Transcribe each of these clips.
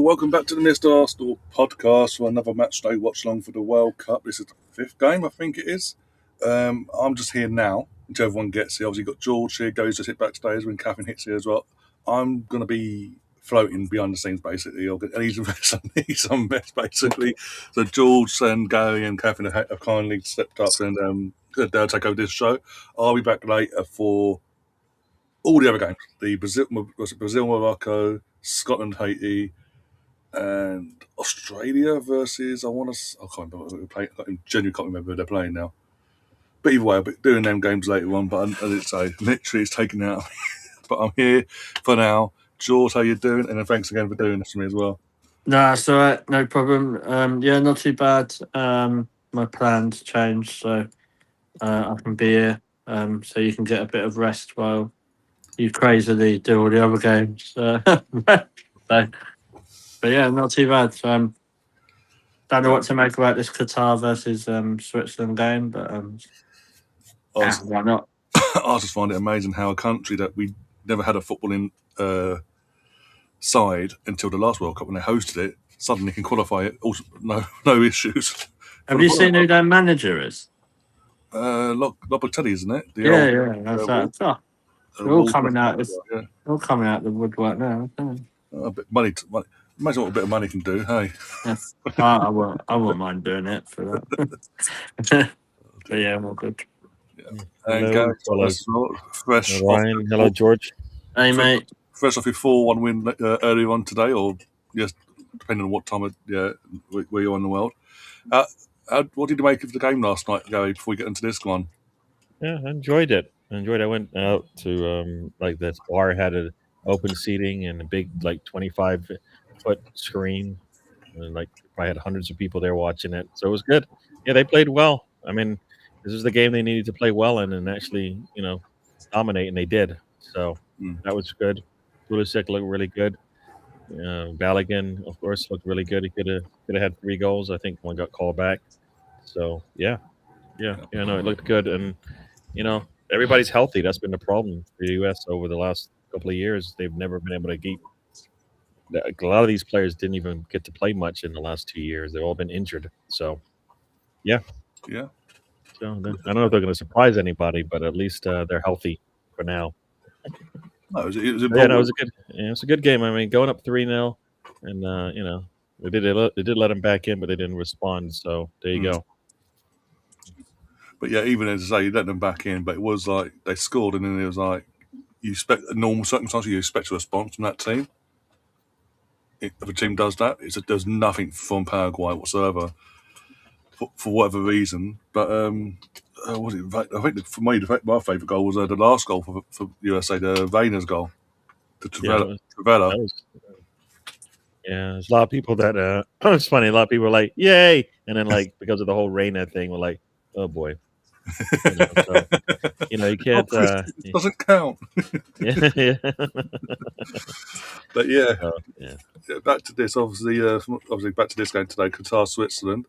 welcome back to the Mr. Arsenal podcast for another match day watch along for the World Cup. This is the fifth game, I think it is. I'm just here now until everyone gets here. Obviously, got George here, goes to sit backstage when Catherine hits here as well. I'm going to be floating behind the scenes basically. I need some best basically. So George and Gary and Catherine have kindly stepped up and they'll take over this show. I'll be back later for all the other games. The Brazil, Morocco, Scotland, Haiti, and Australia versus I can't remember who I genuinely can't remember who they're playing now. But either way, I'll be doing them games later on. But as I say, literally it's taken out. But I'm here for now. George, how you doing? And then thanks again for doing this to me as well. No, it's all right. No problem. Yeah, not too bad. My plans changed, so I can be here. So you can get a bit of rest while you crazily do all the other games. But yeah, not too bad. So, don't know what to make about this Qatar versus Switzerland game, but why not? I just find it amazing how a country that we never had a footballing side until the last World Cup when they hosted it suddenly can qualify it. Also, no issues. Have you seen who their manager is? Locatelli, isn't it? That's that. They're all coming out. They're all coming out the woodwork now. A bit money. Imagine what a bit of money can do. Hey, yes. I won't mind doing it for that. But yeah, I'm all good. Yeah. And fresh. Ryan, hello, George. Hey, mate. Fresh off your 4-1 win earlier on today, or yes, depending on what time where you're in the world. What did you make of the game last night, Gary? Before we get into this one. Yeah, I enjoyed it. I went out to this bar had an open seating and a big 25-foot screen, and probably had hundreds of people there watching it. So it was good. Yeah, they played well. I mean, this was the game they needed to play well in and actually, dominate, and they did. So that was good. Pulisic looked really good. Balogun, of course, looked really good. He could have had 3 goals. I think one got called back. So yeah, it looked good, and everybody's healthy. That's been the problem for the U.S. over the last couple of years. They've never been able to keep. A lot of these players didn't even get to play much in the last 2 years. They've all been injured. So, yeah. Yeah. So I don't know if they're going to surprise anybody, but at least they're healthy for now. No, it was a good game. I mean, going up 3-0, and they did let them back in, but they didn't respond. So there you go. But yeah, even as I say, you let them back in, but it was like they scored, and then it was like you expect a normal circumstances, you expect a response from that team. If a team does that, there's nothing from Paraguay whatsoever for whatever reason. But I think for me, my favourite goal was the last goal for USA, the Vayner's goal, the Trivela. Yeah, there's a lot of people that it's funny. A lot of people were like, "Yay!" and then because of the whole Reina thing, we're like, "Oh boy." You can't. It doesn't count. Yeah. But yeah, back to this. Obviously, back to this game today, Qatar, Switzerland.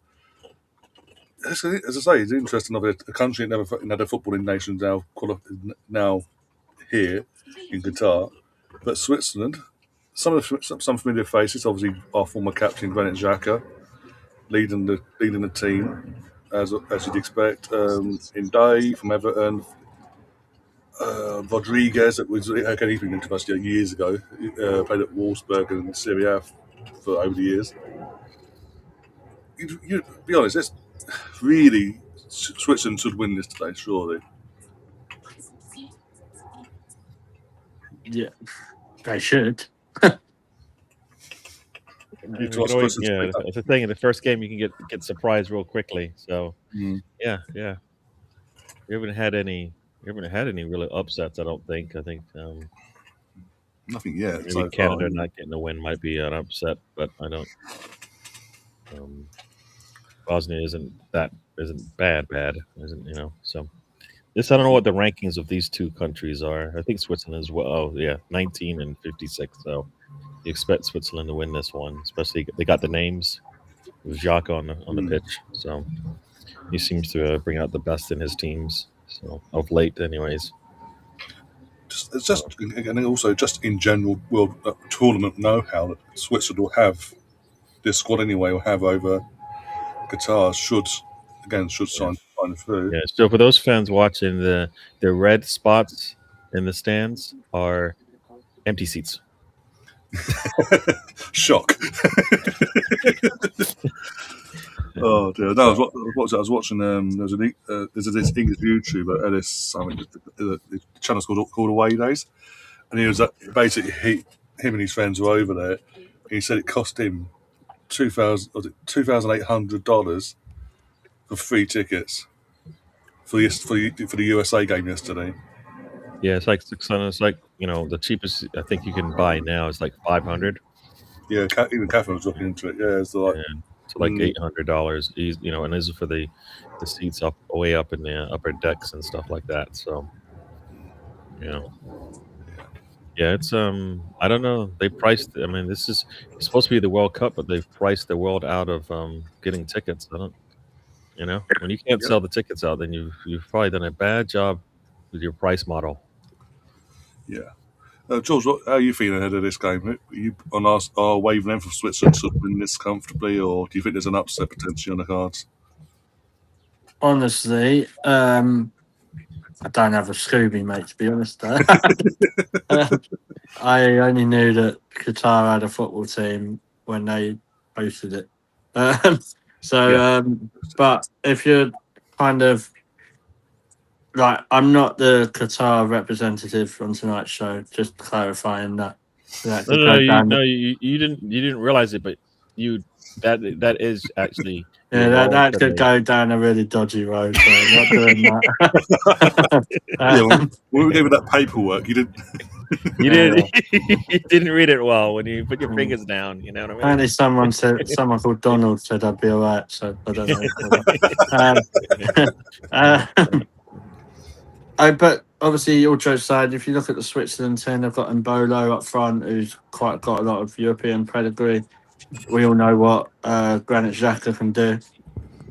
As I say, it's interesting. Of a country that never had a footballing nation now here in Qatar, but Switzerland. Some familiar faces. Obviously, our former captain Granit Xhaka leading the team. As you'd expect, in Day from Everton, Rodriguez, that was he's been into us years ago, played at Wolfsburg and Serie A for over the years. You be honest, it's really Switzerland should win this today, surely. Yeah, they should. It's the thing. In the first game, you can get surprised real quickly. So, yeah. We haven't had any really upsets. I don't think. I think nothing yet. Maybe Canada not getting the win might be an upset, but I don't. Bosnia isn't bad, isn't. So, I don't know what the rankings of these two countries are. I think Switzerland is 19 and 56. So. You expect Switzerland to win this one, especially they got the names with Xhaka on the pitch, so he seems to bring out the best in his teams. So of late, anyways. It's just, and also just in general world tournament know-how that Switzerland will have this squad anyway, will have over Qatar should sign through. Yeah. So for those fans watching, the red spots in the stands are empty seats. Shock. Oh dear! No, I was watching. There's this English YouTuber, Ellis. I mean, the channel's called Away Days, and he was him and his friends were over there. He said it cost him $2,800 for 3 tickets for the USA game yesterday. Yeah, it's like 600. It's like the cheapest I think you can buy now is like 500. Yeah, even Catherine was looking into it. Yeah, it's like to like $800. And this is for the seats way up in the upper decks and stuff like that. So, yeah, it's I don't know. They priced. I mean, it's supposed to be the World Cup, but they've priced the world out of getting tickets. I don't. When you can't sell the tickets out, then you've probably done a bad job with your price model. Yeah. George, how are you feeling ahead of this game? Are you on our wavelength of Switzerland to win this comfortably, or do you think there's an upset potentially on the cards? Honestly, I don't have a Scooby, mate, to be honest. I only knew that Qatar had a football team when they posted it. But if you're kind of like, I'm not the Qatar representative on tonight's show, just clarifying that. No, you didn't realize it, but that is actually that could go down a really dodgy road. So I'm not doing that. When we gave you that paperwork, you didn't. You didn't read it well when you put your fingers down. You know what I mean? Apparently, someone called Donald said I'd be all right. So I don't know. But obviously, all jokes aside, if you look at the Switzerland team, they've got Mbolo up front, who's got a lot of European pedigree. We all know what Granit Xhaka can do.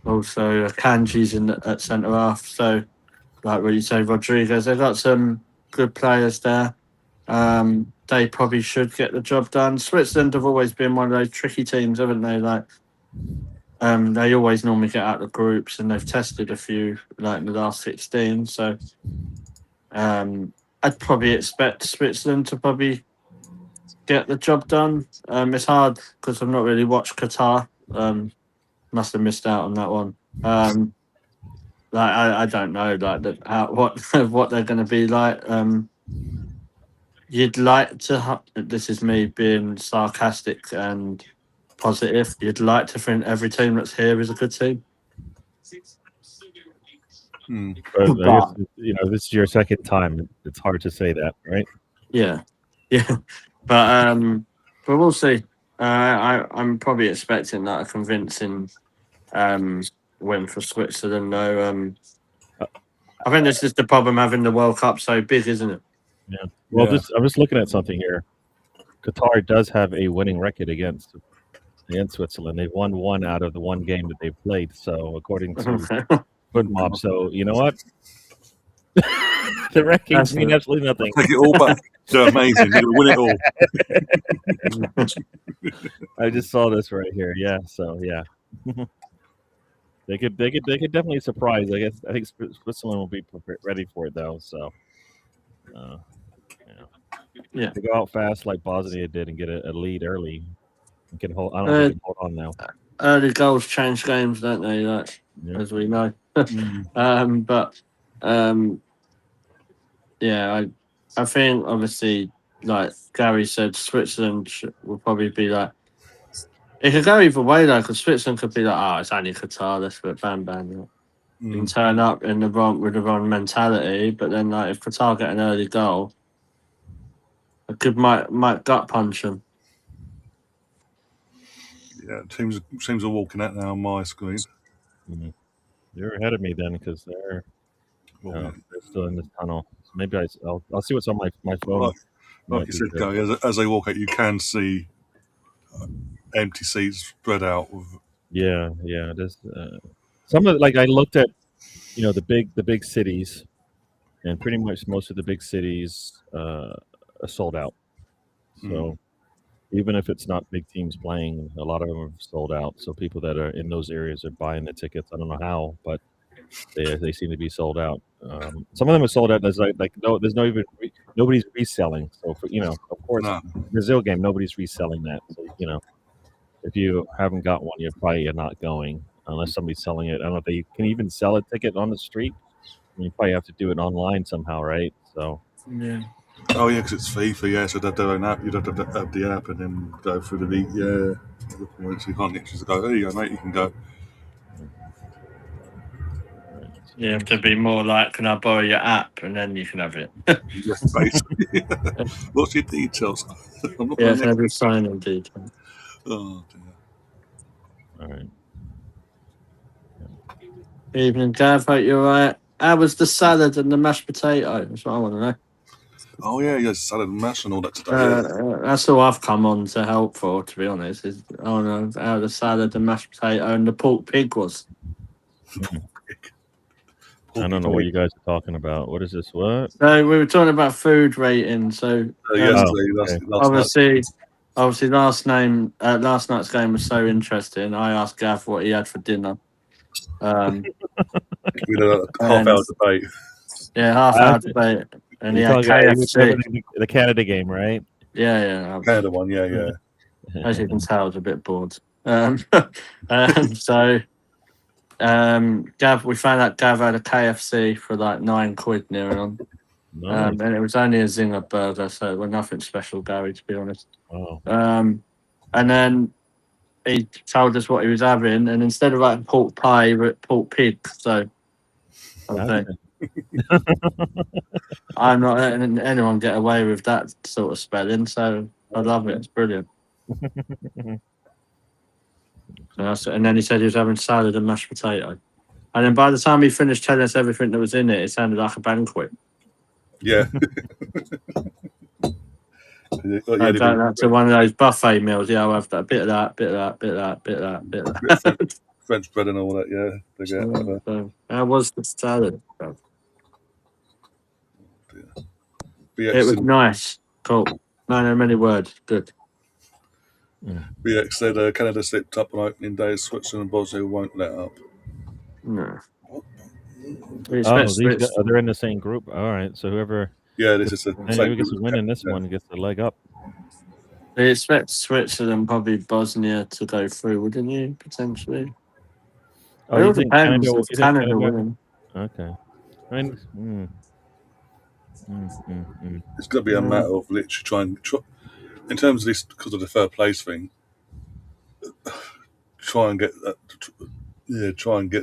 Also, Kanji's at centre half. So, like what you say, Rodriguez, they've got some good players there. They probably should get the job done. Switzerland have always been one of those tricky teams, haven't they? Like, they always normally get out of groups, and they've tested a few like in the last 16. So, I'd probably expect Switzerland to probably get the job done. It's hard because I've not really watched Qatar. Must have missed out on that one. I don't know what they're going to be like. You'd like to. This is me being sarcastic and positive. You'd like to think every team that's here is a good team. But I guess, this is your second time. It's hard to say that, right? Yeah. But we'll see. I'm probably expecting that a convincing win for Switzerland. Though I think this is the problem having the World Cup so big, isn't it? Yeah. Well, I'm just looking at something here. Qatar does have a winning record against Switzerland. They've won one out of the one game that they've played. So according to FootMob, so you know what? The rankings mean absolutely nothing. Take it all back. They're amazing. They're going to win it all. I just saw this right here. Yeah. So yeah, they could definitely surprise. I think Switzerland will be ready for it though. So. Yeah, to go out fast like Bosnia did and get a lead early. I don't think they can hold on now. Early goals change games, don't they? As we know. I think obviously, like Gary said, Switzerland will probably be like. It could go either way, though, because Switzerland could be like, it's only Qatar, let's put bam. You can turn up with the wrong mentality, but then like if Qatar get an early goal, it might gut punch them. Yeah, teams are walking out now on my screen. Mm-hmm. You're ahead of me then because they're still in this tunnel. So maybe I'll see what's on my phone. Like you said, Gary, as they walk out, you can see empty seats spread out. Yeah. There's some of I looked at, the big cities, and pretty much most of the big cities sold out. So even if it's not big teams playing, a lot of them have sold out. So people that are in those areas are buying the tickets. I don't know how, but they seem to be sold out. Some of them are sold out. There's there's no even nobody's reselling. So for of course, No. Brazil game, nobody's reselling that. So if you haven't got one, you're not going unless somebody's selling it. I don't know if they can even sell a ticket on the street. You probably have to do it online somehow, right? So Yeah. Oh yeah, because it's FIFA. Yeah, so they'd have their own app. You'd have to have the app and then go through the league. Yeah, the points. You can't just go. There you go, mate. You can go. You have to be more like, can I borrow your app? And then you can have it. Yeah, basically. What's your details? I'm not Yeah, playing can have your sign-in details. Oh dear. all right. Evening, Gav. Hope you're all right. How was the salad and the mashed potato? That's what I want to know. Oh yeah, salad and mash and all that today. Yeah. That's all I've come on to help for, to be honest. Is I don't know how the salad and mashed potato and the pork pig was. I don't know what you guys are talking about. What is this? What? So we were talking about food rating. So Yesterday, last night. obviously, last night's game was so interesting. I asked Gav what he had for dinner. We had a half-hour debate. Yeah, half-hour debate, and he had KFC. The Canada game, right? Yeah. Canada one, yeah. As you can tell, I was a bit bored. So, Gav, we found out Gav had a KFC for like £9 near on. Nice. And it was only a zinger burger, so it was nothing special, Gary, to be honest. Oh. And then he told us what he was having, and instead of like pork pie, he wrote pork pig. So, okay. I'm not letting anyone get away with that sort of spelling, so I love it. It's brilliant. And then he said he was having salad and mashed potato. And then by the time he finished telling us everything that was in it, it sounded like a banquet. Yeah. That's one of those buffet meals. Yeah, I'll have that. Bit of that, bit of that, bit of that, bit of that, bit of that. French bread and all that, yeah. They get So, how was the salad? It was nice. Cool. No many words. Good. BX said Canada slipped up on opening day. Switzerland and Bosnia won't let up. No. They're in the same group. All right. So whoever. Yeah, this is the who gets to win in this one gets the leg up. We expect Switzerland, probably Bosnia, to go through, wouldn't you? Potentially. Oh, you think Canada winning? Okay. It's going to be a matter of literally try, in terms of this, because of the third place thing, try and get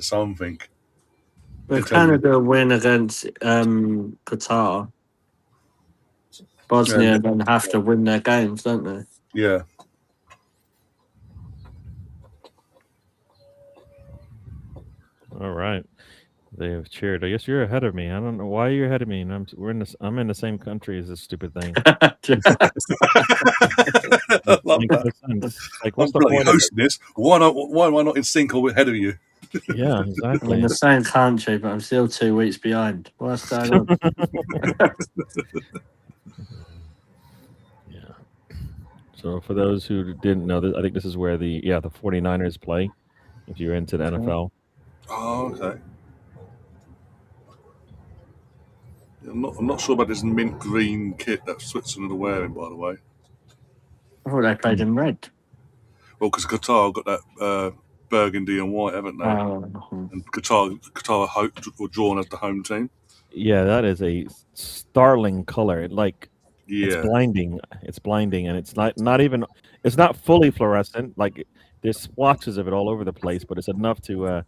something. If Canada win against Qatar, Bosnia then have to win their games, don't they? Yeah. All right. They have cheered. I guess you're ahead of me. I don't know why you're ahead of me. And I'm in the same country as this stupid thing. Like, what's the point hosting this? Why am I not in sync or ahead of you? Yeah, exactly. I'm in the same country, but I'm still 2 weeks behind. What's going on? Yeah. So for those who didn't know, I think this is where the 49ers play. If you're into the NFL. Oh, okay. I'm not sure about this mint green kit that Switzerland are wearing, by the way. Oh, they played in red. Well, because Qatar got that burgundy and white, haven't they? And Qatar were drawn as the home team. Yeah, that is a startling color. It's blinding. It's blinding, and it's not even. It's not fully fluorescent. Like there's splotches of it all over the place, but it's enough to,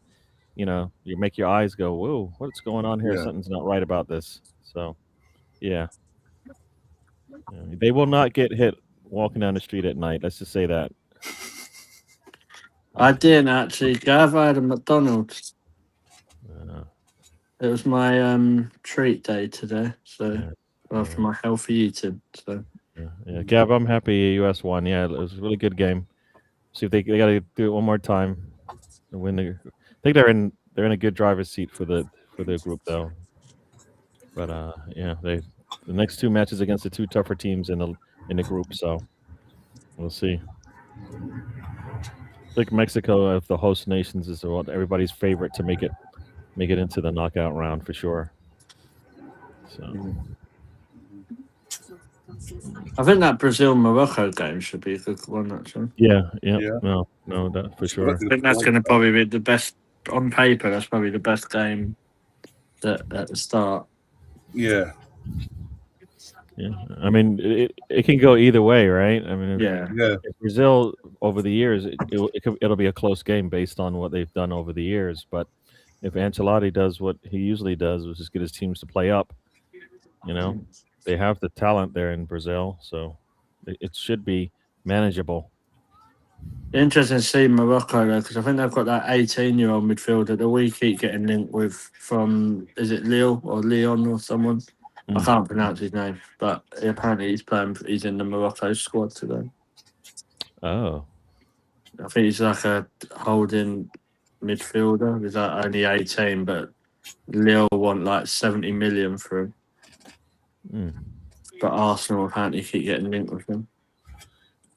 you make your eyes go, "Whoa, what's going on here? Something's not right about this." So, yeah, they will not get hit walking down the street at night. Let's just say that. I didn't actually. Gav, I had a McDonald's. It was my treat day today, so after my healthy eating. So yeah, Gav, I'm happy US won. Yeah, it was a really good game. See if they got to do it one more time and win. I think they're in a good driver's seat for the group though. But they the next 2 matches against the 2 tougher teams in the group. So we'll see. I think Mexico, of the host nations, is everybody's favorite to make it into the knockout round for sure. So I think that Brazil-Morocco game should be a good one, actually. yeah. Yeah. No, that for sure. I think that's going to probably be the best, on paper, that's probably the best game at the start. Yeah. Yeah, I mean, it can go either way, right? I mean, if Brazil over the years, it'll be a close game based on what they've done over the years. But if Ancelotti does what he usually does, which is get his teams to play up, they have the talent there in Brazil, so it should be manageable. Interesting to see Morocco, though, because I think they've got that 18-year-old midfielder that we keep getting linked with from, is it Lille or Leon or someone? I can't pronounce his name, but apparently he's in the Morocco squad today. Oh. I think he's like a holding midfielder. He's like only 18, but Lille want like 70 million for him. But Arsenal apparently keep getting linked with him.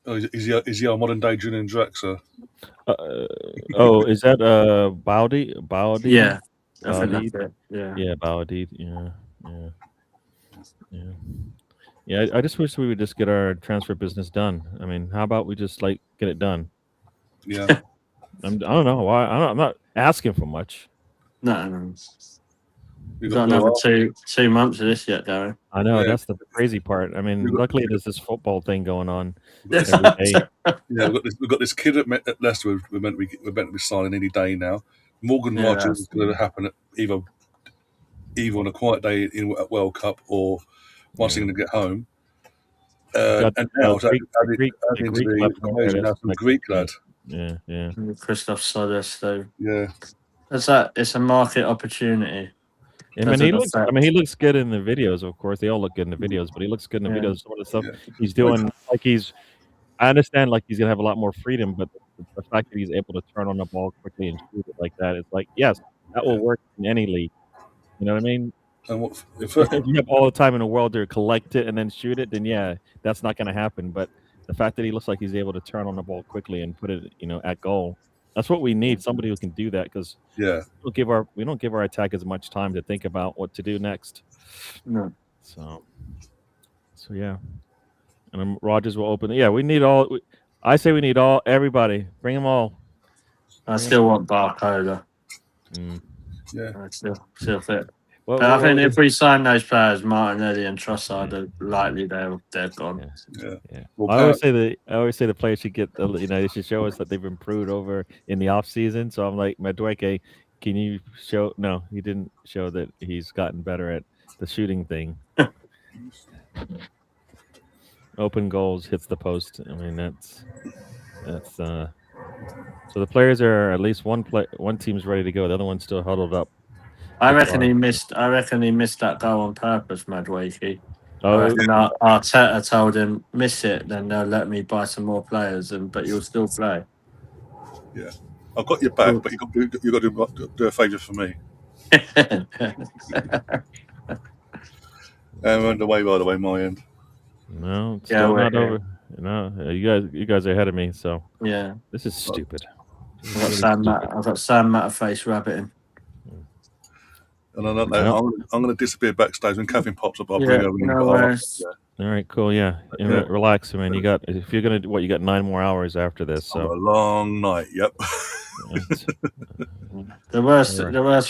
Oh, is he our modern day Julian Draxler? Is that Baudi? Yeah, I think that's it. Yeah, Baudi. Yeah. I just wish we would just get our transfer business done. I mean, how about we just get it done? Yeah. I don't know why. I'm not asking for much. No. We've got another 2 months of this yet, Darren. I know, that's the crazy part. I mean, luckily there's this football thing going on every day. Yeah, we've got this kid at Leicester. We're meant to be signing any day now. Morgan Rogers is going to happen at either on a quiet day at World Cup or once he's going to get home. And now Greek lad. Yeah. Christoph Solis, though. Yeah. It's a market opportunity. I mean, he looks good in the videos. Of course, they all look good in the videos, but he looks good in the videos. Some of the stuff he's doing, I understand, he's gonna have a lot more freedom, but the fact that he's able to turn on the ball quickly and shoot it like that, it's yes, that will work in any league. You know what I mean? And if you have all the time in the world to collect it and then shoot it, then that's not gonna happen. But the fact that he looks like he's able to turn on the ball quickly and put it, at goal. That's what we need. Somebody who can do that, because we don't give our attackers much time to think about what to do next. No. So yeah. And Rogers will open. Yeah, we need all. I say we need everybody. Bring them all. I still want Barcola. Yeah. I still fit. But I think if we sign those players, Martinelli and Trossard, are likely they're gone. Yeah. Well, I always say the players should get. They should show us that they've improved over in the off season. So I'm like, Madueke, can you show? No, he didn't show that he's gotten better at the shooting thing. Open goals, hits the post. I mean, that's. So the players are at least one team's ready to go. The other one's still huddled up. I reckon he missed that goal on purpose, Madueke. Oh, Arteta told him, miss it, then they'll let me buy some more players, but you'll still play. Yeah, I've got your back, but you got to do a favour for me. I'm underway, by the way, my end. No, it's still not over. No, you guys are ahead of me. So this is stupid. I've got Sam Matterface rabbiting. And I don't know. I'm going to disappear backstage when Catherine pops up. I'll bring her. All right, cool. Yeah, relax, man. You got 9 more hours after this. So a long night. Yep. The worst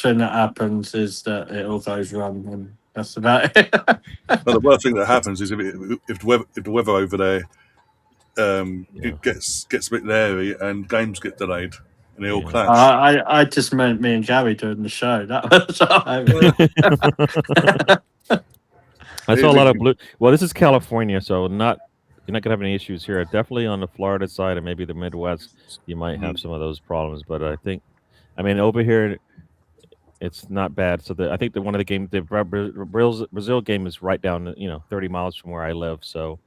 thing that happens is that it all goes wrong, and that's about it. But the worst thing that happens is if the weather over there it gets a bit leery and games get delayed. And they all clash. I just meant me and Gary doing the show. That was I saw a lot of blue. Well, this is California, so you're not gonna have any issues here. Definitely on the Florida side and maybe the Midwest, you might have some of those problems. But over here, it's not bad. So I think one of the games, the Brazil game is right down, 30 miles from where I live. So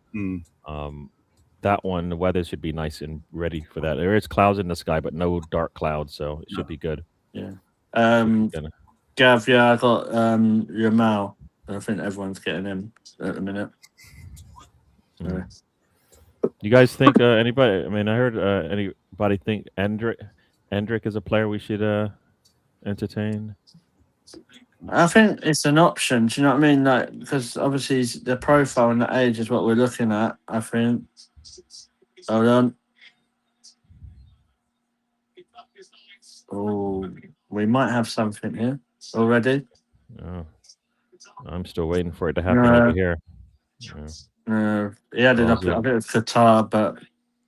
that one, the weather should be nice and ready for that. There is clouds in the sky, but no dark clouds, so it should be good. Yeah. Gav, I got Yamal. I think everyone's getting him at the minute. Mm. You guys think anybody? I mean, I heard anybody think Endrick is a player we should entertain? I think it's an option. Do you know what I mean? Like, because obviously the profile and the age is what we're looking at. I think. Hold on. Oh, we might have something here already. Oh, I'm still waiting for it to happen over here. No, he added up. I think it's Qatar, but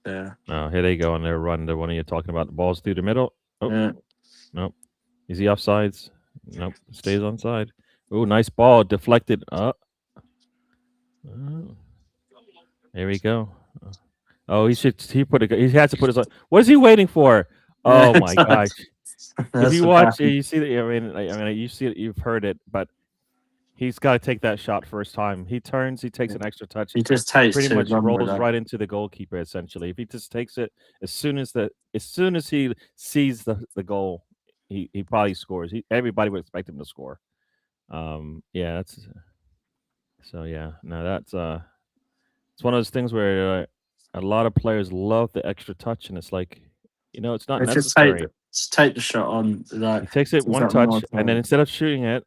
yeah. Oh, here they go on their run. The one you're talking about. The ball's through the middle. Oh, Yeah. nope. Is he offsides? Nope. Stays onside. Oh, nice ball. Deflected. Oh. There we go. Oh, he had to put his. What is he waiting for? Oh my gosh! If you watch, you see that. I mean, you see it. You've heard it, but he's got to take that shot first time. He turns. He takes an extra touch. He just takes pretty much rolls right into the goalkeeper. Essentially, if he just takes it as soon as he sees the goal, he probably scores. Everybody would expect him to score. Yeah, that's. So yeah, no, that's it's one of those things where a lot of players love the extra touch, and it's like, it's not necessary. Just take the shot on. Like, he takes it one touch, and then instead of shooting it,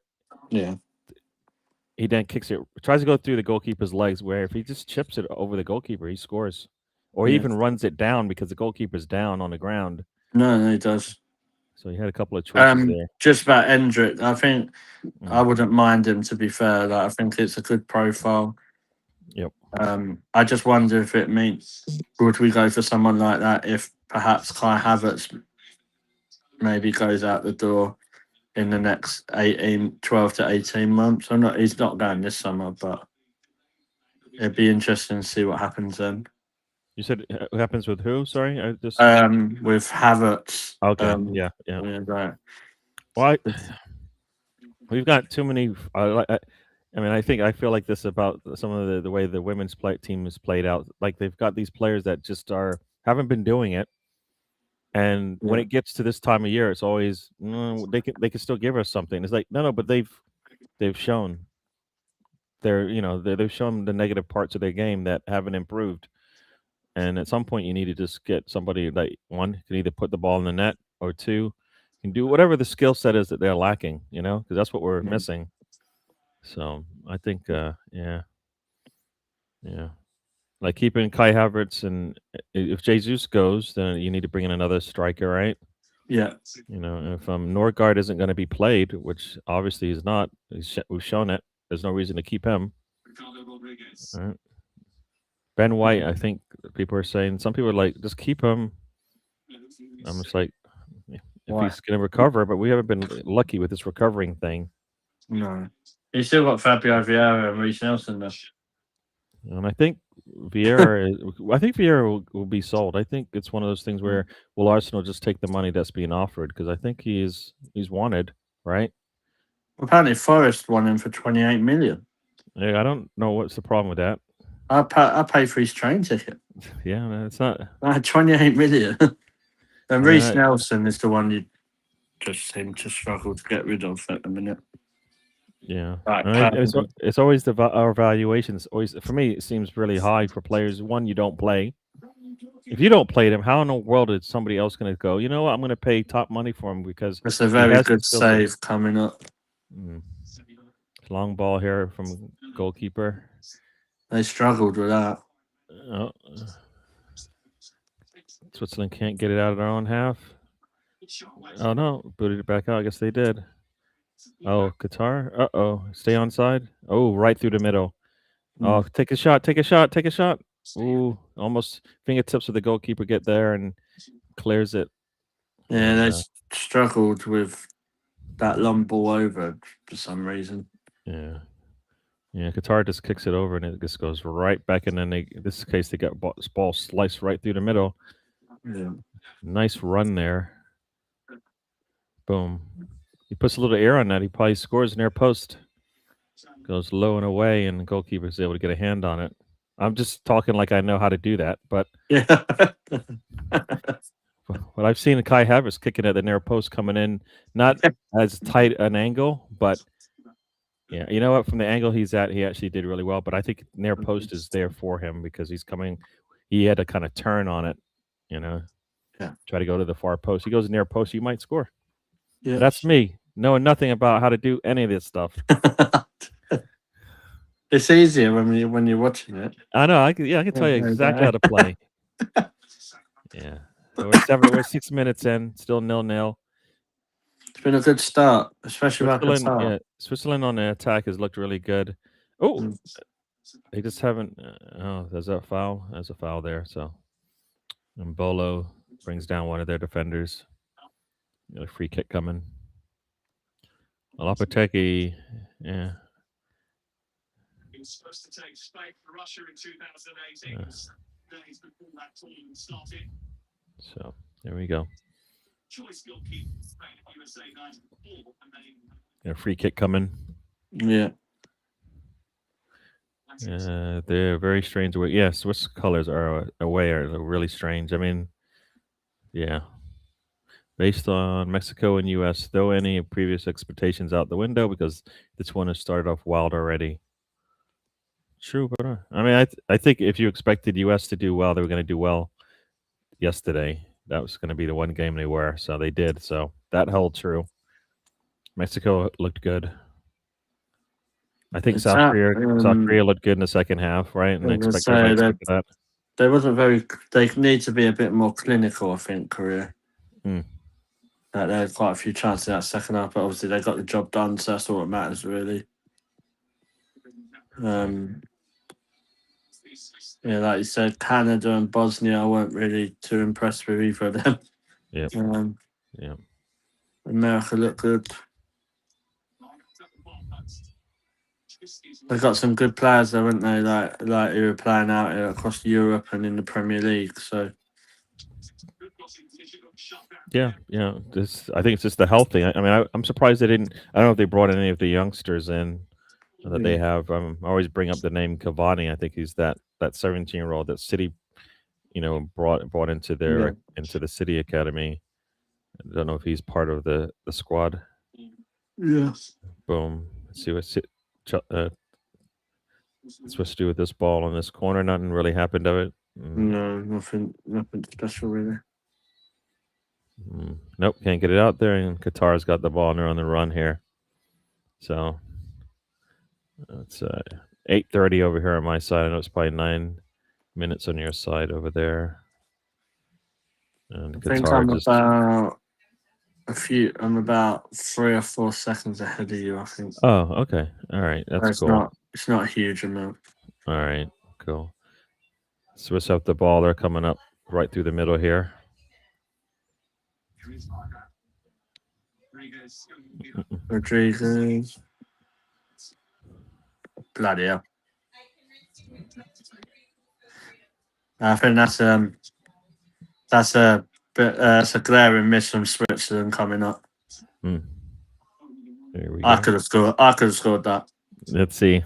yeah, he then kicks it. Tries to go through the goalkeeper's legs. Where if he just chips it over the goalkeeper, he scores, or he even runs it down because the goalkeeper's down on the ground. No, he does. So he had a couple of choices there. Just about Endrick, I think I wouldn't mind him. To be fair, like, I think it's a good profile. Yep. I just wonder if it means would we go for someone like that if perhaps Kai Havertz maybe goes out the door in the next 12 to 18 months. He's not going this summer, but it'd be interesting to see what happens then. You said what happens with who? Sorry, I just with Havertz. Okay, yeah. Right. Well, we've got too many. I feel like this about some of the way the women's team is played out. Like they've got these players that just haven't been doing it, and when it gets to this time of year, it's always they can still give us something. It's like no, but they've shown they've shown the negative parts of their game that haven't improved, and at some point you need to just get somebody that one can either put the ball in the net or two can do whatever the skill set is that they're lacking. Because that's what we're missing. So I think, yeah, like keeping Kai Havertz, and if Jesus goes, then you need to bring in another striker, right? Yeah. If Norgard isn't going to be played, which obviously he's not, we've shown it. There's no reason to keep him. Right. Ben White, I think people are saying, some people are like, just keep him. I'm just like, if he's going to recover, but we haven't been lucky with this recovering thing. No. He's still got Fabio Vieira and Reece Nelson though. And I think Vieira will be sold. I think it's one of those things where will Arsenal just take the money that's being offered, because I think he's wanted, right? Apparently Forest won him for 28 million. Yeah, I don't know what's the problem with that. I pay for his train ticket. Yeah, it's not 28 million. And Reece Nelson is the one you just seem to struggle to get rid of at the minute. Yeah, it's always our valuations. Always for me, it seems really high for players. One, you don't play. If you don't play them, how in the world is somebody else going to go? You know what? I'm going to pay top money for him because it's a very good save coming up. Long ball here from goalkeeper. They struggled with that. Oh. Switzerland can't get it out of their own half. Oh no, booted it back out. I guess they did. Oh, Qatar. Uh-oh. Stay onside. Oh, right through the middle. Oh, take a shot. Ooh, almost fingertips of the goalkeeper get there and clears it. Yeah, they struggled with that long ball over for some reason. Yeah. Qatar just kicks it over and it just goes right back. And then in this case, they got ball sliced right through the middle. Yeah. Nice run there. Boom. He puts a little air on that. He probably scores near post. Goes low and away, and the goalkeeper is able to get a hand on it. I'm just talking like I know how to do that, but yeah. But I've seen Kai Havertz kicking at the near post coming in, not as tight an angle, but Yeah, you know what? From the angle he's at, he actually did really well. But I think near post is there for him because he's coming. He had to kind of turn on it, you know. Yeah. Try to go to the far post. He goes near post, you might score. Yeah. That's me knowing nothing about how to do any of this stuff. It's easier when you're watching it. I know. I can tell you exactly how to play. Yeah, we're 6 minutes in, still 0-0. It's been a good start, especially with Switzerland, Qatar. yeah, Switzerland on the attack has looked really good. Oh, Mm. they just haven't. Oh, there's a foul. There's a foul there. So, and Bolo brings down one of their defenders. Got a free kick coming. Lopetegui, yeah. He was supposed to take Spain for Russia in 2018. Days before that tournament started. So there we go. Choice goalkeeper Spain and USA 94, and Got a free kick coming. Yeah. They're very strange away. Yeah, Swiss colors are away are really strange. I mean, yeah. Based on Mexico and U.S., throw any previous expectations out the window because this one has started off wild already. True, but I mean, I think if you expected U.S. to do well, they were going to do well yesterday. That was going to be the one game they were, so they did. So that held true. Mexico looked good. I think South Korea looked good in the second half, right? And expected that. They wasn't very. They need to be a bit more clinical, I think. Korea. Mm. They had quite a few chances in that second half, but obviously they got the job done, so that's all that matters, really. Yeah, like you said, Canada and Bosnia, I weren't really too impressed with either of them. Yeah. Yeah. America looked good. They got some good players, though, haven't they? Like who were playing out across Europe and in the Premier League. So. Yeah. I think it's just the health thing. I mean, I'm surprised they didn't. I don't know if they brought any of the youngsters in that they have. I always bring up the name Cavani. I think he's that 17-year-old that City, brought into their into the City Academy. I don't know if he's part of the squad. Yeah. Boom. Let's see what's supposed to do with this ball in this corner. Nothing really happened of it. No, nothing special really. Nope, can't get it out there. And Qatar's got the ball and they're on the run here. So it's 8:30 over here on my side. I know it's probably 9 minutes on your side over there. And I think I'm about 3 or 4 seconds ahead of you, I think. Oh, okay. All right. That's cool. It's not a huge amount. All right, cool. Swiss have the ball. They're coming up right through the middle here. Rodriguez. Bloody hell. I think that's a glaring miss from Switzerland coming up. There we go. I could have scored that. Let's see.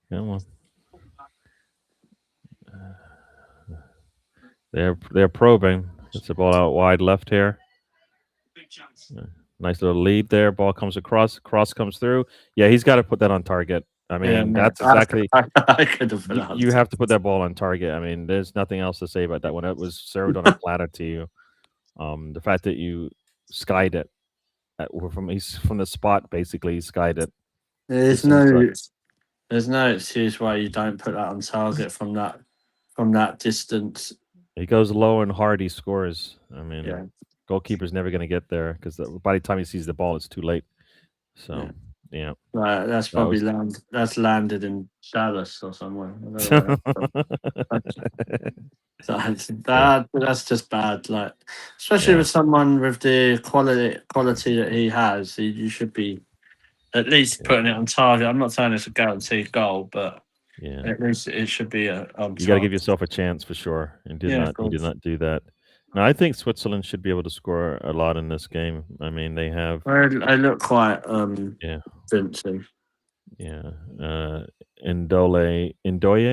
Come on. They're probing. It's a ball out wide left here. Nice little lead there. Ball comes across. Cross comes through. Yeah, he's got to put that on target. I mean, that's exactly. I could have put you have to put that ball on target. I mean, there's nothing else to say about that when it was served on a platter to you. The fact that you skied it from the spot, basically, he skied it. There's no excuse why you don't put that on target from that distance. He goes low and hard. He scores. I mean, goalkeeper's never going to get there because by the time he sees the ball, it's too late. So, yeah. Right, that's probably landed in Dallas or somewhere. That's just bad. Like, especially with someone with the quality that he has, you should be at least putting it on target. I'm not saying it's a guaranteed goal, but at least it should be on target. You got to give yourself a chance for sure. And he did not do that. Now, I think Switzerland should be able to score a lot in this game. I mean, they have. I look quite convincing. Yeah. Ndoye,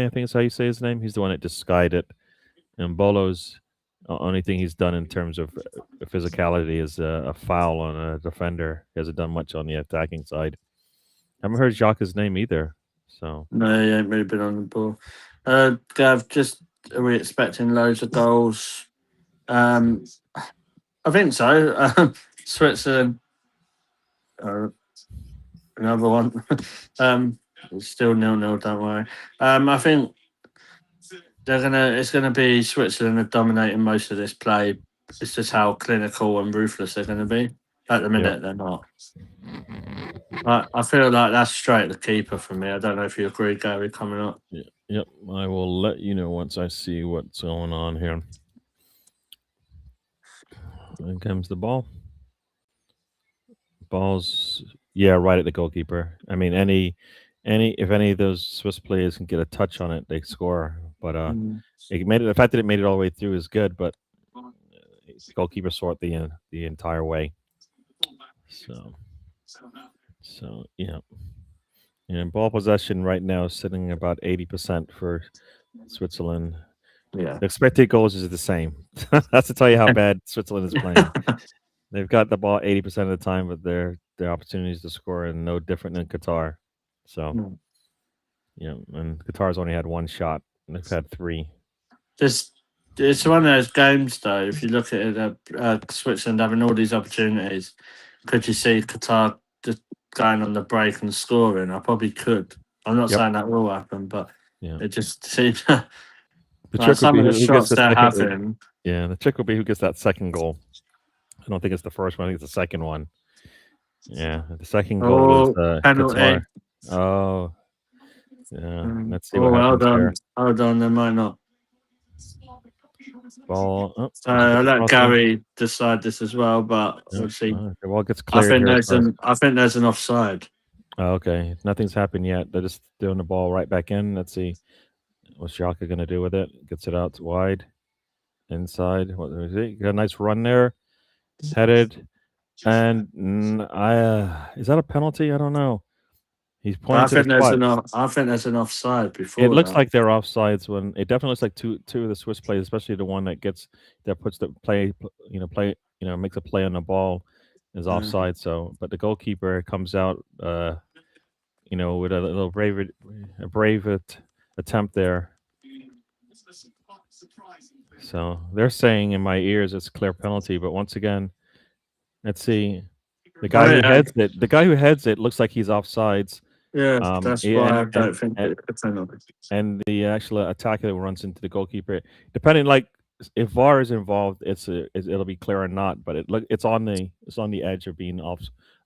I think is how you say his name. He's the one that just skied it. And Bolo's only thing he's done in terms of physicality is a foul on a defender. He hasn't done much on the attacking side. haven't heard Xhaka's name either. So No, he ain't really been on the ball. Gav, just are we expecting loads of goals? I think so. Switzerland, another one. It's still 0-0. Don't worry. I think it's gonna be Switzerland are dominating most of this play. It's just how clinical and ruthless they're gonna be. At the minute, they're not. I feel like that's straight the keeper for me. I don't know if you agree, Gary, coming up. yep, I will let you know once I see what's going on here. In comes the ball. Ball's right at the goalkeeper. I mean, if any of those Swiss players can get a touch on it, they score. But the fact that it made it all the way through is good. But the goalkeeper saw it the entire way. So yeah. Ball possession right now is sitting about 80% for Switzerland. Yeah. The expected goals is the same. That's to tell you how bad Switzerland is playing. They've got the ball 80% of the time, but their opportunities to score are no different than Qatar. So, and Qatar's only had one shot, and they've had 3. It's one of those games, though. If you look at it, Switzerland having all these opportunities, could you see Qatar just going on the break and scoring? I probably could. I'm not saying that will happen, but it just seems like some of the shots they're having. Yeah, the trick will be who gets that second goal. I don't think it's the first one. I think it's the second one. Yeah, the second goal is penalty. Qatar. Oh, yeah. Let's see what happens there. Hold on, they might not. Ball. I'll let Gary decide this as well, but we'll see. The ball gets cleared. I think there's an offside. Oh, okay, nothing's happened yet. They're just throwing the ball right back in. Let's see what's Xhaka going to do with it. Gets it out wide, inside. What is it? Got a nice run there, headed, and is that a penalty? I don't know. He's pointing to the spot. I think there's an offside before. It looks like they're offsides when it definitely looks like two of the Swiss players, especially the one that puts the makes a play on the ball is offside. So, but the goalkeeper comes out, with a little brave attempt there. So they're saying in my ears it's clear penalty, but once again, let's see. The guy who heads it looks like he's offsides. Yeah, that's why I don't think it's a penalty. And the actual attacker that runs into the goalkeeper, depending if VAR is involved, it'll be clear or not. But it's on the edge of being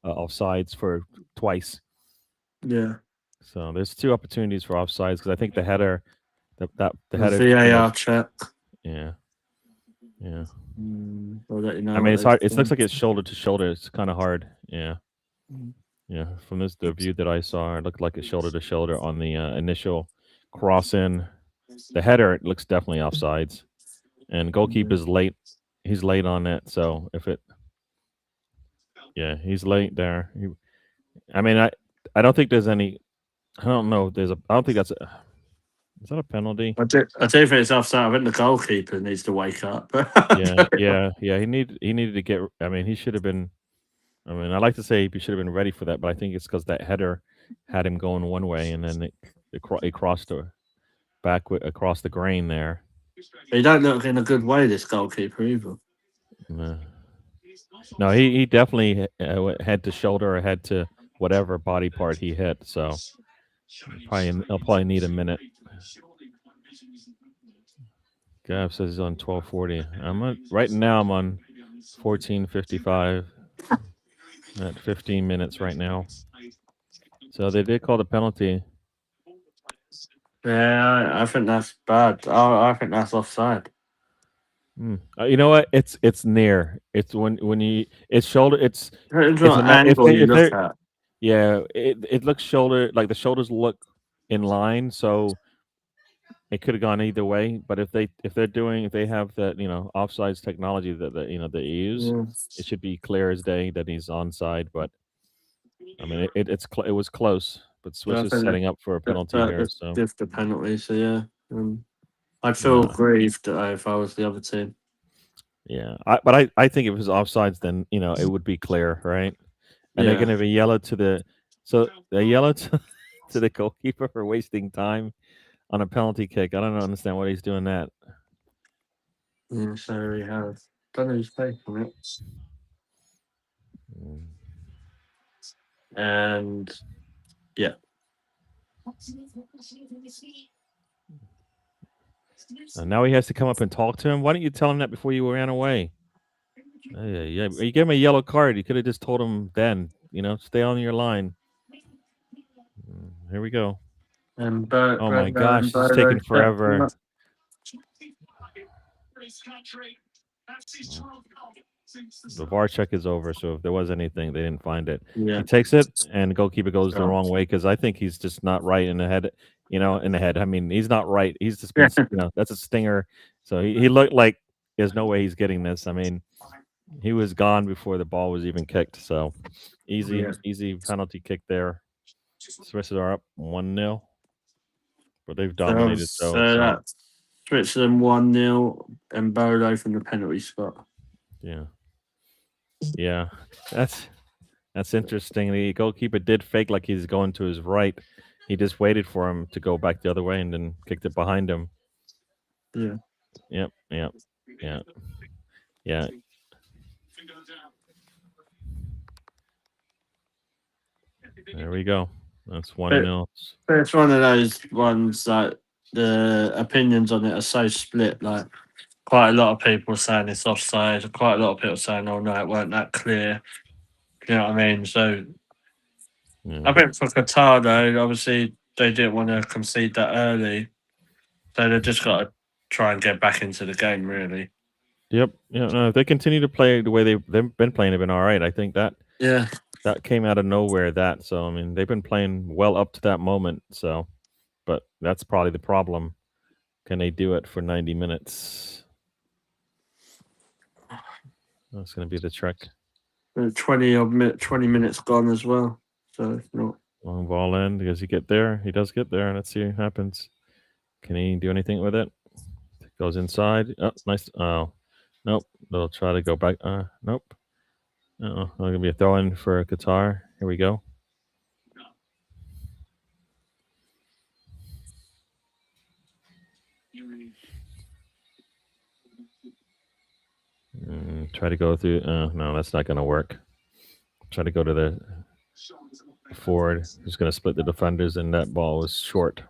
offsides for twice. Yeah. So there's 2 opportunities for offsides because I think the header, the header VAR check. Yeah. I'll let you know. I mean, it's hard. It looks like it's shoulder to shoulder. It's kind of hard. Yeah. Yeah, from the view that I saw, it looked like it's shoulder to shoulder on the initial cross in. The header, it looks definitely offsides, and goalkeeper's late. He's late on it, so he's late there. I don't think there's any. I don't know. I don't think that's. Is that a penalty? I do think it's offside. I think the goalkeeper needs to wake up. yeah. He needed to get. I mean, he should have been. I mean, I like to say he should have been ready for that, but I think it's because that header had him going one way, and then it crossed across the grain there. He don't look in a good way, this goalkeeper either. No, he definitely head to shoulder or head to whatever body part he hit. So he'll probably need a minute. Gav says he's on 12:40. Right now. I'm on 14:55. At 15 minutes right now. So they did call the penalty. Yeah, I think that's bad. I think that's offside. You know what? It's near. It's when you it's shoulder. It's an angle you look at. Yeah, it looks shoulder, like the shoulders look in line, so it could have gone either way. But if they have the offsides technology that they use, it should be clear as day that he's onside. But I mean, it was close. But Swiss is setting up for a penalty here. So give the penalty. So yeah, I'd feel grieved if I was the other team. Yeah, I think if it was offsides, then it would be clear, right? And they're going to be yellow to the So a yellow to the goalkeeper for wasting time on a penalty kick. I don't understand why he's doing that. Yeah, so we have don't know who's taking it. Mm. And yeah. And now he has to come up and talk to him. Why didn't you tell him that before you ran away? Yeah. You gave him a yellow card. You could have just told him then. Stay on your line. Here we go. And Oh my gosh, this is taking forever. The VAR check is over, so if there was anything, they didn't find it. Yeah. He takes it, and the goalkeeper goes the Oh. wrong way because I think he's just not right in the head. In the head. I mean, he's not right. He's just been, that's a stinger. So he looked like there's no way he's getting this. I mean, he was gone before the ball was even kicked. So easy penalty kick there. Swiss are up 1-0, but they've dominated. So that's Switzerland 1-0 and Bolo from the penalty spot. Yeah, that's interesting. The goalkeeper did fake like he's going to his right. He just waited for him to go back the other way and then kicked it behind him. Yeah. Yep. There we go. That's 1-0. It's one of those ones that the opinions on it are so split. Like, quite a lot of people saying it's offside. Quite a lot of people saying, "Oh no, it weren't that clear." You know what I mean? So, I think for Qatar, though, obviously they didn't want to concede that early, so they just got to try and get back into the game. Really. Yep. No, if they continue to play the way they've been playing, they've been all right. I think that came out of nowhere. So I mean, they've been playing well up to that moment. So, but that's probably the problem. Can they do it for 90 minutes? That's going to be the trick. 20 minutes gone as well. So it's not long ball in. Does he get there? He does get there. Let's see what happens. Can he do anything with it? Goes inside. Oh, nice. Oh, nope. They'll try to go back. Nope. Oh, going to be a throw in for Qatar. Here we go. Try to go through. No, that's not going to work. Try to go to the forward. Who's going to split the defenders, and that ball was short.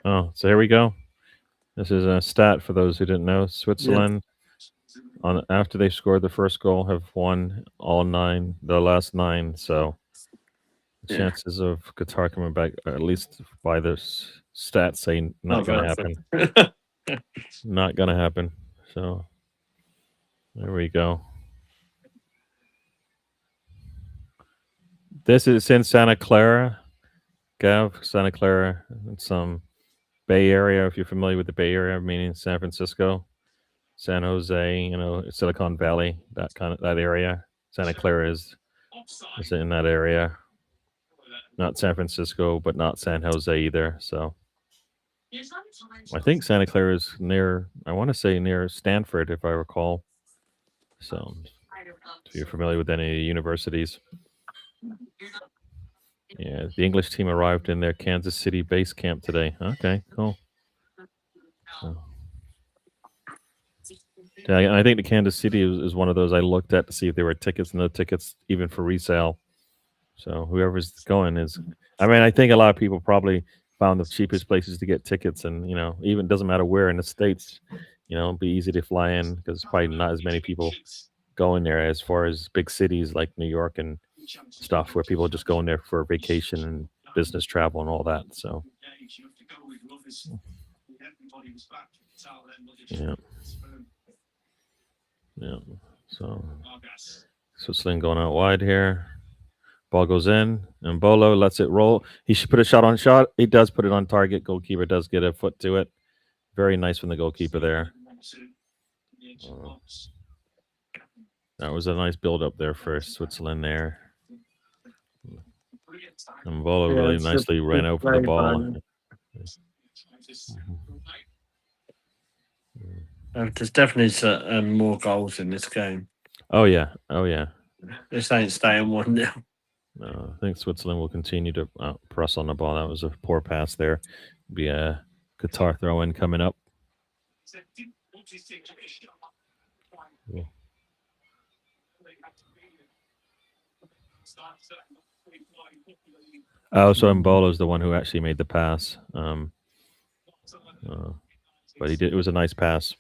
Oh, so here we go. This is a stat for those who didn't know. Switzerland, after they scored the first goal, have won the last 9. So the chances of Qatar coming back, or at least by the stats, say not going to happen. Not going to happen. So there we go. This is in Santa Clara, Santa Clara. It's some Bay Area. If you're familiar with the Bay Area, meaning San Francisco, San Jose, Silicon Valley, that area. Santa Clara is in that area. Not San Francisco, but not San Jose either. So I think Santa Clara is near. I want to say near Stanford, if I recall. So if you're familiar with any universities. Yeah, the English team arrived in their Kansas City base camp today. Okay, cool. Yeah, I think the Kansas City is one of those I looked at to see if there were tickets, no tickets even for resale. So whoever's going is, I think a lot of people probably found the cheapest places to get tickets, and even doesn't matter where in the States, it'll be easy to fly in because probably not as many people going there as far as big cities like New York and stuff where people just go in there for vacation and business travel and all that. So yeah. So Switzerland going out wide here. Ball goes in, and Bolo lets it roll. He should put a shot on shot. He does put it on target. Goalkeeper does get a foot to it. Very nice from the goalkeeper there. That was a nice build up there for Switzerland there. And Bolo really nicely ran over the ball. There's definitely more goals in this game. Oh yeah. This ain't staying 1-0. I think Switzerland will continue to press on the ball. That was a poor pass there. Be a Qatar throw in coming up. Yeah. Oh, so Mbolo's the one who actually made the pass. But he did. It was a nice pass.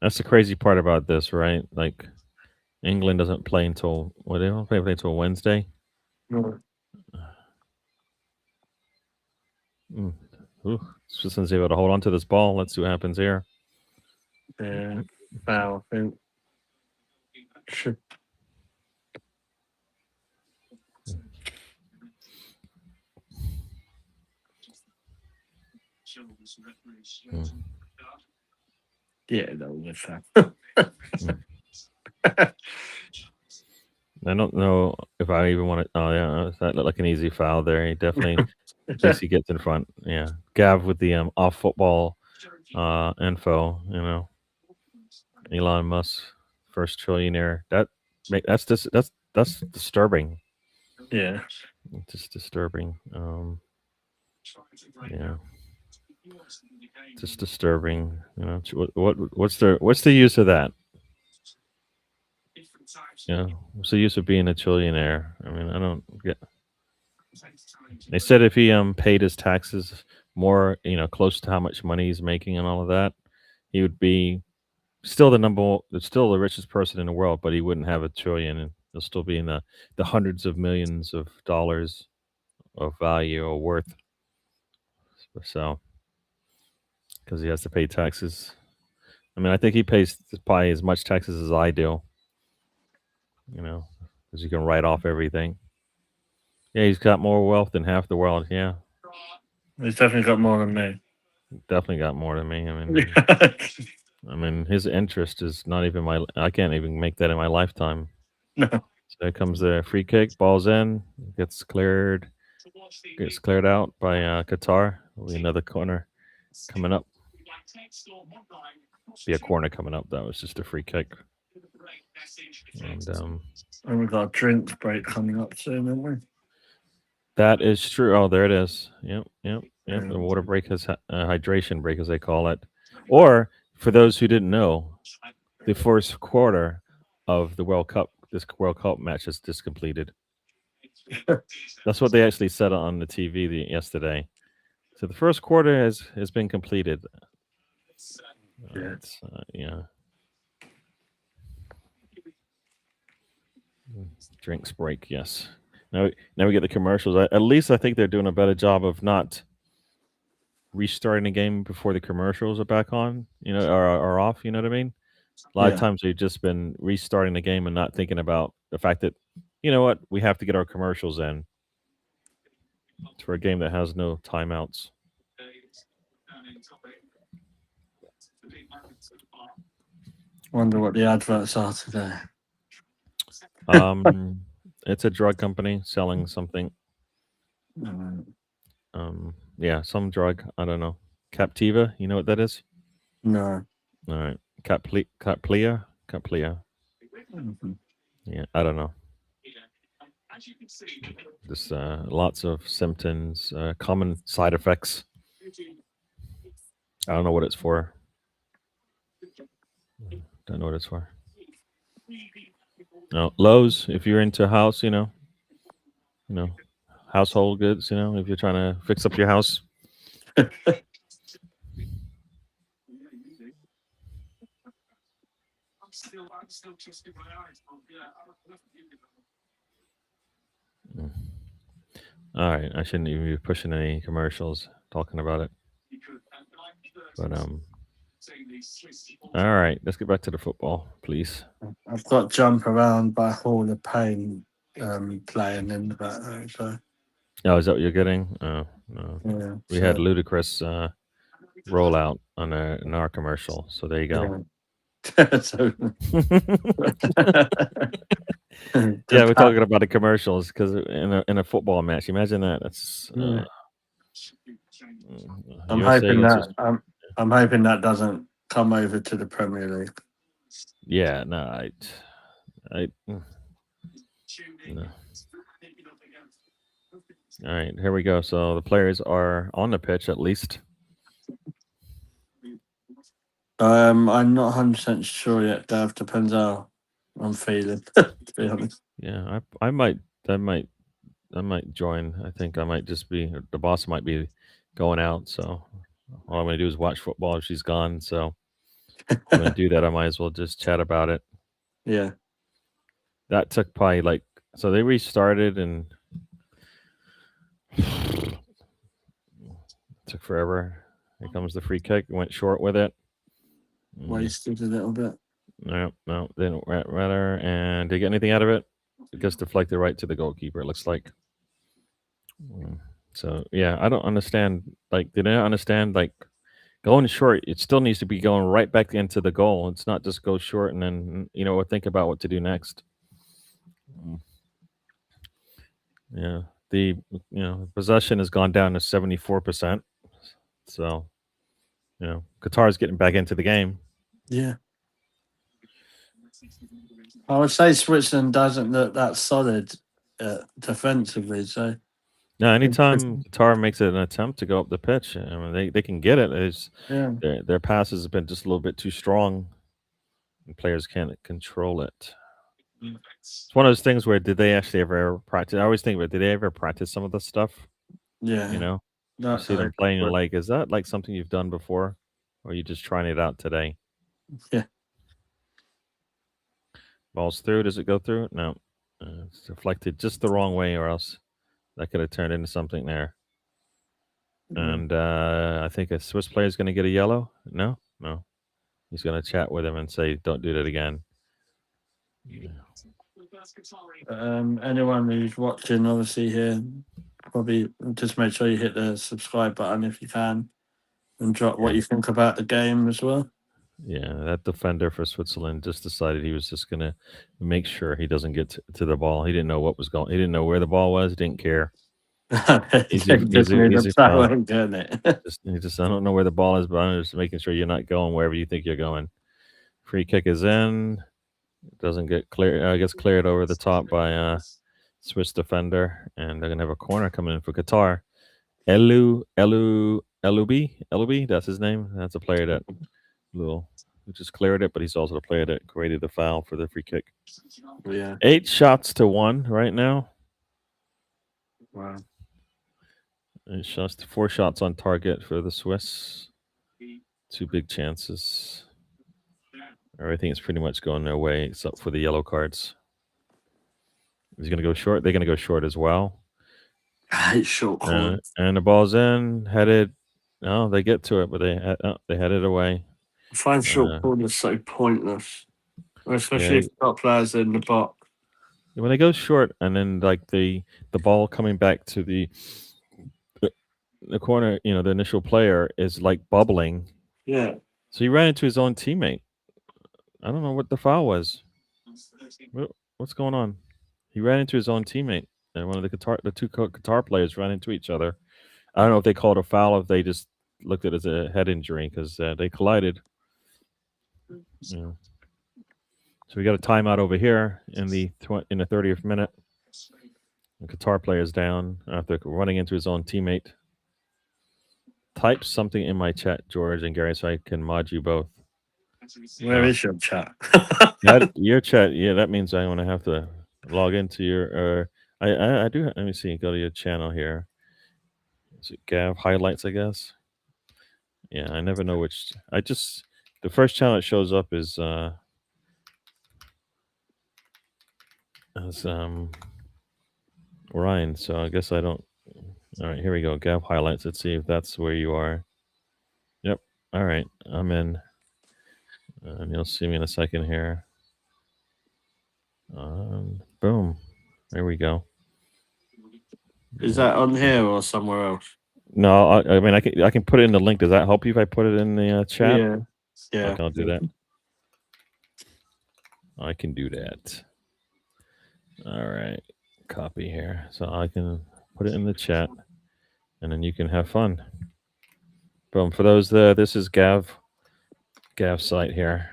That's the crazy part about this, right? Like England doesn't play until they don't play until Wednesday. Switzerland's able to hold on to this ball. Let's see what happens here. Yeah, foul. I think. Should. Yeah, that was a foul. I don't know if I even want to. Oh yeah, that looked like an easy foul there. He definitely, JC gets in front. Yeah, Gav with the off football info. You know, Elon Musk, first trillionaire. That's disturbing. Yeah, Just disturbing. Yeah, just disturbing. You know, what's the use of that? Yeah, what's the use of being a trillionaire? I mean, I don't get. They said if he paid his taxes more, close to how much money he's making and all of that, he would be still the richest person in the world, but he wouldn't have $1 trillion, and he'll still be in the hundreds of millions of dollars of value or worth. So, because he has to pay taxes. I mean, I think he pays probably as much taxes as I do. Because you can write off everything. Yeah, he's got more wealth than half the world. Yeah, he's definitely got more than me. Definitely got more than me. I mean, his interest is not even I can't even make that in my lifetime. No. So here comes the free kick. Ball's in. Gets cleared out by Qatar. Will be another corner coming up. Be a corner coming up. That was just a free kick. And we've got a drinks break coming up soon, haven't we? That is true. Oh, there it is. Yep. The water break is hydration break, as they call it. Or for those who didn't know, the first quarter of the World Cup, this World Cup match is just completed. That's what they actually said on the TV yesterday. So the first quarter has been completed. Yeah. Drinks break, yes. Now we get the commercials. At least I think they're doing a better job of not restarting the game before the commercials are back on, are off. You know what I mean? A lot of times they've just been restarting the game and not thinking about the fact that, we have to get our commercials in. It's for a game that has no timeouts. Wonder what the adverts are today. It's a drug company selling something. Yeah, some drug. I don't know. Captiva. You know what that is? No. All right. Caplia. Mm-hmm. Yeah, I don't know. Just lots of symptoms, common side effects. I don't know what it's for. Don't know what it's for. No, Lowe's. If you're into house, household goods. If you're trying to fix up your house. I'm still twisting my eyes. All right, I shouldn't even be pushing any commercials talking about it. But all right, let's get back to the football, please. I've got Jump Around by Hall of Pain playing in the background. So. Oh, is that what you're getting? Oh, no. Yeah, we had ludicrous rollout on in our commercial, so there you go. Yeah. Yeah, we're talking about the commercials because in a football match. Imagine that. That's I'm USA hoping against that I'm hoping that doesn't come over to the Premier League. yeah, no, no. All right, here we go. So the players are on the pitch at least. I'm not 100% sure yet, Gav. Depends how I'm feeling. To be honest. Yeah, I might join. I think I might just be the boss might be going out, so all I'm gonna do is watch football if she's gone. So if I'm gonna do that, I might as well just chat about it. Yeah. That took probably so they restarted and took forever. Here comes the free kick. Went short with it. Wasted a little bit. No, didn't rather. And did you get anything out of it? It gets deflected right to the goalkeeper. It looks like. So yeah, I don't understand. Did I understand? Going short, it still needs to be going right back into the goal. It's not just go short and then think about what to do next. Yeah, the possession has gone down to 74%. So Qatar's getting back into the game. Yeah. I would say Switzerland doesn't look that solid defensively. So now, anytime Qatar makes an attempt to go up the pitch, I mean, they can get it. Their passes have been just a little bit too strong, and players can't control it. It's one of those things where did they actually ever practice? I always think about did they ever practice some of the stuff? Yeah. You see them playing and is that like something you've done before, or are you just trying it out today? Yeah. Ball's through. Does it go through? No. It's deflected just the wrong way, or else that could have turned into something there. And I think a Swiss player is going to get a yellow. No. He's going to chat with him and say, "Don't do that again." Anyone who's watching, obviously here, probably just make sure you hit the subscribe button if you can, and drop what you think about the game as well. Yeah, that defender for Switzerland just decided he was just going to make sure he doesn't get to the ball. He didn't know what was going. He didn't know where the ball was. He didn't care. Easy foul. I don't know where the ball is, but I'm just making sure you're not going wherever you think you're going. Free kick is in. Doesn't get clear. Gets cleared over the top by Swiss defender, and they're gonna have a corner coming in for Qatar. Elubi, that's his name. That's a player that who just cleared it, but he's also the player that created the foul for the free kick. Yeah. 8 shots to 1 right now. Wow. 4 shots on target for the Swiss. 2 big chances. Everything is pretty much going their way except for the yellow cards. He's going to go short. They're going to go short as well. It's short corners. And the ball's in, headed. No, they get to it, but they head it away. I find short corners so pointless, especially if you've got players in the box. When they go short, and then the ball coming back to the corner, the initial player is bubbling. Yeah. So he ran into his own teammate. I don't know what the foul was. What's going on? He ran into his own teammate, and one of the two Qatar players ran into each other. I don't know if they called a foul, or if they just looked at it as a head injury because they collided. So we got a timeout over here in the 30th minute. The Qatar player is down after running into his own teammate. Type something in my chat, George and Gary, so I can mod you both. Where is your chat? Your chat, yeah, that means I'm going to have to log into your. I do. Let me see. Go to your channel here. Is it Gav highlights? I guess. Yeah, I never know which. The first channel that shows up is Ryan. So I guess I don't. All right, here we go. Gav highlights. Let's see if that's where you are. Yep. All right, I'm in. And you'll see me in a second here. Boom. There we go. Is that on here or somewhere else? No, I mean I can put it in the link. Does that help you if I put it in the chat? Yeah. Okay, I'll do that. I can do that. All right, copy here, so I can put it in the chat. and then you can have fun. Boom. For those, this is Gav's site here.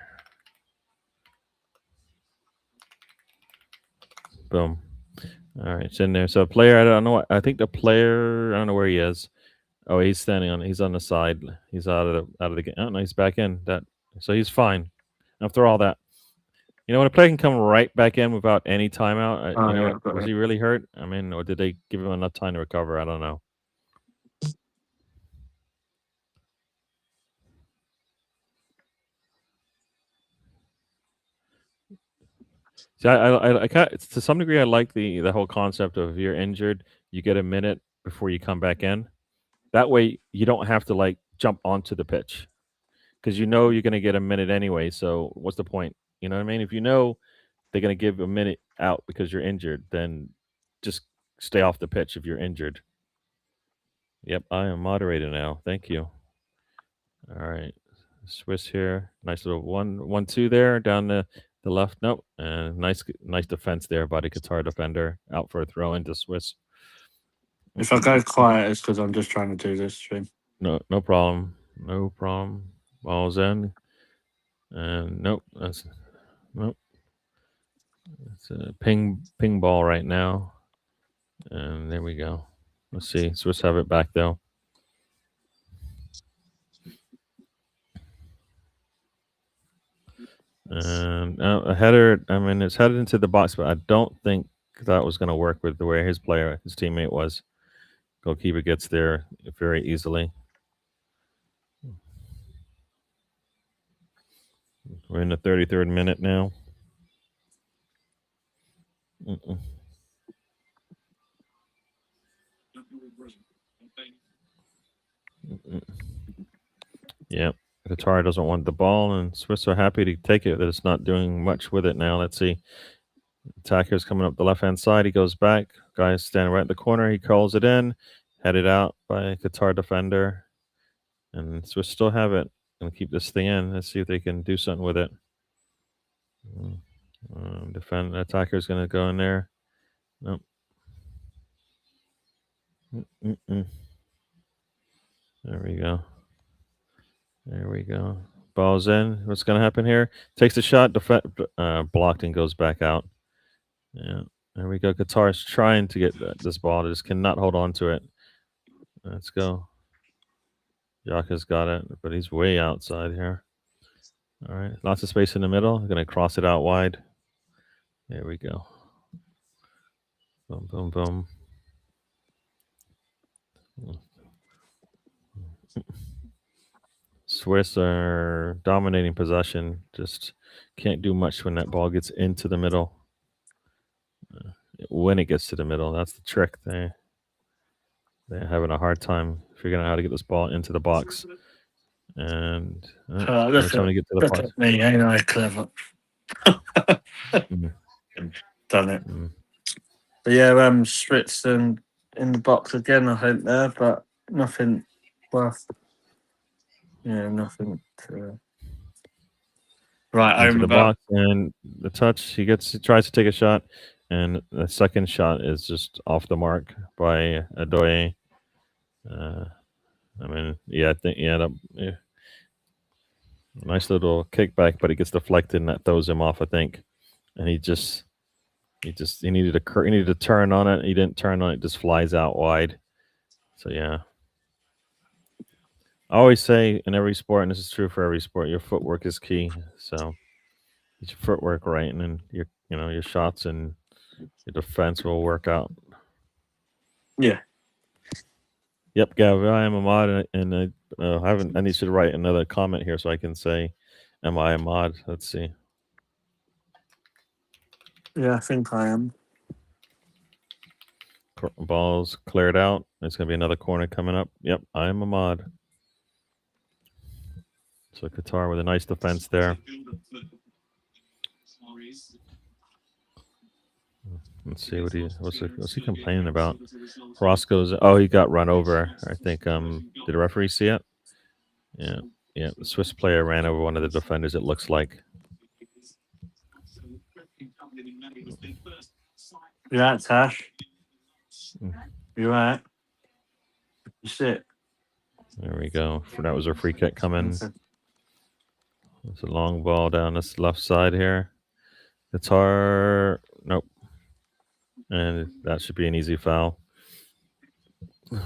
Boom. All right, it's in there. So player, I don't know. I think the player, I don't know where he is. Oh, he's standing on. He's on the side. He's out of the game. Oh no, he's back in. So he's fine. After all that, when a player can come right back in without any timeout, Oh, yeah, what, was he really hurt? I mean, or did they give him enough time to recover? I don't know. See, I to some degree, I like the whole concept of if you're injured, you get a minute before you come back in. That way, you don't have to like jump onto the pitch because you're going to get a minute anyway. So what's the point? You know what I mean? If you know they're going to give a minute out because you're injured, then just stay off the pitch if you're injured. Yep, I am moderator now. Thank you. All right, Swiss here. Nice little 1-2 there down the left. Nope, and nice defense there by the Qatar defender. Out for a throw into Swiss. If I go quiet, it's because I'm just trying to do this stream. No problem. No problem. Ball's in. And nope. Nope. It's a ping ball right now. And there we go. Let's see. Swiss have it back though. And a header. I mean, it's headed into the box, but I don't think that was going to work with the way his teammate was. Goalkeeper gets there very easily. We're in the 33rd minute now. Yep. Qatar doesn't want the ball, and Swiss are happy to take it. That it's not doing much with it now. Let's see. Attacker's coming up the left-hand side. He goes back. Guy's standing right in the corner. He calls it in. Headed out by Qatar defender. And Swiss still have it. Gonna keep this thing in. Let's see if they can do something with it. Attacker's gonna go in there. Nope. There we go. There we go. Ball's in. What's going to happen here? Takes the shot, blocked, and goes back out. Yeah. There we go. Qatar's trying to get this ball. They just cannot hold on to it. Let's go. Jaka's got it, but he's way outside here. All right. Lots of space in the middle. Going to cross it out wide. There we go. Boom, boom, boom. Swiss are dominating possession. Just can't do much when that ball gets into the middle. When it gets to the middle, that's the trick. They're having a hard time figuring out how to get this ball into the box. And look trying to get to the box. At me, ain't I clever? Done it. But yeah, Switzerland in the box again, I think there, but nothing worth. Yeah, nothing. Right, into the box, and the touch. He tries to take a shot, and the second shot is just off the mark by Adoye. I mean, yeah, I think nice little kickback, but it gets deflected, and that throws him off, I think. And he needed to turn on it. He didn't turn on it; just flies out wide. So yeah. I always say in every sport, and this is true for every sport, your footwork is key. So get your footwork right, and then your shots and your defense will work out. Yeah. Yep, Gav, I am Ahmad, and I need to write another comment here so I can say, "Am I Ahmad?" Let's see. Yeah, I think I am. Ball's cleared out. There's going to be another corner coming up. Yep, I am Ahmad. So Qatar with a nice defense there. Let's see what's he complaining about. Roscoe's he got run over. I think did the referee see it? Yeah. The Swiss player ran over one of the defenders, it looks like. You right, Tash? You right? Shit. There we go. That was our free kick coming. It's a long ball down this left side here. Qatar, nope. And that should be an easy foul.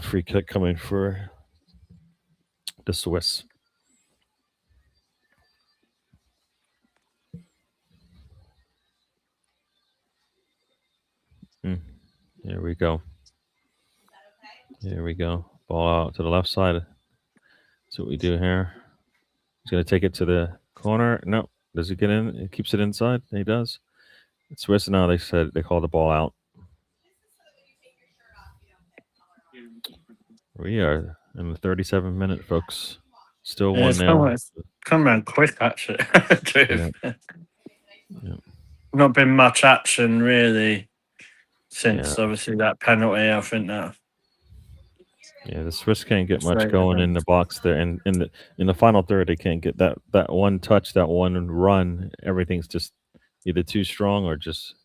Free kick coming for the Swiss. Here we go. Here we go. Ball out to the left side. That's what we do here. He's going to take it to the corner. No. Does he get in? He keeps it inside. He does. Swiss now, they call the ball out. We are in the 37th minute, folks. Still 1-0. Come around quick, actually. Yeah. Not been much action, really, since obviously that penalty, I think that. Yeah, the Swiss can't get much going in the box there, and in the final third, they can't get that one touch, that one run. Everything's just either too strong or just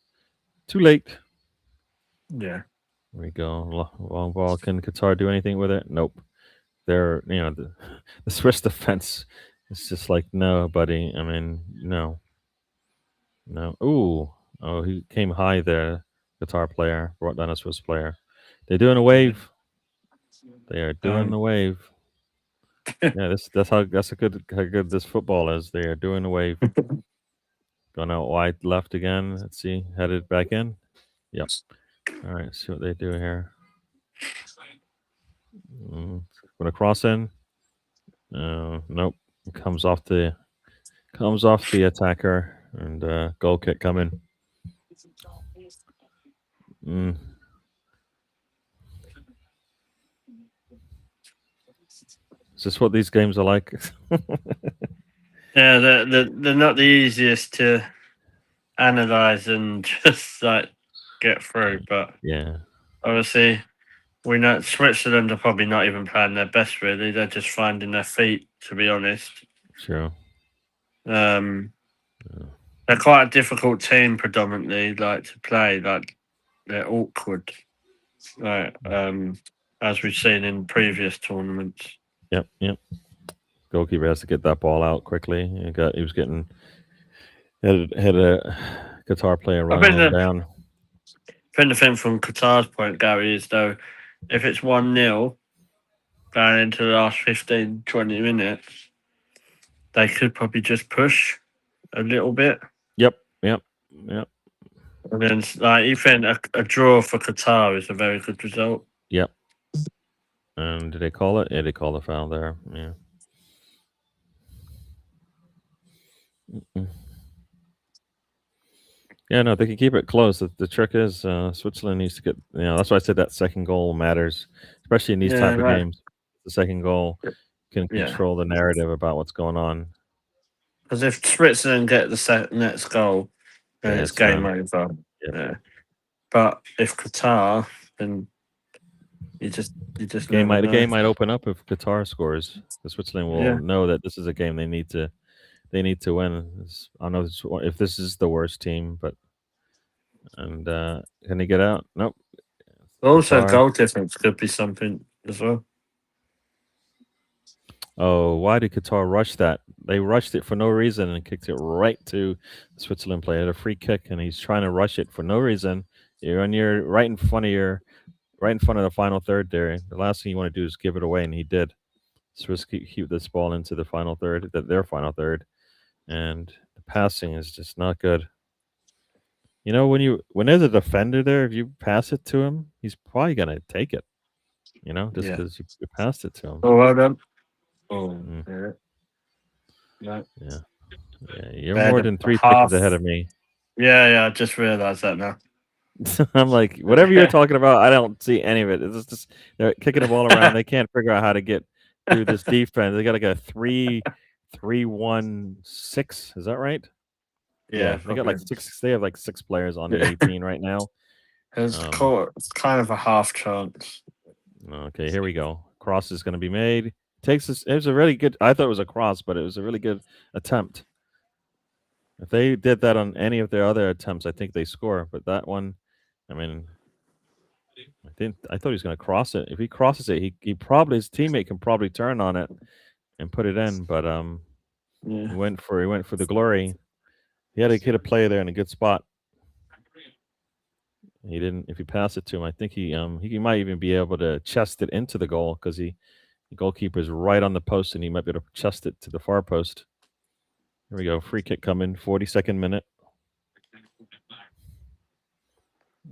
too late. Yeah, there we go. Long ball. Can Qatar do anything with it? Nope. They're the Swiss defense is just like no, buddy. I mean, no. Ooh, oh, he came high there. Qatar player brought down a Swiss player. They're doing a wave. They are doing the wave. Yeah, that's how good this football is. They are doing the wave. Going out wide left again. Let's see. Headed back in. Yep. All right. See what they do here. Gonna cross in. Nope. Comes off the attacker and goal kick coming. Is this what these games are like? Yeah, they're not the easiest to analyze and just like get through, but yeah, obviously we know Switzerland are probably not even playing their best. Really, they're just finding their feet. To be honest, sure. They're quite a difficult team, predominantly, like to play. Like they're awkward, like as we've seen in previous tournaments. Yep. Goalkeeper has to get that ball out quickly. He was getting had a Qatar player running down. I think the thing from Qatar's point, Gary, is though, if it's 1-0 going into the last 15, 20 minutes, they could probably just push a little bit. Yep. And then, like, you think a draw for Qatar is a very good result. Yep. And did they call it? Yeah, they called the foul there. Yeah. Yeah, no, they can keep it close. The trick is Switzerland needs to get. That's why I said that second goal matters, especially in these type of games. The second goal can control the narrative about what's going on. Because if Switzerland get the next goal, then it's game over. Yep. Yeah. But if Qatar, then you just the game might open up if Qatar scores. The Switzerland will know that this is a game they need to win. I don't know if this is the worst team, but can they get out? Nope. Also, goal difference could be something as well. Oh, why did Qatar rush that? They rushed it for no reason and kicked it right to the Switzerland player. A free kick, and he's trying to rush it for no reason. You're right in front of the final third there. The last thing you want to do is give it away, and he did. Swiss keep this ball into the final third, their final third, and the passing is just not good. When there's a defender there, if you pass it to him, he's probably gonna take it. Just because you passed it to him. Oh, well done. Oh, yeah. You're more than 3 seconds ahead of me. Yeah. I just realized that now. I'm like, whatever you're talking about, I don't see any of it. It's just they're kicking the ball around. They can't figure out how to get through this defense. They got to go 3-1-6. Is that right? Yeah, they got like 6. They have like 6 players on the 18 right now. It's kind of a half chance. Okay, here we go. Cross is going to be made. It was a really good. I thought it was a cross, but it was a really good attempt. If they did that on any of their other attempts, I think they score. But that one, I mean, I thought he was going to cross it. If he crosses it, he probably his teammate can probably turn on it and put it in. But Yeah. he went for the glory. He had to hit a play there in a good spot. He didn't. If he passed it to him, I think he might even be able to chest it into the goal because the goalkeeper is right on the post and he might be able to chest it to the far post. Here we go. Free kick coming. 42nd minute.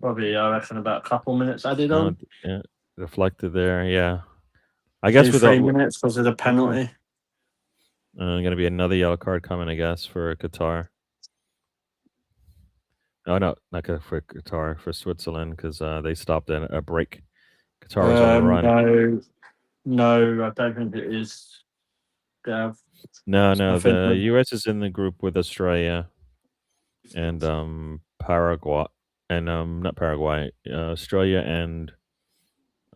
Probably, I reckon, about a couple minutes added on. Yeah, deflected there. Yeah, I guess with 3 minutes because of the penalty. Going to be another yellow card coming, I guess, for Qatar. Oh no, not for Qatar, for Switzerland because they stopped a break. Qatar was on the run. No, I don't think it is. Gav. No, the US is in the group with Australia and Paraguay, and not Paraguay, Australia and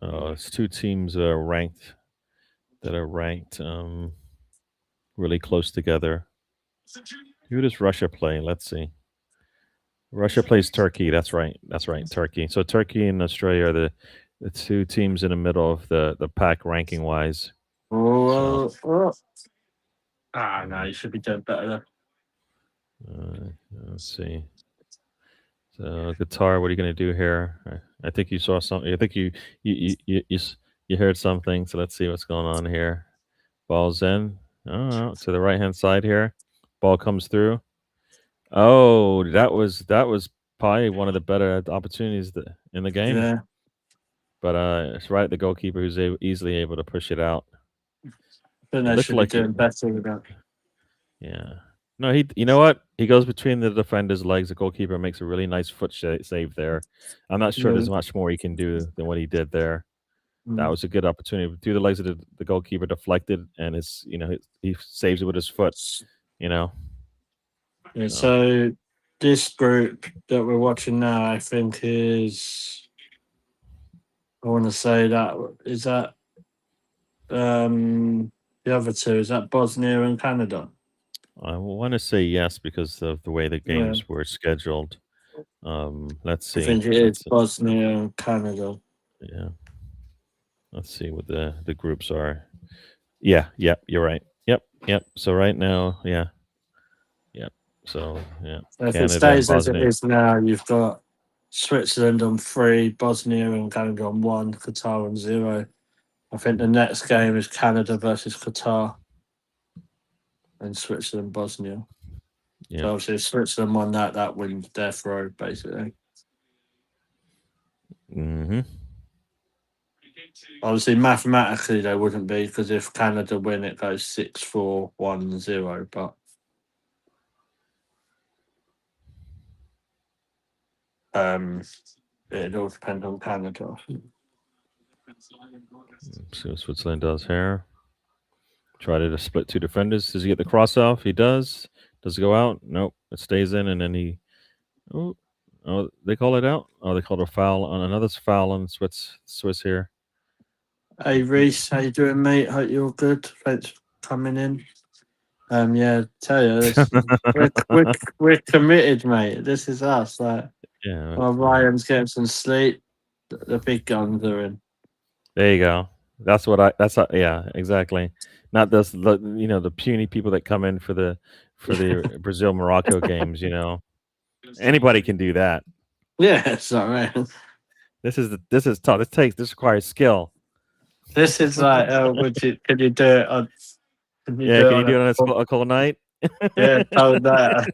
it's two teams that are ranked really close together. Who does Russia play? Let's see. Russia plays Turkey. That's right. Turkey. So Turkey and Australia are the two teams in the middle of the pack ranking wise. No, you should be doing better there. Let's see. So Qatar, what are you going to do here? I think you saw something. I think you heard something. So let's see what's going on here. Ball's in. To the right hand side here. Ball comes through. Oh, that was probably one of the better opportunities in the game. Yeah. But it's right at the goalkeeper who's easily able to push it out. But they should be doing better with that. Yeah. No, you know what? He goes between the defender's legs. The goalkeeper makes a really nice foot save there. I'm not sure there's much more he can do than what he did there. That was a good opportunity. Through the legs of the goalkeeper, deflected, and he saves it with his foot. Yeah. So this group that we're watching now, I think is. I want to say that is that. The other two, is that Bosnia and Canada? I want to say yes because of the way the games were scheduled. Let's see. I think it is Bosnia and Canada. Yeah. Let's see what the groups are. Yeah, you're right. Yep. So right now, yeah. So yeah. If it stays as it is now, you've got Switzerland on 3, Bosnia and Canada on 1, Qatar on 0. I think the next game is Canada versus Qatar and Switzerland, Bosnia. Yeah. So obviously if Switzerland won that wins death row, basically. Mm-hmm. Obviously, mathematically, they wouldn't be because if Canada win, it goes 6-4, 1-0. But it all depends on Canada. See what Switzerland does here. Try to split two defenders. Does he get the cross off? He does. Does it go out? Nope. It stays in, and then he. Oh, they call it out. Oh, they called a foul on another foul on Swiss here. Hey Reese, how you doing, mate? Hope you're good. Thanks for coming in. Yeah, tell you, we're committed, mate. This is us. Like, while Ryan's getting some sleep, the big guns are in. There you go. Yeah, exactly. Not the puny people that come in for the Brazil Morocco games. Anybody can do that. Yeah, it's all right. This is tough. This requires skill. This is like, can you do it on? Can you do it on a cold night? Yeah, cold night.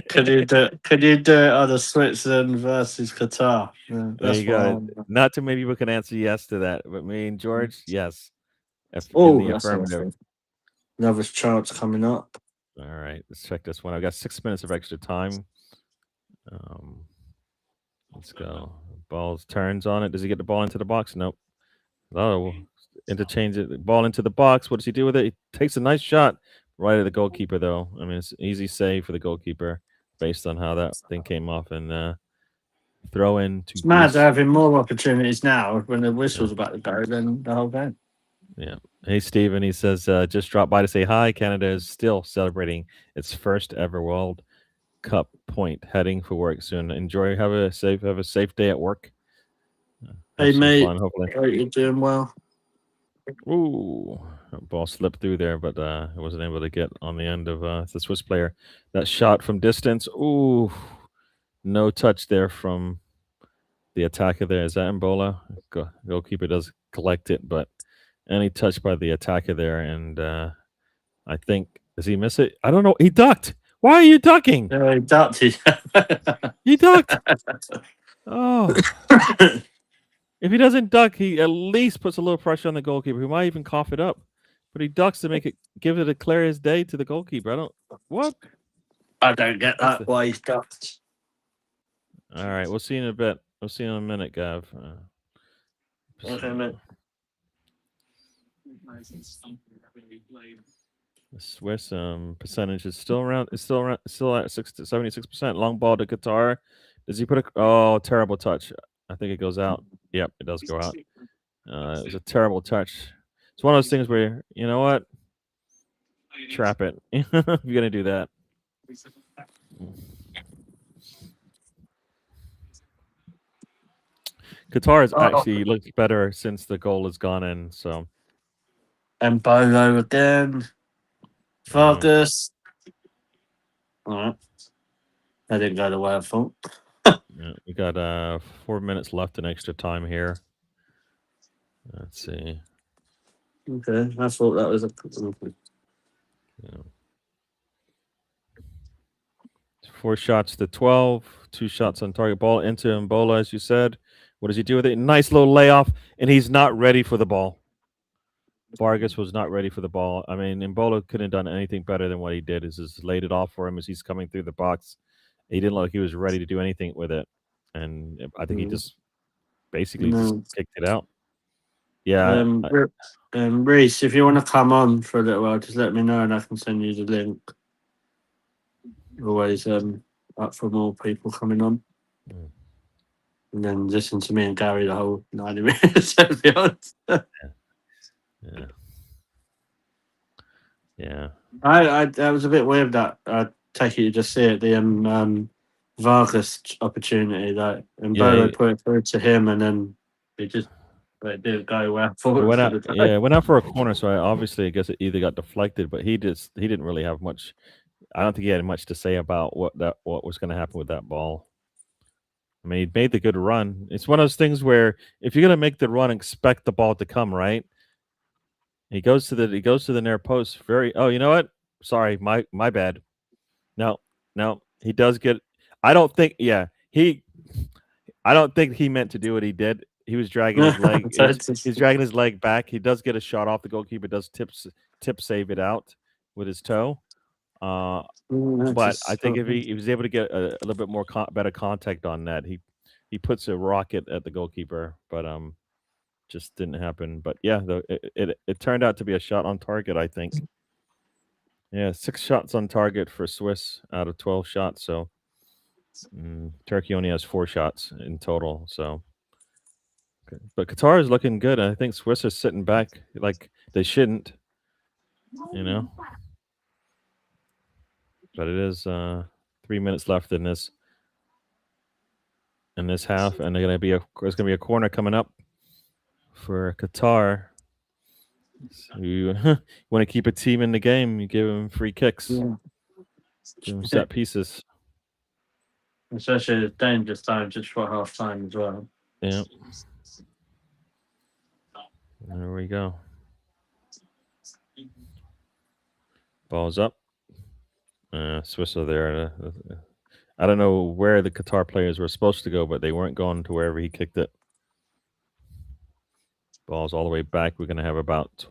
Can you do it on a Switzerland versus Qatar? Yeah, there you go. Not too many people can answer yes to that, but me and George, yes. Oh, that's affirmative. Another chance coming up. All right, let's check this one. I've got 6 minutes of extra time. Let's go. Ball turns on it. Does he get the ball into the box? Nope. Oh, interchange it. The ball into the box. What does he do with it? He takes a nice shot right at the goalkeeper, though. I mean, it's an easy save for the goalkeeper based on how that thing came off and throw in. It's mad they're having more opportunities now when the whistle's about to go than the whole game. Yeah. Hey, Steven, he says, just dropped by to say hi. Canada is still celebrating its first ever World Cup point, heading for work soon. Enjoy. Have a safe day at work. Hey, some mate. fun, hopefully. Hope you're doing well. Ooh, that ball slipped through there, but I wasn't able to get on the end of the Swiss player. That shot from distance. Ooh, no touch there from the attacker there. Is that Mbola? Goalkeeper does collect it, but any touch by the attacker there, and I think, does he miss it? I don't know. He ducked. Why are you ducking? Yeah, Dutty. He ducked. Oh. If he doesn't duck, he at least puts a little pressure on the goalkeeper. He might even cough it up. But he ducks to give it a clear as day to the goalkeeper. What? I don't get that. Why he's ducked. All right, we'll see you in a bit. We'll see you in a minute, Gav. Okay, mate. The Swiss percentage is still around. It's still at 76%. Long ball to Qatar. Does he put a terrible touch? I think it goes out. Yep, it does go out. It was a terrible touch. It's one of those things where, you know what? Trap it. If you're gonna do that. Qatar has actually looked better since the goal has gone in. So. And Bolo again. Vargas. All right. That didn't go the way I thought. Yeah, we got 4 minutes left in extra time here. Let's see. Okay, I thought that was a. Yeah. 4 shots to 12. 2 shots on target. Ball into Mbola, as you said. What does he do with it? Nice little layoff, and he's not ready for the ball. Vargas was not ready for the ball. I mean, Mbola couldn't have done anything better than what he did. Is just laid it off for him as he's coming through the box. He didn't look like he was ready to do anything with it, and I think he just basically just kicked it out. Yeah. Reese, if you want to come on for a little while, just let me know and I can send you the link. Always up for more people coming on. And then listen to me and Gary the whole 90 minutes, to be honest. Yeah. I that was a bit weird that I take it you just see it, the Vargas opportunity that Mbola put it through to him and then it didn't go well for it went out for a corner, so I guess it either got deflected, but he didn't really have much. I don't think he had much to say about what was going to happen with that ball. I mean, he made the good run. It's one of those things where if you're going to make the run, expect the ball to come, right? He goes to the near post. You know what? Sorry, my bad. No, he does get. I don't think he meant to do what he did. He was dragging his leg. He's dragging his leg back. He does get a shot off. The goalkeeper does tip save it out with his toe. But I think if he was able to get a little bit more better contact on that, he puts a rocket at the goalkeeper, but just didn't happen. But yeah, it turned out to be a shot on target, I think. Yeah, 6 shots on target for Swiss out of 12 shots. So Turkey only has 4 shots in total. So, but Qatar is looking good. I think Swiss are sitting back like they shouldn't, you know. But it is 3 minutes left in this half, and there's gonna be a corner coming up for Qatar. So you want to keep a team in the game, you give them free kicks, give them set pieces. Especially at dangerous time, just for half time as well. Yeah. There we go. Ball's up. Swiss are there. I don't know where the Qatar players were supposed to go, but they weren't going to wherever he kicked it. Ball's all the way back. We're going to have about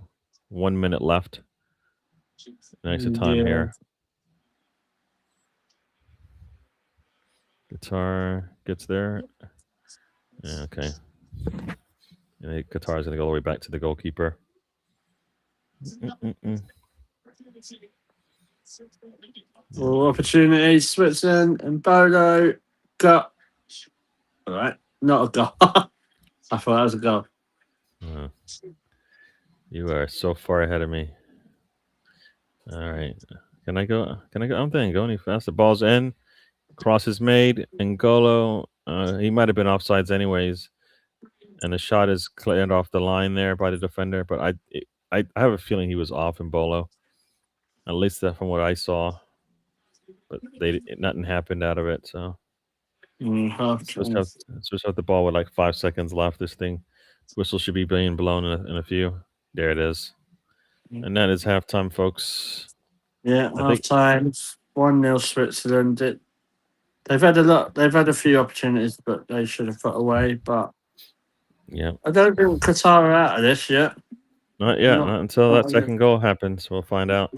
1 minute left. Nice time here. Qatar gets there. Yeah, okay. And Qatar is going to go all the way back to the goalkeeper. Opportunities, Switzerland and Bodo got. All right, not a goal. I thought that was a goal. You are so far ahead of me. All right. Can I go? I'm thinking go any faster. Ball's in. Cross is made. N'Golo. He might have been offsides anyways. and the shot is cleared off the line there by the defender. But I have a feeling he was off in Bolo, at least from what I saw. But nothing happened out of it. So Half time. switch out the ball with like 5 seconds left. This whistle should be being blown in a few. There it is, and that is halftime, folks. Yeah, half time. 1-0 Switzerland. They've had a few opportunities, but they should have put away. But yeah, I don't think Qatar are out of this yet. not yet. Not until that second goal happens. We'll find out.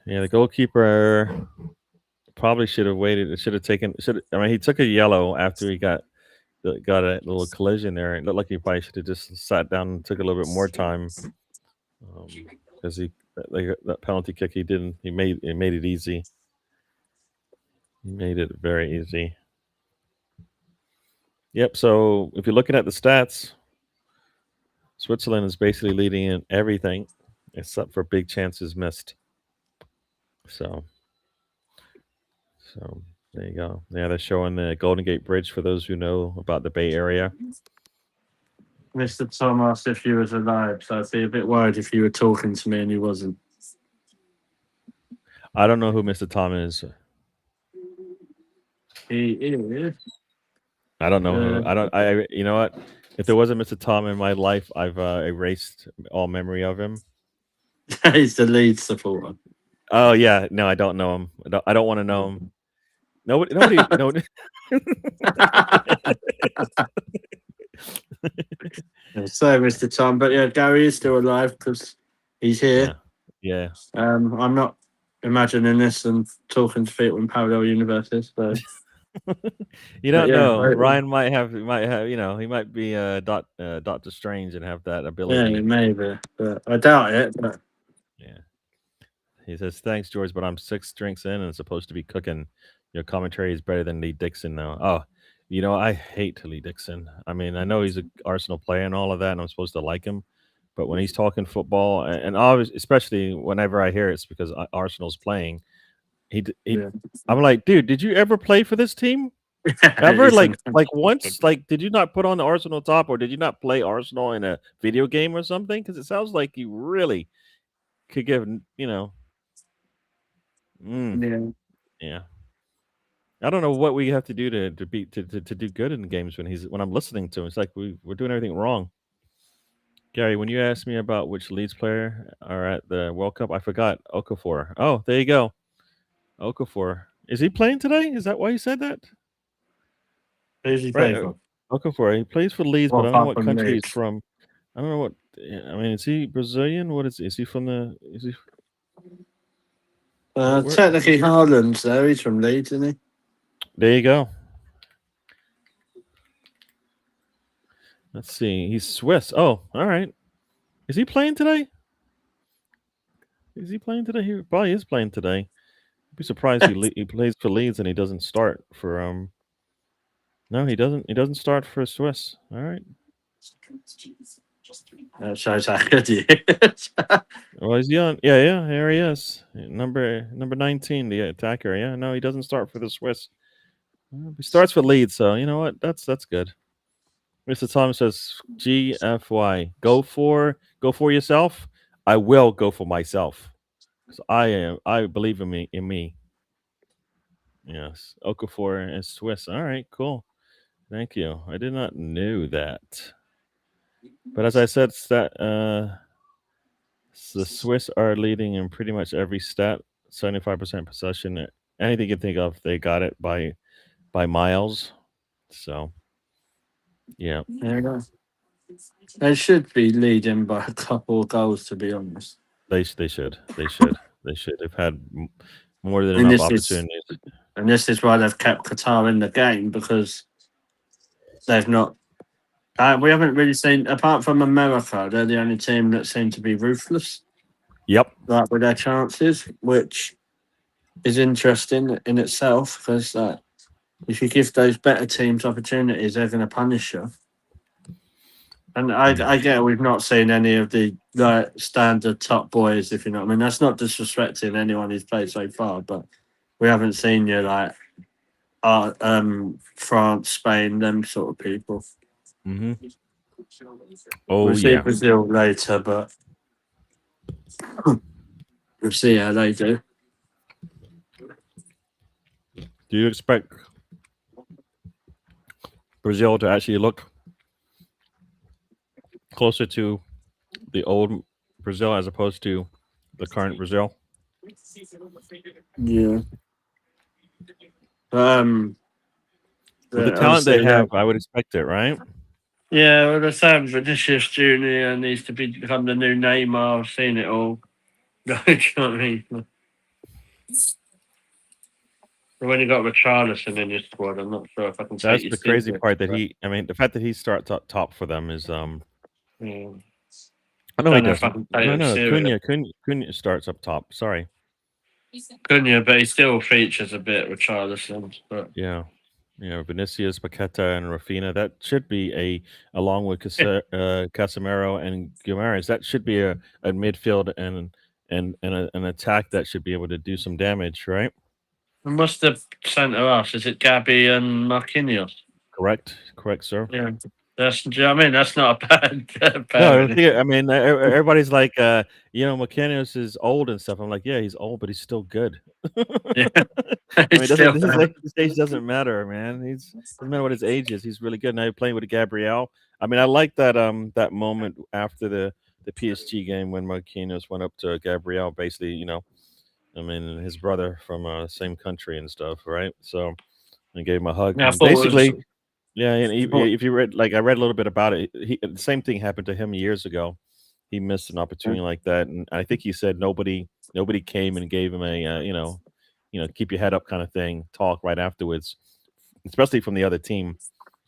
Yeah, the goalkeeper probably should have waited. It should have taken. He took a yellow after he got a little collision there. It looked like he probably should have just sat down and took a little bit more time. Because that penalty kick he made it easy. He made it very easy. Yep. So if you're looking at the stats, Switzerland is basically leading in everything except for big chances missed. So there you go. Yeah, they're showing the Golden Gate Bridge for those who know about the Bay Area. Mr. Tom asked if you was alive, so I'd be a bit worried if you were talking to me and you wasn't. I don't know who Mr. Tom is. He is. I don't know who. You know what? If there wasn't Mr. Tom in my life, I've erased all memory of him. He's the lead supporter. Oh yeah, no, I don't know him. I don't want to know him. Nobody. So, Mr. Tom, but yeah, Gary is still alive because he's here. Yeah. I'm not imagining this and talking to people in parallel universes. So you don't know. Ryan might have. He might be Doctor Strange and have that ability. Yeah, maybe, but I doubt it. But yeah. He says, "Thanks, George, but I'm 6 drinks in and supposed to be cooking. Your commentary is better than Lee Dixon now." Oh, I hate Lee Dixon. I mean, I know he's an Arsenal player and all of that, and I'm supposed to like him. But when he's talking football, and especially whenever I hear it's because Arsenal's playing, I'm like, dude, did you ever play for this team? Ever? like once? Like, did you not put on the Arsenal top, or did you not play Arsenal in a video game or something? Because it sounds like you really could give, Yeah. I don't know what we have to do to do good in games when I'm listening to him. It's like we're doing everything wrong. Gary, when you asked me about which Leeds player are at the World Cup, I forgot Okafor. Oh, there you go. Okafor. Is he playing today? Is that why you said that? Who's he playing for? Okafor. He plays for Leeds, but I don't know what country he's from. I don't know what. I mean, is he Brazilian? What is he from the? Is he? Technically, Haaland's there. He's from Leeds, isn't he? There you go. Let's see. He's Swiss. Oh, all right. Is he playing today? He probably is playing today. I'd be surprised he plays for Leeds and he doesn't start for No, he doesn't. He doesn't start for Swiss. All right. That shows how good he is. Well, he's young. Yeah. Here he is. Number 19, the attacker. Yeah. No, he doesn't start for the Swiss. He starts for Leeds, so you know what? That's good. Mr. Thomas says, GFY. Go for yourself. I will go for myself. Because I believe in me. Yes. Okafor and Swiss. All right, cool. Thank you. I did not know that. But as I said, the Swiss are leading in pretty much every stat. 75% possession. Anything you can think of, they got it by miles. So, yeah. There you go. They should be leading by a couple of goals, to be honest. They should. They've had more than enough opportunities. And this is why they've kept Qatar in the game, because they've not. We haven't really seen, apart from America, they're the only team that seem to be ruthless. Yep. Like with their chances, which is interesting in itself, because if you give those better teams opportunities, they're going to punish you. And I get we've not seen any of the standard top boys, if you know what I mean. That's not disrespecting anyone who's played so far, but we haven't seen you France, Spain, them sort of people. Mm-hmm. Oh We'll see yeah. Brazil later, but we'll see how they do. Do you expect Brazil to actually look closer to the old Brazil as opposed to the current Brazil? Yeah. With the talent they Obviously, have, I would expect it, right? yeah, well, the same Vinicius Junior needs to become the new Neymar. I've seen it all. Do you know what I mean? When you got Richarlison in your squad, I'm not sure if I can take That's you the crazy seriously. part that the fact that he starts up top for them is Yeah. I know he Don't know if I doesn't. can take No, him no, serious. Cunha starts up top. Sorry. Cunha, but he still features a bit with Richarlison. But Yeah. Vinicius, Paqueta, and Rafinha. That should be along with Casemiro and Guimaraes. That should be a midfield and an attack that should be able to do some damage, right? and what's the centre half? Is it Gabby and Marquinhos? Correct, sir. Yeah, that's. Do you know what I mean? That's not a bad No, pairing. I mean, everybody's like, McKennis is old and stuff. I'm like, yeah, he's old, but he's still good. Yeah, I mean, it's still. his age doesn't matter, man. Doesn't matter what his age is. He's really good. Now you're playing with Gabriel. I mean, I like that moment after the PSG game when Marquinhos went up to Gabriel, basically, I mean, his brother from same country and stuff, right? So and gave him a hug. Yeah, I And thought it was. basically, yeah, and if you read, like, I read a little bit about it. The same thing happened to him years ago. He missed an opportunity like that, and I think he said nobody came and gave him a keep your head up kind of thing talk right afterwards, especially from the other team.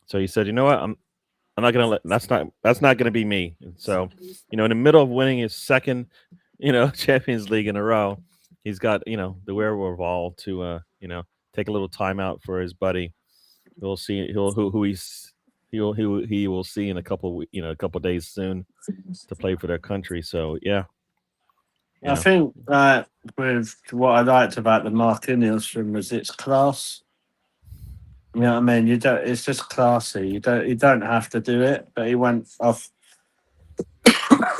So he said, you know what, I'm not gonna let that's not gonna be me. And so, in the middle of winning his second, Champions League in a row, he's got the wherewithal to take a little time out for his buddy. We'll see. He will see in a a couple days soon to play for their country. So yeah, I think that with what I liked about the Marquinhos film was its class. You know what I mean? You don't. It's just classy. You don't have to do it, but he went off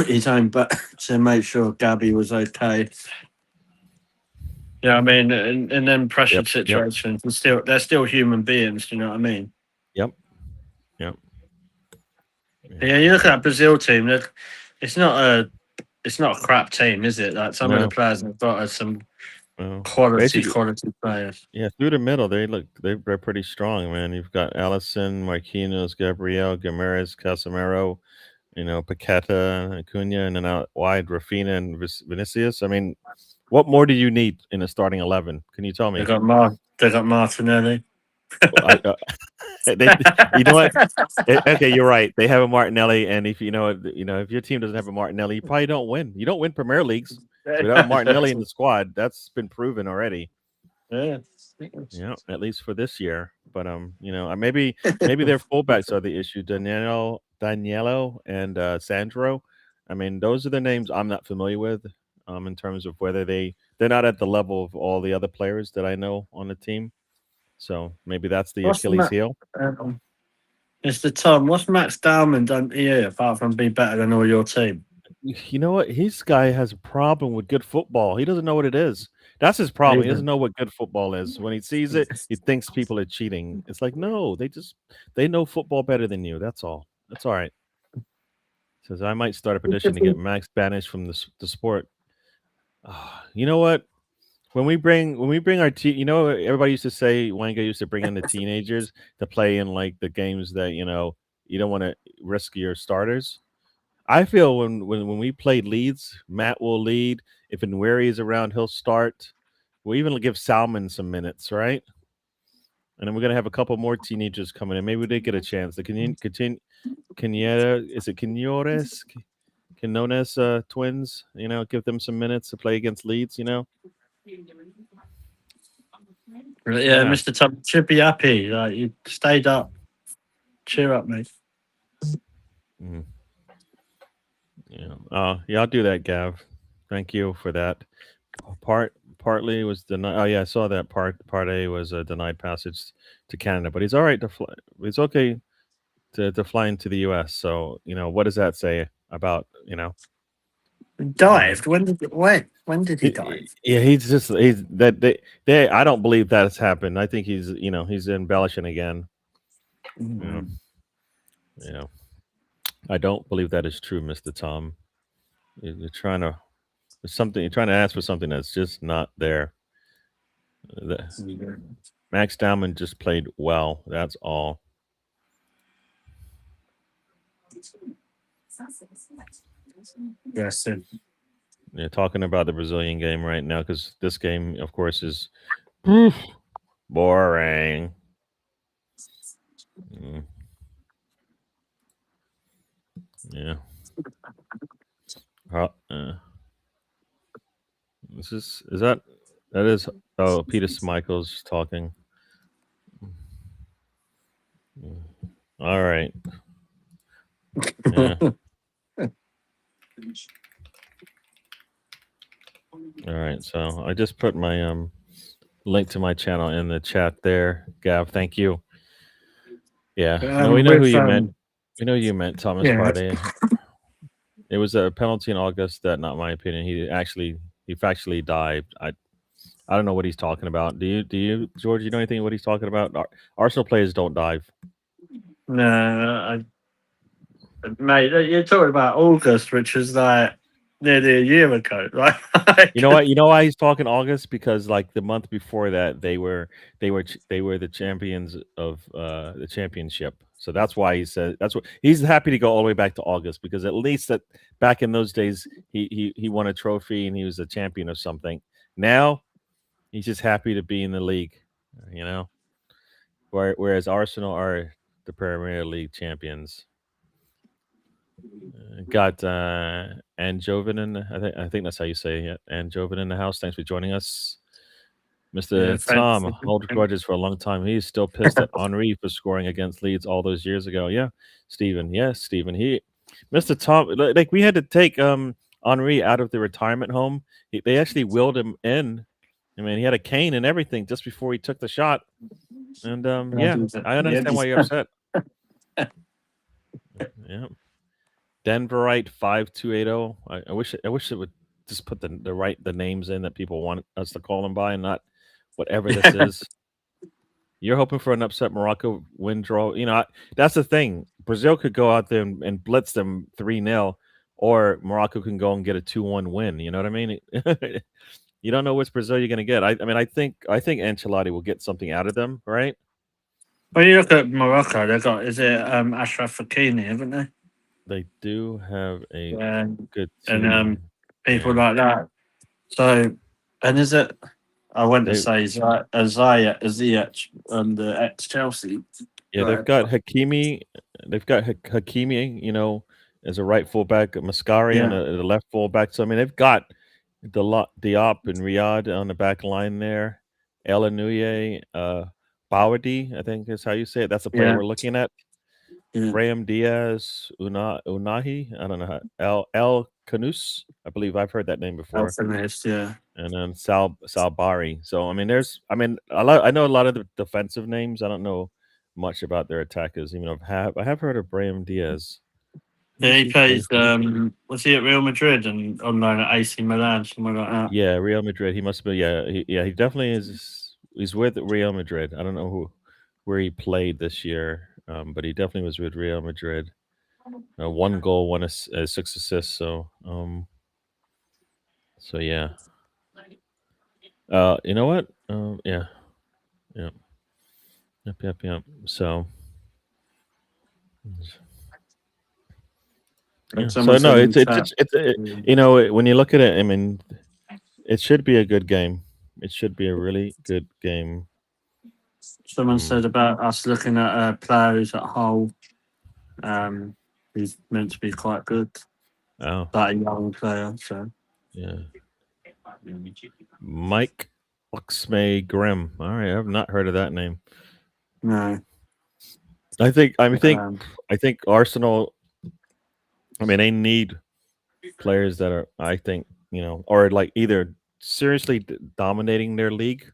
his own butt to make sure Gabby was okay. Yeah, I mean, in them pressured yep, yep, situations, they're still human beings. Do you know what I mean? yep, yep. Yeah, you look at that Brazil team. It's not a crap team, is it? Like some of the No, players they've got are some no. quality Basically, players. yeah. Through the middle, they're pretty strong, man. You've got Allison, Marquinhos, Gabriel, Guimaraes, Casemiro, Paqueta, Acuna, and then out wide Rafinha and Vinicius. I mean, what more do you need in a starting 11? Can you tell They me? got they got Martinelli. I, they, you know what? Okay, you're right. They have a Martinelli, and if if your team doesn't have a Martinelli, you probably don't win. You don't win Premier Leagues without Martinelli in the squad. That's been proven already. Yeah. Yeah, at least for this year. But maybe their fullbacks are the issue. Danielo, and Sandro. I mean, those are the names I'm not familiar with. In terms of whether they're not at the level of all the other players that I know on the team. So maybe that's the What's Achilles heel. Mr. Tom? What's Max Dowman done to you apart from be better than all your team? You know what? His guy has a problem with good football. He doesn't know what it is. That's his problem. He doesn't know what good football is. When he sees it, he thinks people are cheating. It's like, no, they know football better than you. That's all. That's all right. Says I might start a petition to get Max banished from the sport. You know what? When we bring our team, everybody used to say Wenger used to bring in the teenagers to play in like the games that you don't want to risk your starters. I feel when we play Leeds, Matt will lead. If Nweri is around, he'll start. We'll even give Salmon some minutes, right? And then we're gonna have a couple more teenagers coming in. Maybe they get a chance. The Quinones, is it Quinones twins? Give them some minutes to play against Leeds. Yeah, Yeah. Mr. Tom should be happy. Like you stayed up. Cheer up, mate. Mm. Yeah. Yeah, I'll do that, Gav. Thank you for that. partly was denied. Oh yeah, I saw that part A was a denied passage to Canada, but he's all right to fly. It's okay to fly into the U.S. So what does that say about Dived? When did he dive? Yeah, he's that they I don't believe that's happened. I think he's embellishing again. Mm. Yeah, I don't believe that is true, Mr. Tom. You're trying to you're trying to ask for something that's just not there. Max Dowman just played well. That's all. Yes. You're talking about the Brazilian game right now because this game, of course, is boring. Yeah. Is that is Peter Michaels talking. All right. Yeah. All right. So I just put my link to my channel in the chat there, Gav. Thank you. Yeah. No, we know who you meant. We know you meant Thomas Partey. It was a penalty in August that, not my opinion, he factually dived. I don't know what he's talking about. Do you, George? You know anything what he's talking about? Arsenal players don't dive. No, mate, you're talking about August, which was like nearly a year ago, right? You know what? You know why he's talking August? Because like the month before that, they were the champions of the championship. So that's why he said that's what he's happy to go all the way back to August, because at least that back in those days he won a trophy and he was a champion of something. Now he's just happy to be in the league, Whereas Arsenal are the Premier League champions. Got Anjoven in. I think that's how you say it. Anjoven in the house. Thanks for joining us, Mr. Tom. Hold grudges for a long time. He's still pissed at Henry for scoring against Leeds all those years ago. Yeah, Stephen. Yes, Stephen. Mr. Tom. Like we had to take Henry out of the retirement home. They actually wheeled him in. I mean, he had a cane and everything just before he took the shot. And yeah, I understand why you're upset. Yeah. Denverite 5280. I wish it would just put the names in that people want us to call them by, and not whatever this is. You're hoping for an upset Morocco win draw. That's the thing. Brazil could go out there and blitz them 3-0, or Morocco can go and get a 2-1 win. You know what I mean? You don't know which Brazil you're going to get. I think Ancelotti will get something out of them, right? When you look at Morocco, they've got Ashraf Hakimi, haven't they? They do have a good team. And people like that. So, and is it? I went to say Ziyech and the ex-Chelsea. Yeah, they've got Hakimi. They've got Hakimi, as a right fullback, Mascari on the left fullback. So, I mean, they've got Diop and Riyadh on the back line there. El Anouye, Bawadi, I think is how you say it. That's the player we're looking at. Brahim Diaz, Unahi, I don't know how. El Kanous, I believe I've heard that name before. Yeah. And then Salbari. So I know a lot of the defensive names. I don't know much about their attackers. Even I have heard of Brahim Diaz. Yeah, he plays. Was he at Real Madrid and on loan at AC Milan, somewhere like that? Yeah, Real Madrid. He must be. Yeah, he definitely is. He's with Real Madrid. I don't know where he played this year, but he definitely was with Real Madrid. 1 goal, 6 assists. So yeah. You know what? Yeah. Yep. So. Yeah. So no, it's when you look at it, I mean, it should be a good game. It should be a really good game. Someone said about us looking at players at Hull. He's meant to be quite good. Oh, like a young player. So yeah. Mike Luxmay Grimm. All right, I've not heard of that name. No. I think Arsenal. I mean, they need players that are, I think, or like either seriously dominating their league,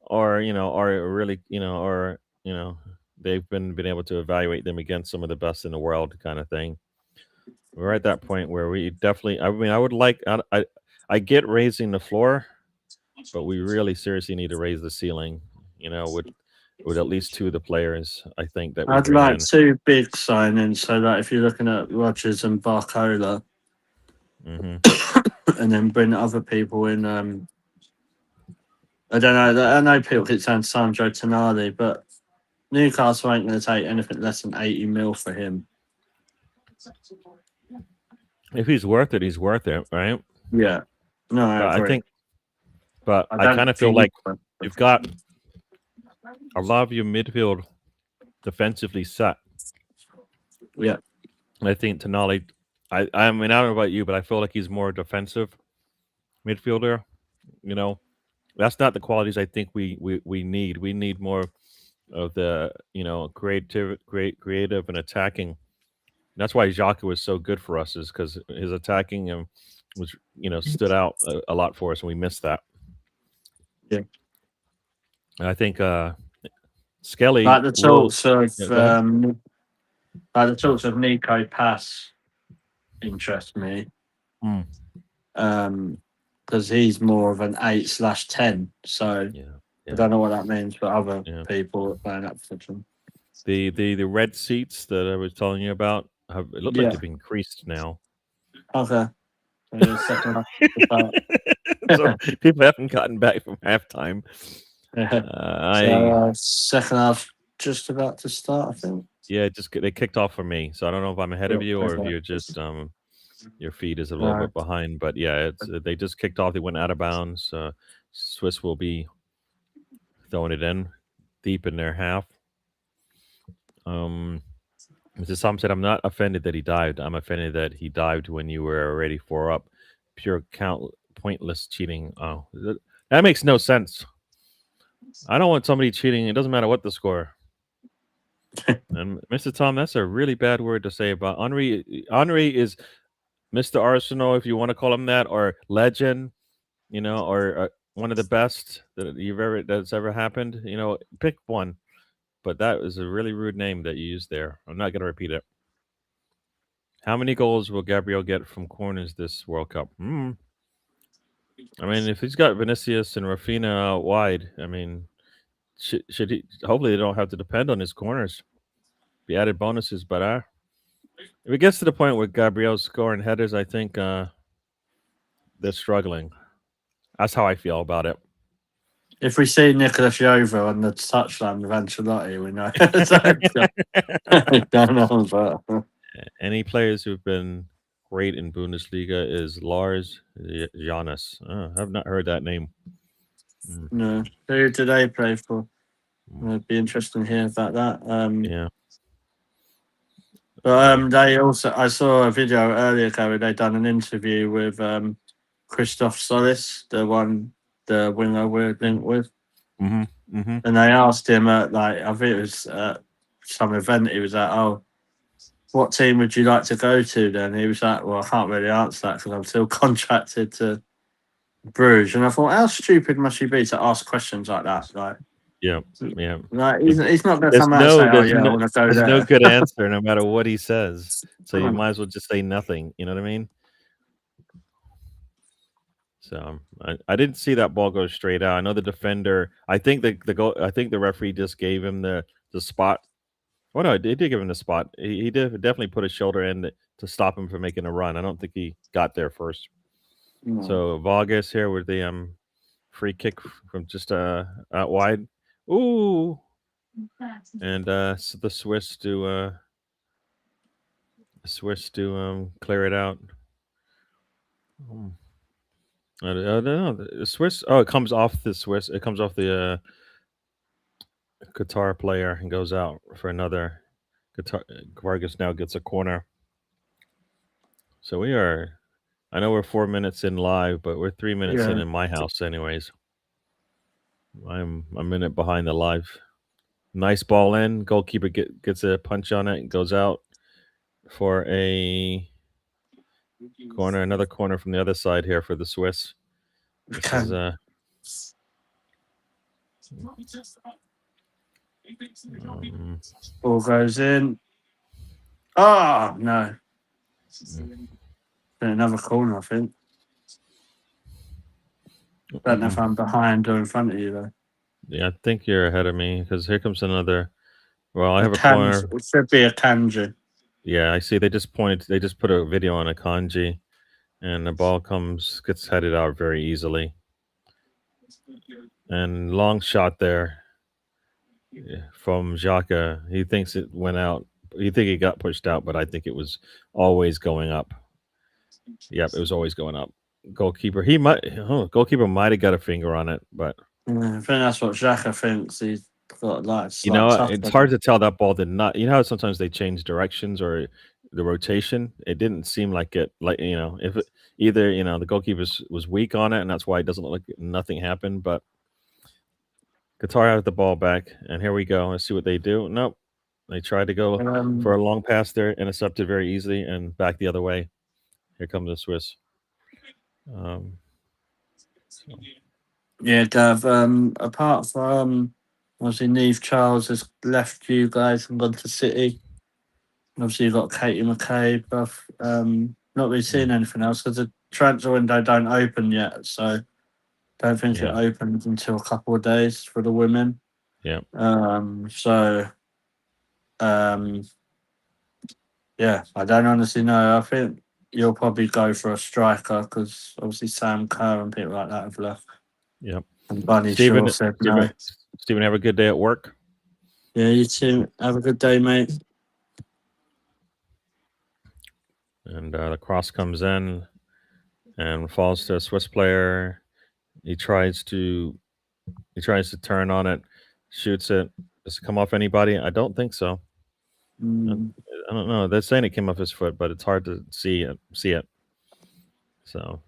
or or really, or they've been able to evaluate them against some of the best in the world, kind of thing. We're at that point where we definitely. I mean, I would like. I get raising the floor, but we really seriously need to raise the ceiling. With at least two of the players, I think that we I'd bring like in. 2 big signings, so that if you're looking at Rodgers and Barcola, Hmm. and then bring other people in. I don't know. I know people keep saying Sandro Tonali, but Newcastle ain't going to take anything less than 80 mil for him. If he's worth it, he's worth it, right? Yeah. No, I But I agree. think, but I I don't kind of feel think like you've got a lot of your midfield defensively set. Yeah. And I think Tonali, I mean, I don't know about you, but I feel like he's more defensive midfielder. That's not the qualities I think we need. We need more of the creative and attacking. That's why Xhaka was so good for us, is because his attacking was stood out a lot for us, and we missed that. Yeah. And I think Skelly Like the will. talks of Yeah, go ahead. Nico Pass interest me. Mm. Because he's more of an 8/10. So Yeah, I don't know what that means for other yeah. people playing that position. The red seats that I was telling you about it looked like Yeah. they've increased now. Okay. So yeah, second half to start. So people haven't gotten back from halftime. So second half just about to start, I think. Yeah, they kicked off for me, so I don't know if I'm ahead of Yeah, you or if okay. you're just your feed is a little bit behind. But yeah, they just kicked off. They went out of bounds. Swiss will be throwing it in deep in their half. Mr. Sam said, "I'm not offended that he dived. I'm offended that he dived when you were already 4 up. Pure pointless cheating. Oh, that makes no sense. I don't want somebody cheating. It doesn't matter what the score." And Mr. Tom, that's a really bad word to say about Henri. Henri is Mr. Arsenal, if you want to call him that, or legend, or one of the best that's ever happened. Pick one. But that was a really rude name that you used there. I'm not going to repeat it. How many goals will Gabriel get from corners this World Cup? I mean, if he's got Vinicius and Rafinha out wide, I mean, should he? Hopefully, they don't have to depend on his corners. Be added bonuses, but if it gets to the point where Gabriel's scoring headers, I think they're struggling. That's how I feel about it. If we see Nicolas Jova on the touchline with Ancelotti, we know. Don't know, but Any players who've been great in Bundesliga is Lars Janis. I've not heard that name. no. Who do they play for? It'd be interesting to hear about that. Yeah. But they also, I saw a video earlier, Gary. They done an interview with Christoph Solis, the winger we're linked with, Mm-hmm. Mm-hmm. and they asked him at I think it was some event he was at. Oh, what team would you like to go to? Then he was like, well, I can't really answer that because I'm still contracted to Bruges. And I thought, how stupid must you be to ask questions like that? Yeah. Like he's not going to come out and say, oh yeah, I want to go there's there. no good answer no matter what he says. So you might as well just say nothing. You know what I mean? So I didn't see that ball go straight out. I know the defender. I think the goal. I think the referee just gave him the spot. Oh no, he did give him the spot. He did definitely put his shoulder in to stop him from making a run. I don't think he got there first. No. So Vargas here with the free kick from just out wide. Ooh, and so the Swiss to clear it out. I don't know. The Swiss. Oh, it comes off the Swiss. It comes off the Qatar player and goes out for another. Qatar. Vargas now gets a corner. So we are. I know we're 4 minutes in live, but we're 3 minutes in my house, anyways. I'm a minute behind the live. Nice ball in. Goalkeeper gets a punch on it and goes out for a corner. Another corner from the other side here for the Swiss. This is Ball goes in. Oh no! Another corner, I think. Don't know if I'm behind or in front of you though. Yeah, I think you're ahead of me because here comes another. Well, I have a corner. It should be a kanji. Yeah, I see. They just pointed. They just put a video on a kanji, and the ball gets headed out very easily. And long shot there from Xhaka. He thinks it went out. He think it got pushed out, but I think it was always going up. Yep, it was always going up. Goalkeeper might have got a finger on it, but I think that's what Xhaka thinks. He's got like it's hard to tell. That ball did not. You know how sometimes they change directions or the rotation. It didn't seem like it. Like if it, either the goalkeeper was weak on it, and that's why it doesn't look like nothing happened. But Qatar has the ball back, and here we go. Let's see what they do. Nope, they tried to go for a long pass there, intercepted very easily, and back the other way. Here comes the Swiss. Yeah, Gav. Apart from obviously Neve Charles has left you guys and gone to City. Obviously, you've got Katie McCabe. Not really seeing anything else because the transfer window don't open yet. So, don't think it opens until a couple of days for the women. Yeah. Yeah, I don't honestly know. I think you'll probably go for a striker because obviously Sam Kerr and people like that have left. Yep. And Bunny Shaw said no. Stephen, have a good day at work. Yeah, you too. Have a good day, mate. And the cross comes in and falls to a Swiss player. He tries to turn on it, shoots it. Does it come off anybody? I don't think so. I don't know. They're saying it came off his foot, but it's hard to see it. So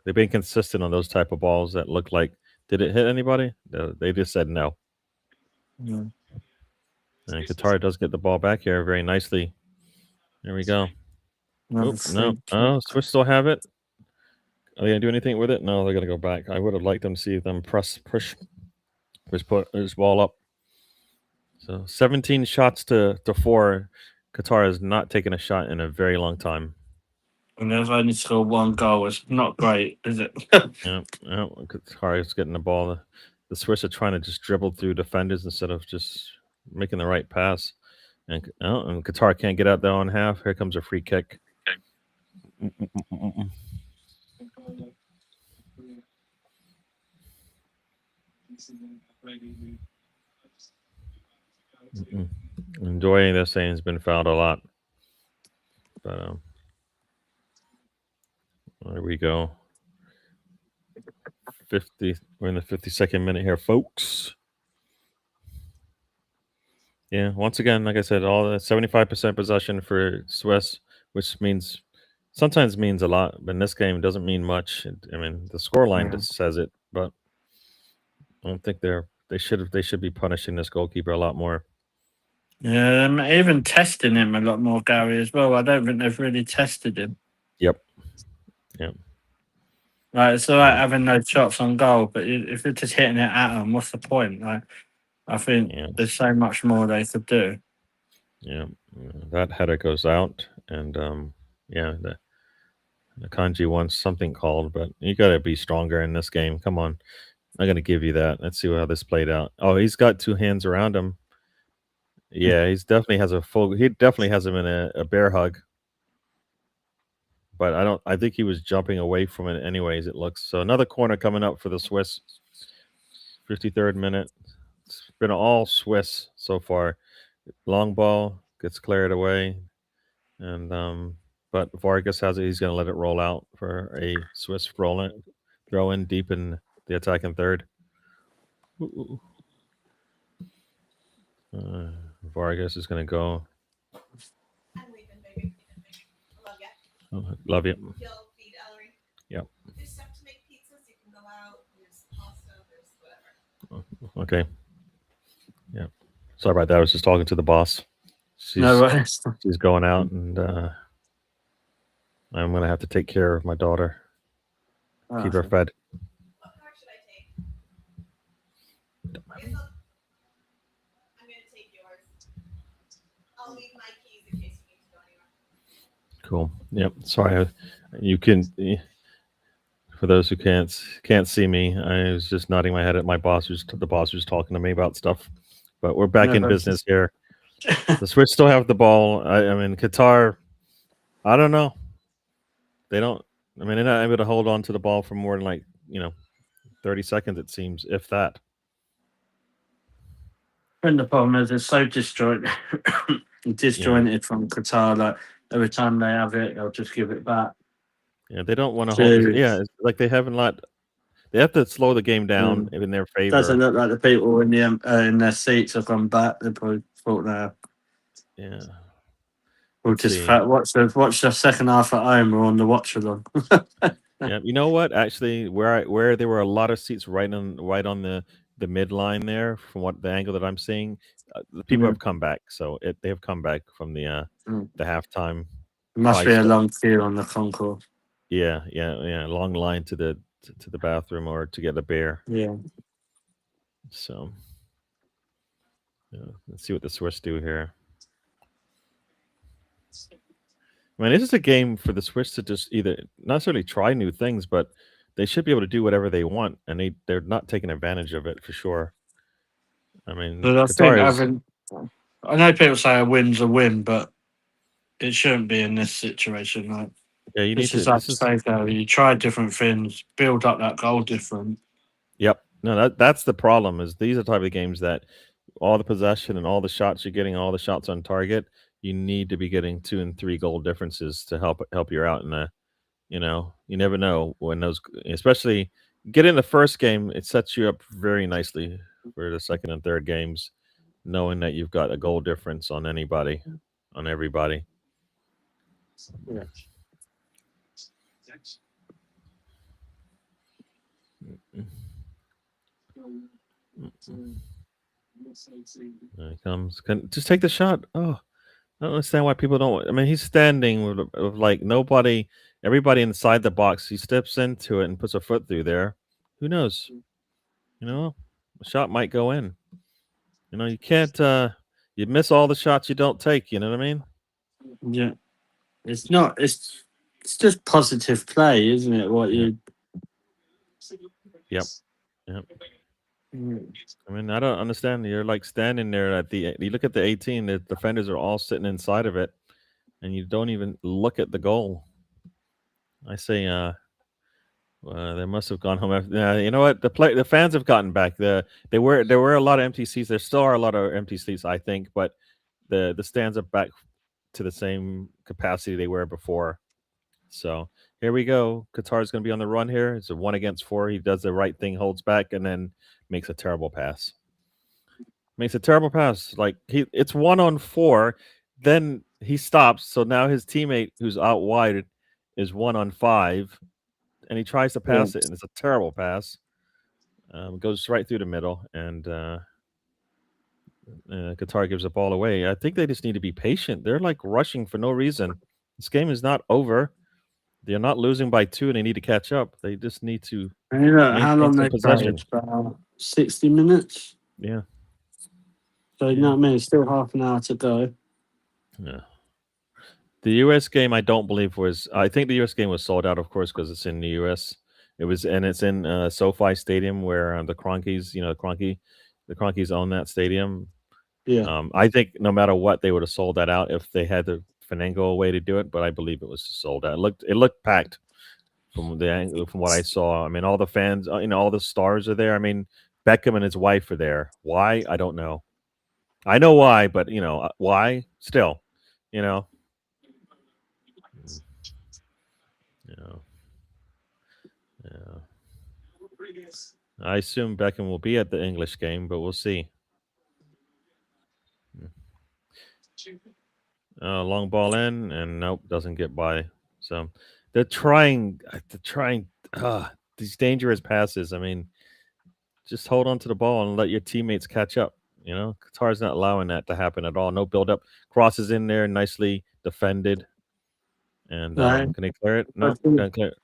they've been consistent on those type of balls that look like. Did it hit anybody? They just said no. Yeah. And Qatar does get the ball back here very nicely. There we go. No. Oh, Swiss still have it. Are they gonna do anything with it? No, they're gonna go back. I would have liked them to see them push ball up. So 17 shots to 4. Qatar has not taken a shot in a very long time. And they've only scored one goal. It's not great, is it? Yeah. Qatar is getting the ball. The Swiss are trying to just dribble through defenders instead of just making the right pass. And Qatar can't get out there on half. Here comes a free kick. Enjoying this saying has been fouled a lot. But there we go. 50. We're in the 52nd minute here, folks. Yeah, once again, like I said, all the 75% possession for Swiss, which sometimes means a lot, but in this game it doesn't mean much. I mean, the scoreline just says it, but I don't think they should be punishing this goalkeeper a lot more. Yeah, even testing him a lot more, Gary, as well. I don't think they've really tested him. Yep. Like, it's all right having no shots on goal, but if you're just hitting it at them, what's the point? Like, I think there's so much more they could do. Yeah, that header goes out, and the Kanji wants something called, but you got to be stronger in this game. Come on, I'm gonna give you that. Let's see how this played out. Oh, he's got two hands around him. Yeah, he definitely has him in a bear hug. But I think he was jumping away from it anyways, it looks. So another corner coming up for the Swiss. 53rd minute. It's been all Swiss so far. Long ball gets cleared away. And but Vargas has it. He's going to let it roll out for a Swiss throw in deep in the attacking third. Vargas is going to go. I'm leaving, baby. I love you. Love you. You'll feed Ellery. Yep. There's stuff to make pizzas. You can go out. There's pasta. There's whatever. Okay. Yeah. Sorry about that. I was just talking to the boss. She's going out, and I'm going to have to take care of my daughter. Keep her fed. I'm gonna take yours. I'll leave my keys in case you need to go anywhere. Cool. Yep. Sorry. You can. For those who can't see me, I was just nodding my head at my boss. The boss who's talking to me about stuff. But we're back No, in that's business here. The Swiss still have the ball. I mean, Qatar. I don't know. They don't. I mean, they're not able to hold on to the ball for more than 30 seconds. It seems, if that. And the problem is it's so disjointed from Qatar. Like every time they have it, they'll just give it back. Yeah, they don't want to hold. So Yeah, it's like they haven't let. They have to slow the game down in their doesn't favor. look like the people in their seats have gone back. They probably thought now Yeah. we'll Let's just see. watch the second half at home or on the Watchalong. Yeah, you know what? Actually, where there were a lot of seats right on the midline there, from what the angle that I'm seeing, the people Yeah. have come back. So they have come back from the halftime. Must be Probably a long queue on the concourse. Yeah, long line to the bathroom or to get a beer. Yeah. So let's see what the Swiss do here. I mean, this is a game for the Swiss to just either not necessarily try new things, but they should be able to do whatever they want, and they're not taking advantage of it for sure. I mean, But I think I know people say a win's a win, but it shouldn't be in this situation. Like yeah, you need this is to. like though. You try different things, build up that goal different. Yep. No, that's the problem. Is these are the type of games that all the possession and all the shots you're getting, all the shots on target, you need to be getting 2 and 3 goal differences to help you out in the. You never know when those, especially get in the first game, it sets you up very nicely for the second and third games, knowing that you've got a goal difference on everybody. Yeah. There he comes. Just take the shot. Oh, I don't understand why people don't. I mean, he's standing with like nobody, everybody inside the box. He steps into it and puts a foot through there. Who knows? A shot might go in. You can't. You miss all the shots you don't take. You know what I mean? Yeah. It's not. It's just positive play, isn't it? What Yeah. you. Yep. I mean, I don't understand. You're like standing there at the. You look at the 18. The defenders are all sitting inside of it, and you don't even look at the goal. I say, they must have gone home after. You know what? The fans have gotten back. There were a lot of empty seats. There still are a lot of empty seats, I think, but the stands are back to the same capacity they were before. So here we go. Qatar's going to be on the run here. It's a 1-against-4. He does the right thing, holds back, and then makes a terrible pass. Like it's 1-on-4. Then he stops. So now his teammate, who's out wide, is 1-on-5, and he tries to pass it, and it's a terrible pass. Goes right through the middle, and Qatar gives the ball away. I think they just need to be patient. They're like rushing for no reason. This game is not over. They're not losing by 2, and they need to catch up. They just need to How long maintain they some possession. played? About 60 minutes. Yeah. So you know what I mean. Still half an hour to go. Yeah. The U.S. game, I don't believe was. I think the U.S. game was sold out, of course, because it's in the U.S. It was, and it's in SoFi Stadium, where the Kroenkes, the Kroenkes own that stadium. Yeah. I think no matter what, they would have sold that out if they had to finagle a way to do it. But I believe it was sold out. It looked packed from what I saw. I mean, all the fans, all the stars are there. I mean, Beckham and his wife are there. Why? I don't know. I know why, but why? Still, Yeah. I assume Beckham will be at the English game, but we'll see. Long ball in, and nope, doesn't get by. So they're trying these dangerous passes. I mean, just hold on to the ball and let your teammates catch up. Qatar's not allowing that to happen at all. No build up. Crosses in there, nicely defended. And can they clear it? No, can't clear it.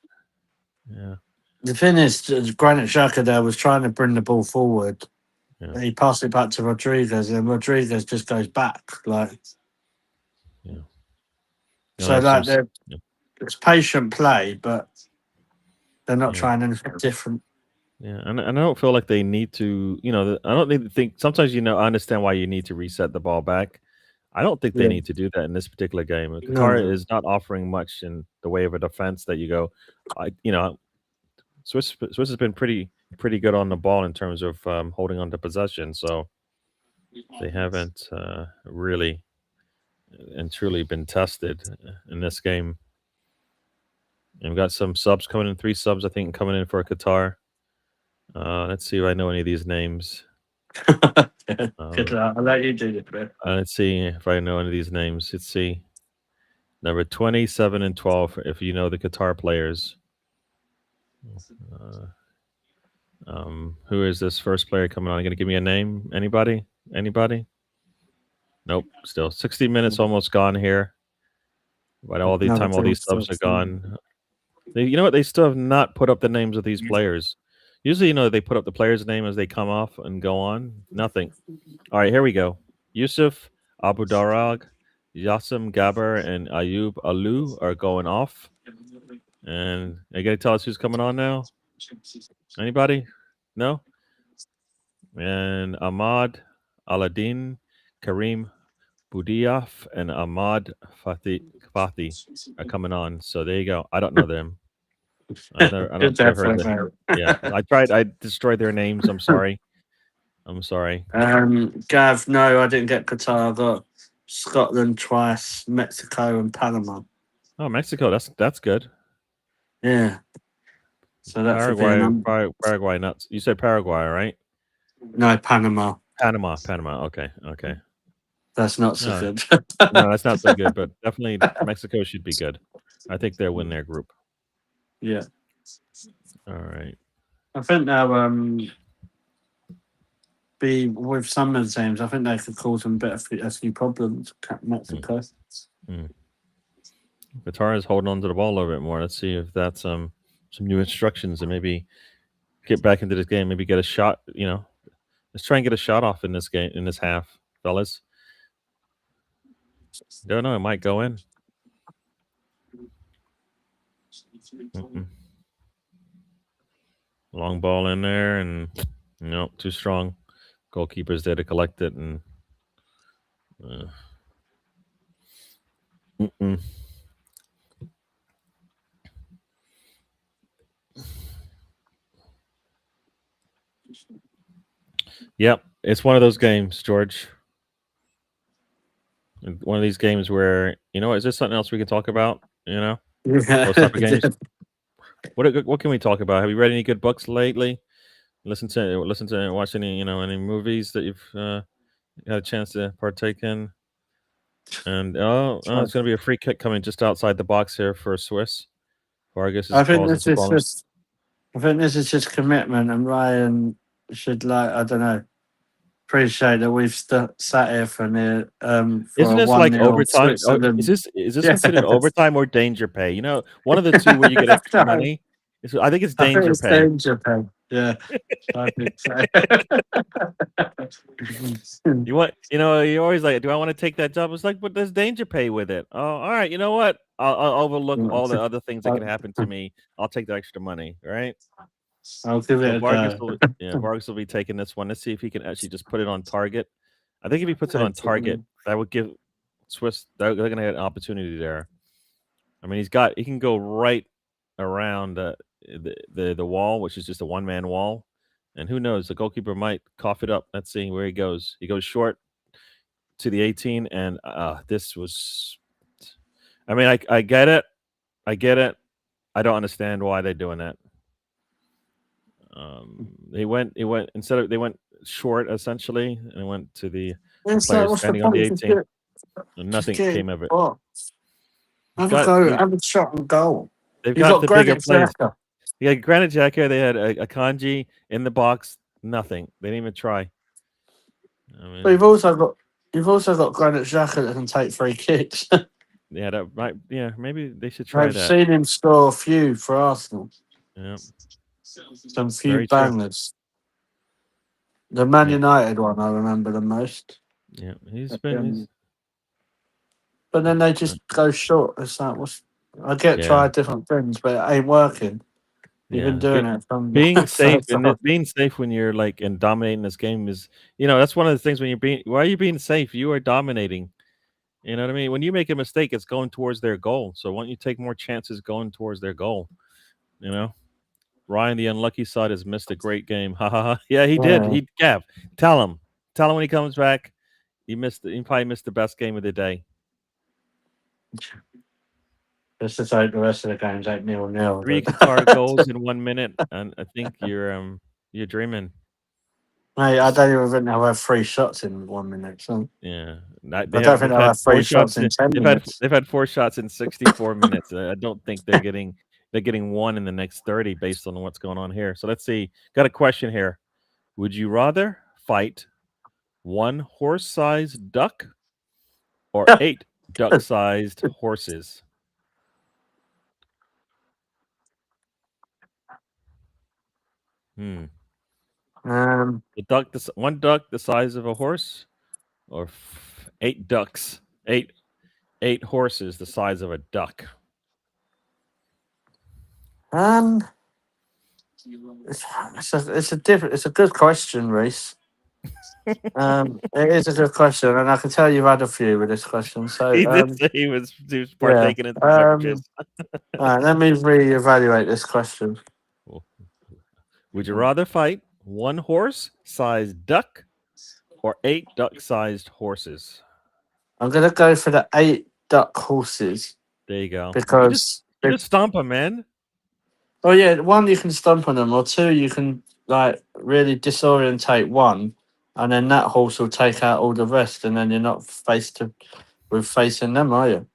Yeah. The thing is, Granit Xhaka there was trying to bring the ball forward, Yeah. And he passed it back to Rodriguez, and Rodriguez just goes back. Like, Yeah. so like it's patient play, but they're not trying anything different. Yeah, and I don't feel like they need to. I don't need to think. Sometimes I understand why you need to reset the ball back. I don't think they need to do that in this particular game. Qatar is not offering much in the way of a defense that you go. Swiss has been pretty good on the ball in terms of holding on to possession. So they haven't really and truly been tested in this game. And we've got some subs coming in, 3 subs I think coming in for Qatar. Let's see if I know any of these names. Good luck. I'll let you do it, man. Let's see if I know any of these names. Let's see. Number 27 and 12, if you know the Qatar players. Who is this first player coming on? You going to give me a name? Anybody? Nope. Still 60 minutes almost gone here. But all these subs are gone. You know what? They still have not put up the names of these players. Usually, they put up the player's name as they come off and go on. Nothing. All right, here we go. Yusuf, Abu Darag, Yassim Gaber, and Ayub Alu are going off. And are you going to tell us who's coming on now? Anybody? No? And Ahmad, Aladdin, Karim Budiaf, and Ahmad Fathi are coming on. So there you go. I don't know them. I don't think I've heard them. Yeah, I destroyed their names. I'm sorry. Gav, no, I didn't get Qatar. I got Scotland twice, Mexico, and Panama. Oh, Mexico. That's good. Yeah. So that's Paraguay. Nuts. You said Paraguay, right? No, Panama. Panama. Okay. That's not so good. No, that's not so good. But definitely Mexico should be good. I think they'll win their group. Yeah. All right. I think they'll be with some of the teams. I think they could cause them a few problems. Mexico. Qatar is holding on to the ball a little bit more. Let's see if that's some new instructions and maybe get back into this game. Maybe get a shot. Let's try and get a shot off in this game, in this half, fellas. Don't know. It might go in. Long ball in there, and too strong. Goalkeeper's there to collect it, and Yep, it's one of those games, George. One of these games where is there something else we can talk about? Those type of games. What can we talk about? Have you read any good books lately? Listen to watch any any movies that you've had a chance to partake in? And it's going to be a free kick coming just outside the box here for Swiss. Vargas I think this is just commitment, and Ryan should appreciate that we've sat here for near. Isn't this like overtime? Is this considered overtime or danger pay? One of the two where you get extra money. I think it's danger pay. Danger pay. Yeah, I think so. You're always like, do I want to take that job? It's like, but there's danger pay with it. Oh, all right. You know what? I'll overlook all the other things that can happen to me. I'll take the extra money. Right? I'll give it Vargas will be taking this one. Let's see if he can actually just put it on target. I think if he puts it on target, that would give Swiss. They're going to get an opportunity there. I mean, he can go right around the wall, which is just a one-man wall, and who knows, the goalkeeper might cough it up. Let's see where he goes. He goes short to the 18, and this was. I mean, I get it. I don't understand why they're doing that. They went short essentially, and went to the player standing on the 18. And nothing came of it. Have a shot and goal. They've got the bigger players. Yeah, Granit Xhaka. They had a Kanji in the box. Nothing. They didn't even try. I mean, but you've also got Granit Xhaka that can take free kicks. Yeah, that might. Yeah, maybe they should try that. I've seen him score a few for Arsenal. Yeah, some few bangers. The Man Yeah. United one I remember the most. Yeah, he's been. But then they just go short. It's like, I get try Yeah. different things, but it ain't working. You've been doing it from Being safe first and off. being safe when you're like and dominating this game is, that's one of the things when you're being. Why are you being safe? You are dominating. You know what I mean? When you make a mistake, it's going towards their goal. So why don't you take more chances going towards their goal? You know, Ryan, the unlucky side, has missed a great game. Ha ha ha. Yeah, he did. Yeah. Gav, tell him when he comes back. He probably missed the best game of the day. Just to take the rest of the games 8-0. 3 Qatar goals in 1 minute, and I think you're dreaming. Mate, I don't even think they'll have 3 shots in 1 minute. So Yeah, I don't think they'll have 3 shots in 10 minutes. They've had 4 shots in 64 minutes. I don't think they're getting one in the next 30 based on what's going on here. So let's see. Got a question here. Would you rather fight 1 horse-sized duck or 8 duck-sized horses? Um, One duck the size of a horse, or 8 ducks, 8 horses the size of a duck. It's a good question, Reese. It is a good question, and I can tell you've had a few with this question. So He did say he was partaking in some beverages. Let me reevaluate this question. Would you rather fight 1 horse-sized duck or 8 duck-sized horses? I'm gonna go for the 8 duck horses. There you go. Because you just stomp them, man. Oh yeah, 1 you can stomp on them, or 2 you can like really disorientate one, and then that horse will take out all the rest, and then you're not facing them, are you?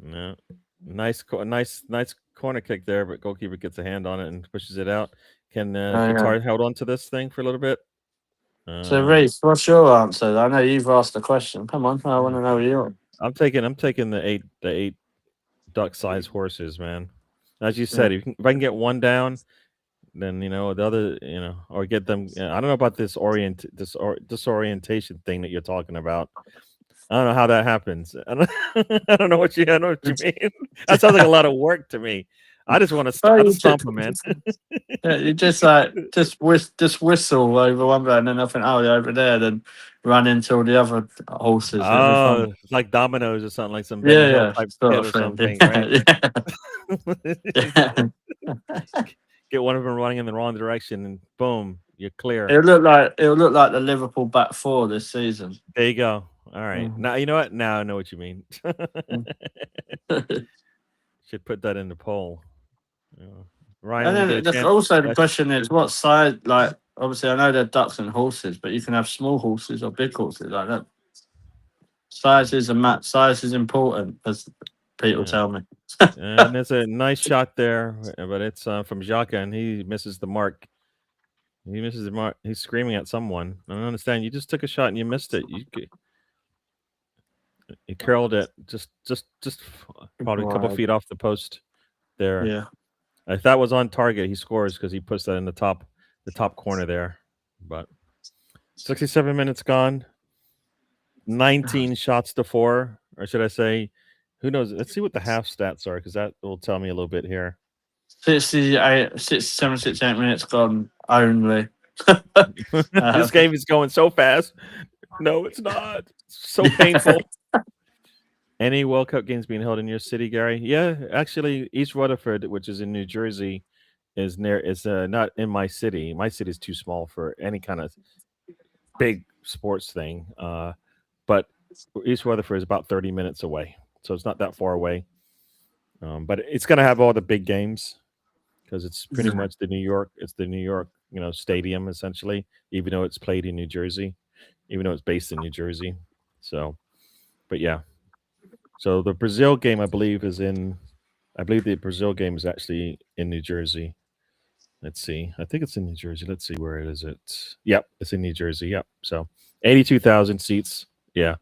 No, nice corner kick there, but goalkeeper gets a hand on it and pushes it out. Can Qatar hold on to this thing for a little bit? So Reese, what's your answer? I know you've asked the question. Come on, I want to know yours. I'm taking the 8 duck-sized horses, man. As you said, if I can get 1 down, then the other, or get them. I don't know about this disorientation thing that you're talking about. I don't know how that happens. I don't know what you mean. That sounds like a lot of work to me. I just want to stomp them, man. You just whistle over one guy, and then I think, oh, over there, then run into all the other horses. Oh, it's like dominoes or something, like some Benny Hill type hit or something, right? Get one of them running in the wrong direction, and boom, you're clear. It'll look like the Liverpool back 4 this season. There you go. All right. Now you know what? Now I know what you mean. Should put that in the poll. Ryan, and then also the question is what size. Like, obviously, I know they're ducks and horses, but you can have small horses or big horses like that. Size is important, as people tell me. And there's a nice shot there, but it's from Xhaka, and he misses the mark. He misses the mark. He's screaming at someone. I don't understand. You just took a shot and you missed it. He curled it just probably a couple feet off the post there. Yeah. If that was on target, he scores because he puts that in the top corner there. But 67 minutes gone. 19 shots to 4, or should I say, who knows? Let's see what the half stats are, because that will tell me a little bit here. 68 minutes gone only. This game is going so fast. No, it's not. So painful. Any World Cup games being held in your city, Gary? Yeah, actually, East Rutherford, which is in New Jersey, is not in my city. My city is too small for any kind of big sports thing. But East Rutherford is about 30 minutes away, so it's not that far away. But it's going to have all the big games because it's pretty much the New York stadium essentially, even though it's played in New Jersey, even though it's based in New Jersey. So, but yeah. So the Brazil game, I believe the Brazil game is actually in New Jersey. Let's see. I think it's in New Jersey. Let's see, where is it? Yep, it's in New Jersey. Yep. So 82,000 seats. Yeah.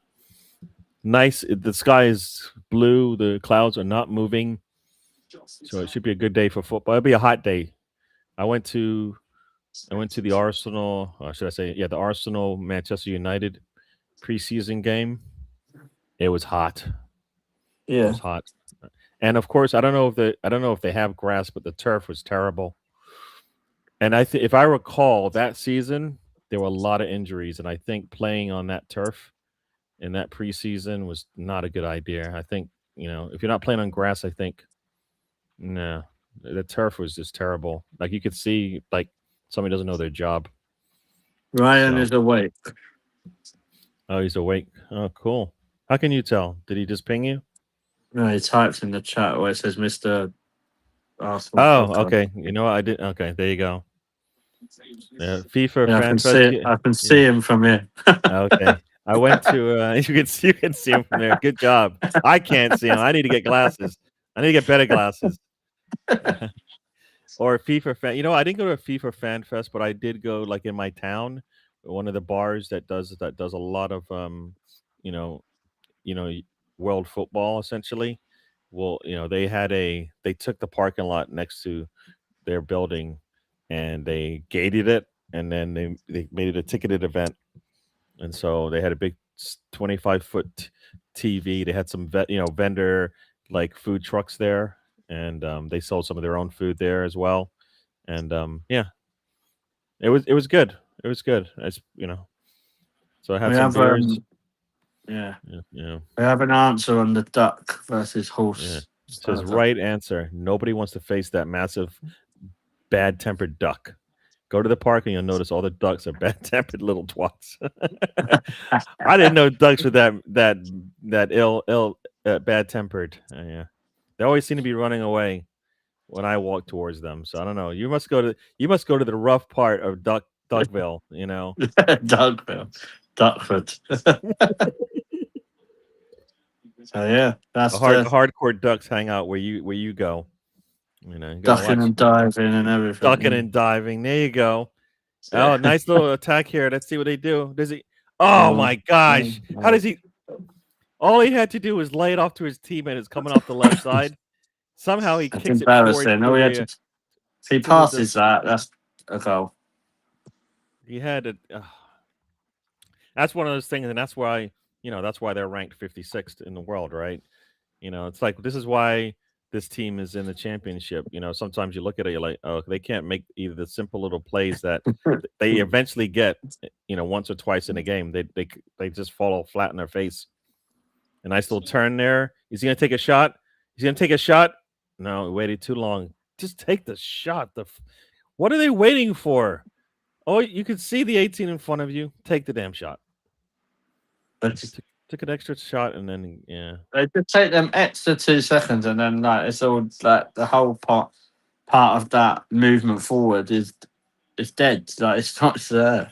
Nice. The sky is blue. The clouds are not moving. So it should be a good day for football. It'll be a hot day. I went to I went to the Arsenal. Should I say, the Arsenal Manchester United preseason game. It was hot. It Yeah. was hot, and of course, I don't know if they have grass, but the turf was terrible. And if I recall that season, there were a lot of injuries, and I think playing on that turf in that preseason was not a good idea. I think if you're not playing on grass, I think no, the turf was just terrible. Like you could see, like somebody doesn't know their job. Ryan So, is awake. oh, he's awake. Oh, cool. How can you tell? Did he just ping you? No, he typed in the chat where it says Mr. Arsenal. Oh, podcast. okay. You know what? I did. Okay, there you go. Yeah, FIFA Yeah, Fan Fest. I can see him from here. Okay. I went to you can see him from there. Good job. I can't see him. I need to get glasses. I need to get better glasses. Or FIFA fan. I didn't go to a FIFA Fan Fest, but I did go like in my town, one of the bars that does a lot of you know, world football essentially. Well, they took the parking lot next to their building and they gated it, and then they made it a ticketed event. And so they had a big 25-foot TV. They had some vendor like food trucks there, and they sold some of their own food there as well. And it was good. It was good. So I had We some have beers. yeah. Yeah. We have an answer on the duck versus Yeah. horse. It says right answer. Nobody wants to face that massive, bad-tempered duck. Go to the park and you'll notice all the ducks are bad-tempered little twats. I didn't know ducks were that ill bad-tempered. Yeah, they always seem to be running away when I walk towards them. So I don't know. You must go to the rough part of Duckville. Duckford. So yeah, that's hardcore ducks hang out where you go. You gotta ducking watch and diving and everything. ducking and diving. There you go. Oh, nice little attack here. Let's see what they do. Does he? Oh my gosh! How does he? All he had to do was lay it off to his teammate. It's coming off the left side. Somehow he kicks it forward. If he passes that's a goal. He had it. That's one of those things, and that's why they're ranked 56th in the world, right? It's like this is why this team is in the championship. Sometimes you look at it, you're like, oh, they can't make either the simple little plays that they eventually get, once or twice in a game. They just fall flat in their face. A nice little turn there. Is he gonna take a shot? No, he waited too long. Just take the shot. What are they waiting for? Oh, you can see the 18 in front of you. Take the damn shot. Took an extra shot, and then they just take them extra 2 seconds, and then it's all like the whole part of that movement forward is dead. Like it's not there.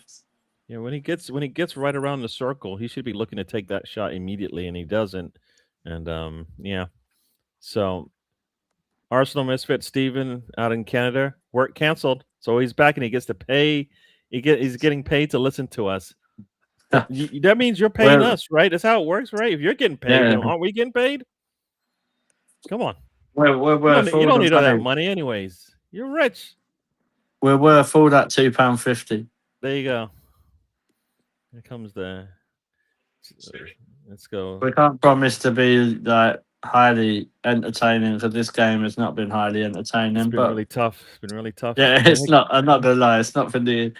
Yeah, when he gets right around the circle, he should be looking to take that shot immediately, and he doesn't. And so Arsenal misfit Steven out in Canada, work canceled, so he's back and he gets to pay. He's getting paid to listen to us. That means you're paying us, right? That's how it works, right? If you're getting paid, aren't we getting paid? Come on. You don't need all that money anyways. You're rich. We're worth all that £2.50. There you go. Here comes let's go. We can't promise to be like highly entertaining because this game has not been highly entertaining. It's been really tough. Yeah, it's not. I'm not gonna lie. It's not been the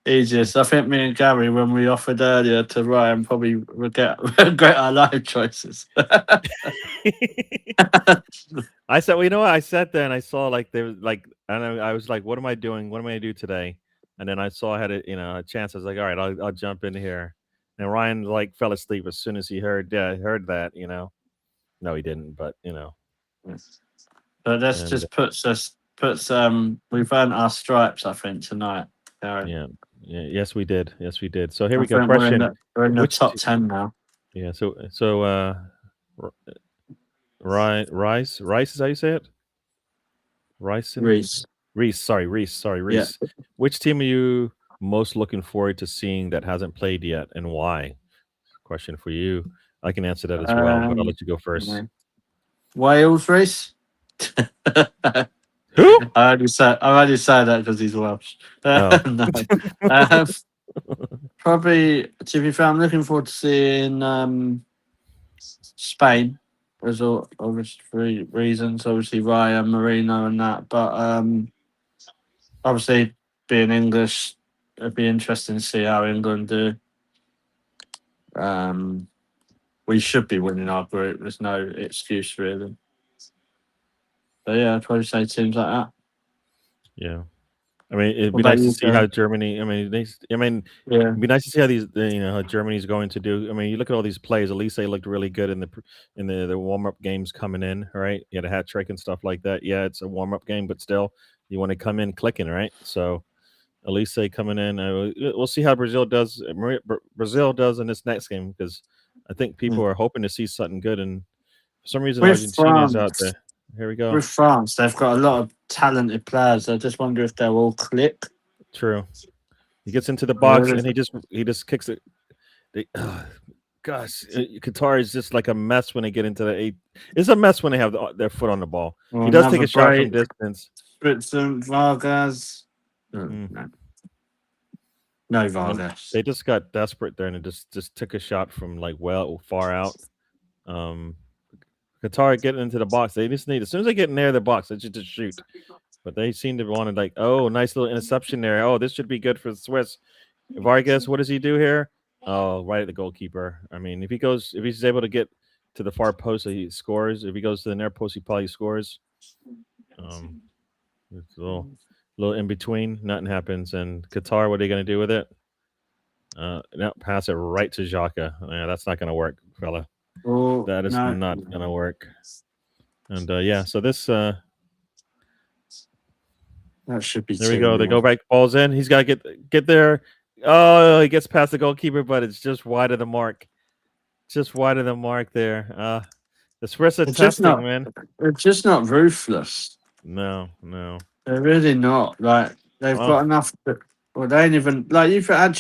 easiest. I think me and Gary, when we offered earlier to Ryan, probably regret our life choices. I said, well, you know what? I sat there and I saw like there was like, and I was like, what am I doing? What am I gonna do today? And then I saw I had a chance. I was like, all right, I'll jump in here. And Ryan like fell asleep as soon as he heard that. No, he didn't, but But this just puts we've earned our stripes, I think, tonight. Yeah. Yes, we did. So here we go. Question: we're in the top 10 now. Yeah. So Rice is how you say it? Reese. Sorry, Reese. Yeah. Which team are you most looking forward to seeing that hasn't played yet, and why? Question for you. I can answer that as well, but I'll let you go first. Wales, Reese. Who? I only say that because he's Welsh. Oh. No. Um, probably, to be fair, I'm looking forward to seeing Spain. There's all obvious reasons, obviously Raya, Marino, and that. But obviously, being English, it'd be interesting to see how England do. We should be winning our group. There's no excuse really. But yeah, I'd probably say teams like that. Yeah. I mean, it'd What be about nice to you, see how Joe? Germany. I mean, Yeah. it'd be nice to see how how Germany's going to do. I mean, you look at all these plays. At least they looked really good in the warm up games coming in. Right, you had a hat trick and stuff like that. Yeah, it's a warm up game, but still, you want to come in clicking, right? So at least they coming in. We'll see how Brazil does. Brazil does in this next game because I think people are hoping to see something good. And for some reason, With Argentina's out France, there. Here we go. with France, they've got a lot of talented players. I just wonder if they'll all click. True. He gets into the box and he just kicks it. Gosh, Qatar is just like a mess when they get into the eight. It's a mess when they have their foot on the ball. Well, he does take another a shot break. from distance. Switzerland, Vargas. Mm. No Vargas. They just got desperate there and just took a shot from like far out. Qatar getting into the box. They just need, as soon as they get near the box, they should just shoot. But they seem to want to like, oh, nice little interception there. Oh, this should be good for the Swiss. Vargas, what does he do here? Oh, right at the goalkeeper. I mean, if he's able to get to the far post, he scores. If he goes to the near post, he probably scores. It's a little in between. Nothing happens. And Qatar, what are they going to do with it? No, pass it right to Xhaka. Yeah, that's not going to work, fella. Oh, that is not going to work. And yeah, so this. That should be. There we go. They go back. Balls in. He's got to get there. Oh, he gets past the goalkeeper, but it's just wide of the mark. Just wide of the mark there. The Swiss are testing, man. They're just not ruthless. No. They're really not. Like they've got enough. Well, they ain't even like you.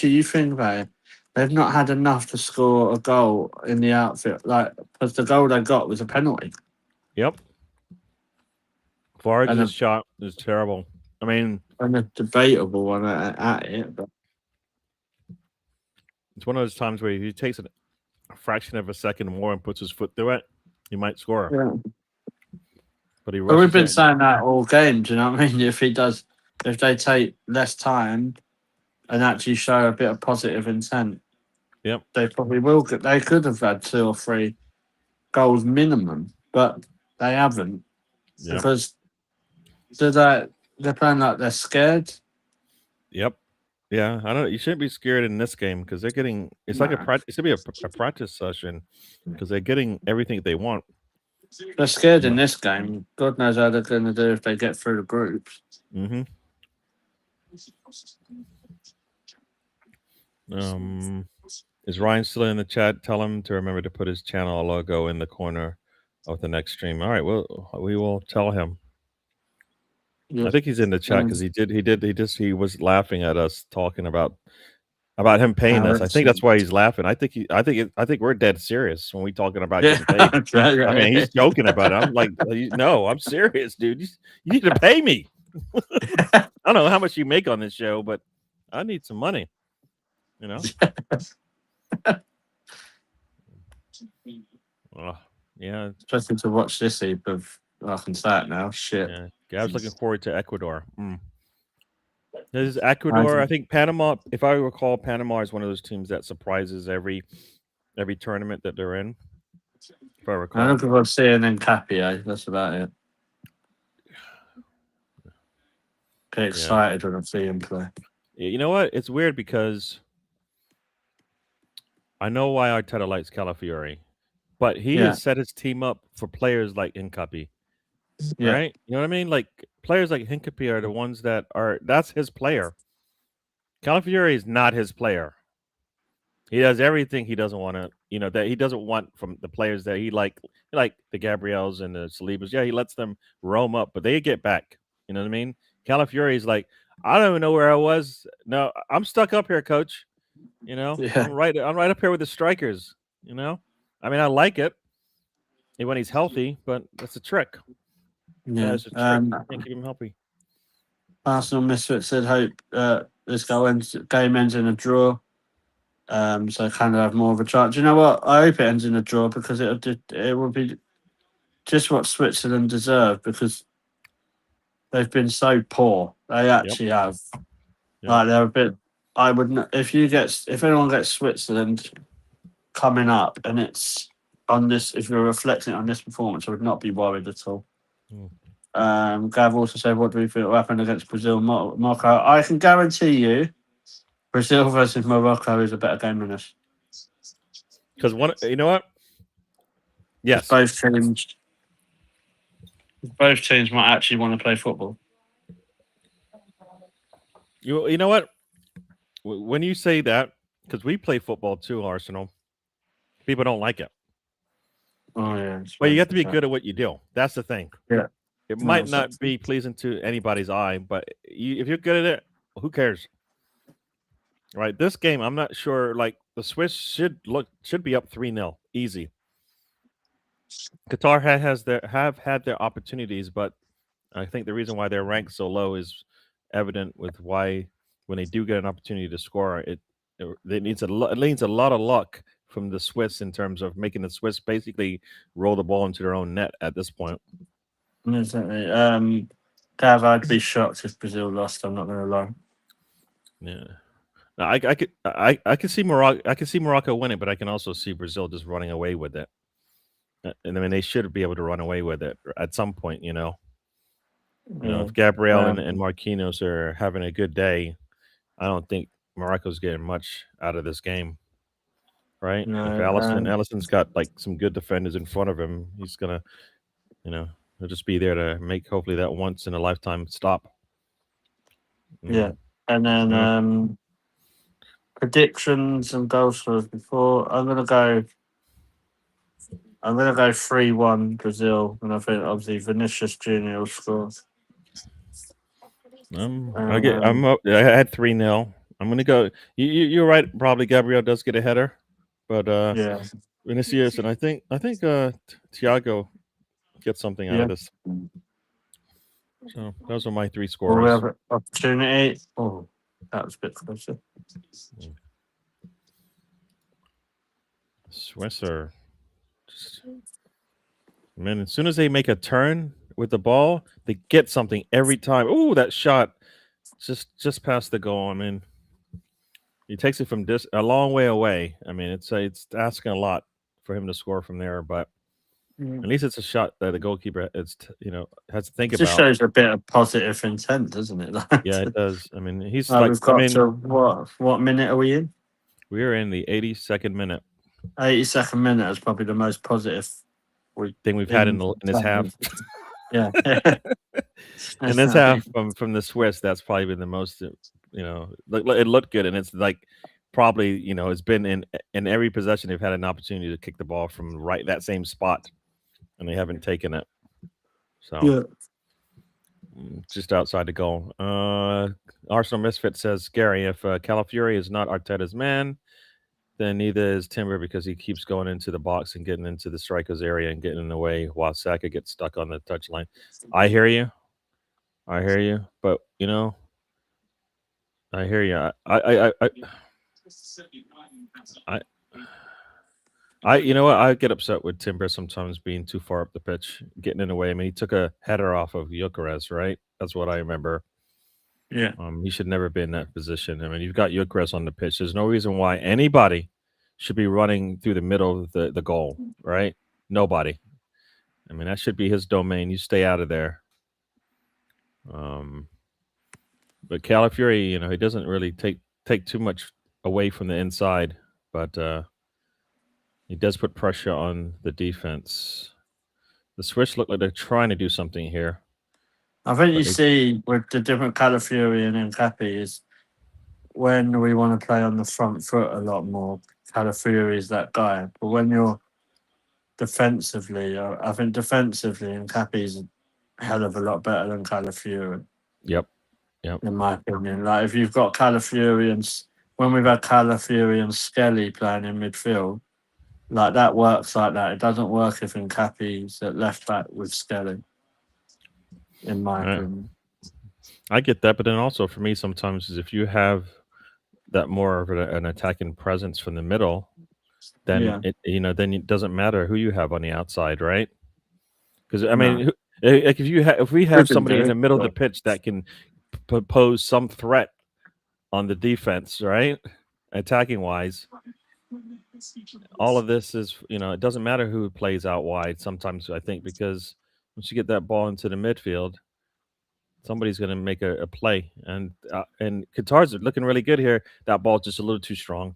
You think about it. They've not had enough to score a goal in the outfit. Like because the goal they got was a penalty. Yep. Vargas' shot is terrible. I mean, and a debatable one at it, but it's one of those times where if he takes a fraction of a second more and puts his foot through it, he might score. Yeah. But we've been saying that all game. Do you know what I mean? If they take less time and actually show a bit of positive intent, yep, they probably will. They could have had 2 or 3 goals minimum, but they haven't because they're playing like they're scared. Yep. Yeah, I don't. You shouldn't be scared in this game because they're getting. It's like a practice. It should be a practice session because they're getting everything they want. They're scared in this game. God knows how they're going to do if they get through the groups. Mm-hmm. Is Ryan still in the chat? Tell him to remember to put his channel logo in the corner of the next stream. All right, we will tell him. I think he's in the chat because he was laughing at us talking about him paying us. I think that's why he's laughing. I think we're dead serious when we talking about getting paid. Right. I mean, he's joking about it. I'm like, no, I'm serious, dude. You need to pay me. I don't know how much you make on this show, but I need some money. You know. Yeah. Especially to watch this heap of. I can say it now. Shit. Yeah. Gab's looking forward to Ecuador. This is Ecuador. I think Panama, if I recall, Panama is one of those teams that surprises every tournament that they're in. If I recall. I'm looking forward to seeing Capio. That's about it. Get excited when I see him play. You know what? It's weird because I know why Arteta likes Calafiori, but he has set his team up for players like Hincapi. Yeah. Right? You know what I mean? Like players like Hincapi are the ones that's his player. Calafiori is not his player. He does everything he doesn't want to, that he doesn't want from the players that he like the Gabriels and the Salibas. Yeah, he lets them roam up, but they get back. You know what I mean? Calafiori is like, I don't even know where I was. No, I'm stuck up here, coach. I'm right up here with the strikers. I mean, I like it when he's healthy, but that's a trick. Yeah. That's a trick. Can't keep him healthy. Arsenal Misfit said hope this game ends in a draw. So kind of have more of a chance. You know what? I hope it ends in a draw because it will be just what Switzerland deserve because they've been so poor. They actually have. Yep. Like they're a bit. I wouldn't if anyone gets Switzerland coming up and it's on this. If you're reflecting on this performance, I would not be worried at all. Gav also said, "What do we think will happen against Brazil, Morocco?" I can guarantee you, Brazil versus Morocco is a better game than us. Because you know what? Yes, Both teams might actually want to play football. You know what? When you say that, because we play football too, Arsenal, people don't like it. Oh yeah, Well, you have to be good at what you do. That's the thing. Yeah. It might not be pleasing to anybody's eye, but if you're good at it, who cares? Right. This game, I'm not sure. Like the Swiss should be up 3-0, easy. Qatar have had their opportunities, but I think the reason why they're ranked so low is evident with why when they do get an opportunity to score, it needs a lot of luck from the Swiss in terms of making the Swiss basically roll the ball into their own net at this point. Exactly. Gav, I'd be shocked if Brazil lost. I'm not going to lie. Yeah. Now, I could see Morocco winning, but I can also see Brazil just running away with it. And I mean, they should be able to run away with it at some point. You know, if Gabriel and Marquinhos are having a good day, I don't think Morocco's getting much out of this game, right? No, if Allison's got like some good defenders in front of him, he's gonna, he'll just be there to make hopefully that once in a lifetime stop. Yeah, and then predictions and goal scorers before. I'm gonna go 3-1 Brazil, and I think obviously Vinicius Junior will score. I'm up. I had 3-0. I'm gonna go. You're right. Probably Gabriel does get a header, but Vinicius and I think Thiago gets something out of this. So those are my 3 scores. We have an opportunity. Oh, that was a bit closer. Swiss are just, man, as soon as they make a turn with the ball, they get something every time. Oh, that shot just past the goal. I mean, he takes it from a long way away. I mean, it's asking a lot for him to score from there, but at least it's a shot that the goalkeeper has to think about. It just shows a bit of positive intent, doesn't it? Yeah, it does. I mean, he's we've got to what minute are we in? We are in the 82nd minute. 82nd minute is probably the most positive thing we've had in this half. Yeah. In this half from the Swiss, that's probably been the most, it looked good. And it's like probably, it's been in every possession they've had an opportunity to kick the ball from that same spot, and they haven't taken it. So just outside the goal. Arsenal Misfit says, Gary, if Calafiori is not Arteta's man, then neither is Timber because he keeps going into the box and getting into the striker's area and getting in the way while Saka gets stuck on the touchline. I hear you. But I hear you. You know what? I get upset with Timber sometimes being too far up the pitch, getting in the way. I mean, he took a header off of Gyökeres, right? That's what I remember. Yeah. He should never be in that position. I mean, you've got Gyökeres on the pitch. There's no reason why anybody should be running through the middle of the goal, right? Nobody. I mean, that should be his domain. You stay out of there. But Calafiori, he doesn't really take too much away from the inside, but he does put pressure on the defense. The Swiss look like they're trying to do something here. I think you see with the different Calafiori and Nkapi is when we want to play on the front foot a lot more. Calafiori is that guy, but when you're defensively, I think defensively Nkapi is a hell of a lot better than Calafiori. Yep. In my opinion, like if you've got Calafiori when we've had Calafiori and Skelly playing in midfield, like that works like that. It doesn't work if Nkapi's at left back with Skelly. in my Right. opinion. I get that, but then also for me, sometimes is if you have that more of an attacking presence from the middle, then Yeah. then it doesn't matter who you have on the outside, right? Because I No. mean, like if we have can somebody do in the it, middle of the but- pitch that can pose some threat on the defense, right? Attacking wise, all of this is it doesn't matter who plays out wide. Sometimes I think because once you get that ball into the midfield, somebody's going to make a play, and Qatar's looking really good here. That ball's just a little too strong,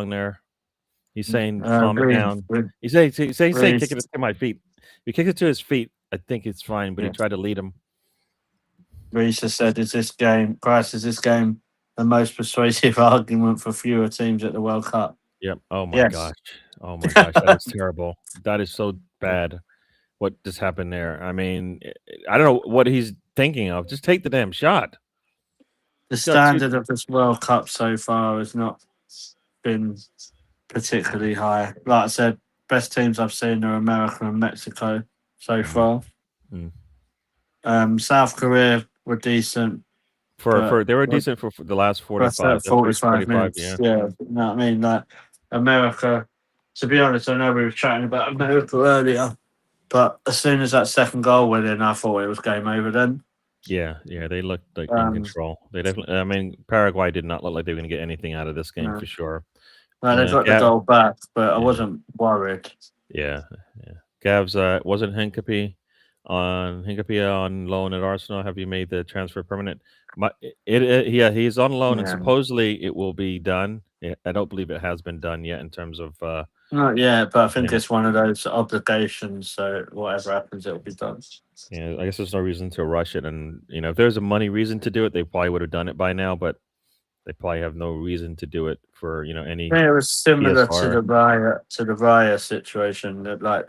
there. He's saying calm it Green, down. Green, He's saying Green. kick it to my feet. If he kicks it to his feet, I think it's fine. But he Yeah. tried to lead him. Reese has said, is this game the most persuasive argument for fewer teams at the World Cup? Yep. Oh my Yes. gosh. Oh my gosh. That is terrible. That is so bad. What just happened there? I mean, I don't know what he's thinking of. Just take the damn shot. The got two- standard of this World Cup so far has not been particularly high. Like I said, best teams I've seen are America and Mexico so far. South Korea were decent. They were decent for the last 45. 45 minutes. Yeah. Yeah, you know what I mean? Like America, to be honest, I know we were chatting about America earlier, but as soon as that second goal went in, I thought it was game over then. Yeah, they looked like in control. They definitely. I mean, Paraguay did not look like they were going to get anything out of this game No. for sure. They got the goal back, but I wasn't worried. Yeah. Gav's wasn't Hincapie on loan at Arsenal. Have you made the transfer permanent? He's on loan, and supposedly it will be done. I don't believe it has been done yet in terms of. Not yet, but I think it's one of those obligations. So whatever happens, it'll be done. Yeah, I guess there's no reason to rush it, and if there's a money reason to do it, they probably would have done it by now. But they probably have no reason to do it for any. It was similar PSR. to the Raya situation, that like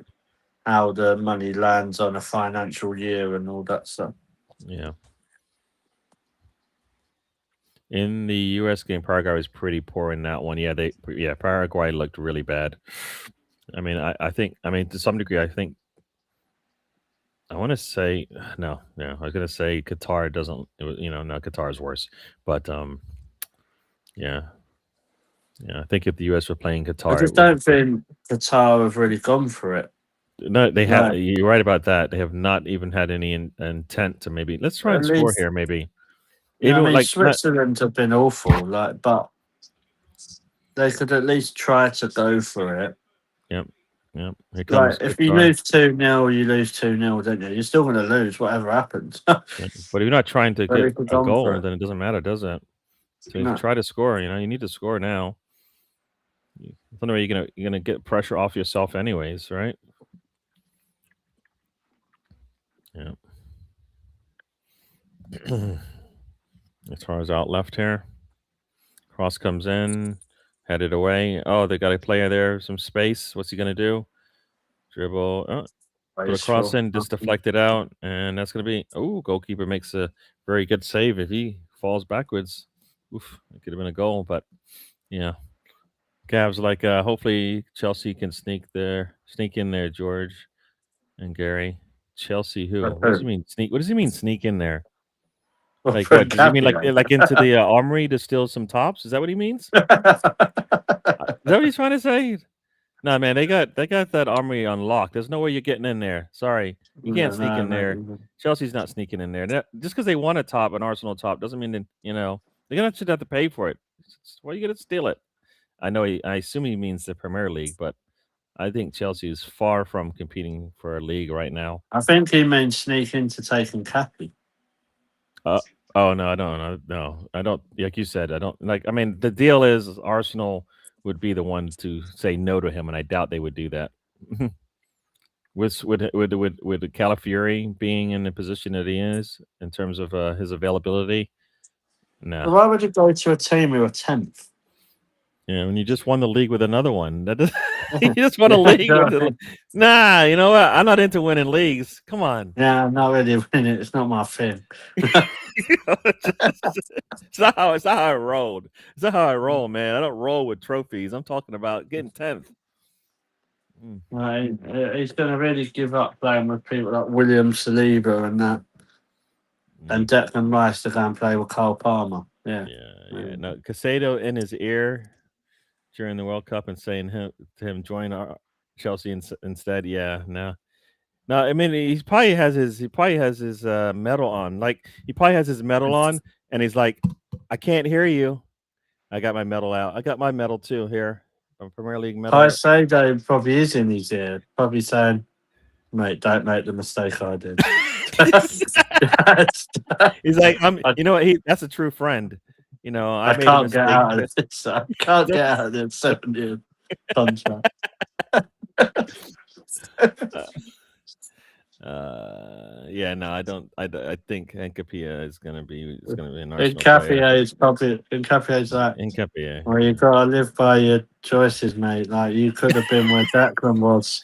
how the money lands on a financial year and all that stuff. Yeah. In the U.S. game, Paraguay was pretty poor in that one. Paraguay looked really bad. I mean, I think to some degree, I want to say no. I was going to say Qatar doesn't. No, Qatar's worse. But yeah. I think if the U.S. were playing Qatar, I just don't think Qatar have really gone for it. No, they have. You're right about that. They have not even had any intent to maybe. Let's try and score here, maybe. Even Switzerland have been awful, but they could at least try to go for it. Yep. Here comes if you lose 2-0, you lose 2-0, don't you? You're still going to lose, whatever happens. But if you're not trying to get a goal, it. then it doesn't matter, does it? So if No. you try to score, you need to score now. Otherwise, you're gonna get pressure off yourself, anyways, right? Yeah. As far as out left here, cross comes in, headed away. Oh, they got a player there, some space. What's he gonna do? Dribble. Put a cross in, just deflect it out, and that's gonna be. Oh, goalkeeper makes a very good save. If he falls backwards, oof, it could have been a goal. But yeah, Gav's like, hopefully Chelsea can sneak in there, George and Gary. Chelsea, who? What does he mean sneak? What does he mean sneak in there? Like what? Does he mean like into the armory to steal some tops? Is that what he means? Is that what he's trying to say? No, man, they got that armory unlocked. There's no way you're getting in there. Sorry, you can't sneak in there. Chelsea's not sneaking in there. Just because they won a top, an Arsenal top, doesn't mean that they're should have to pay for it. Why are you gonna steal it? I know. I assume he means the Premier League, but I think Chelsea is far from competing for a league right now. I think he means sneak into taking Cappy. Oh no, I don't. No, I don't. Like you said, I don't like. I mean, the deal is Arsenal would be the ones to say no to him, and I doubt they would do that. With Calafiori being in the position that he is in terms of his availability, no. Why would you go to a team who are 10th? Yeah, when you just won the league with another one, you just won a league. Nah, you know what? I'm not into winning leagues. Come on. Yeah, I'm not really winning. It's not my thing. It's not how I rolled. It's not how I roll, man. I don't roll with trophies. I'm talking about getting 10th. He's going to really give up playing with people like William Saliba and that, and Declan Rice to go and play with Cole Palmer. Yeah. No, Casado in his ear during the World Cup and saying to him join Chelsea instead. Yeah, no. I mean, he probably has his medal on. Like he probably has his medal on, and he's like, "I can't hear you. I got my medal out. I got my medal too here. Premier League medal." Caicedo probably is in his ear, probably saying, "Mate, don't make the mistake I did." He's like, you know what? That's a true friend. You know, I made a mistake. Get out of this. I can't get out of this 7-year contract. Yeah, no, I don't. I think Nkapia is gonna be an Arsenal Nkapia is probably Nkapia's like, Nkapia. well, you gotta live by your choices, mate. Like you could have been where Declan was.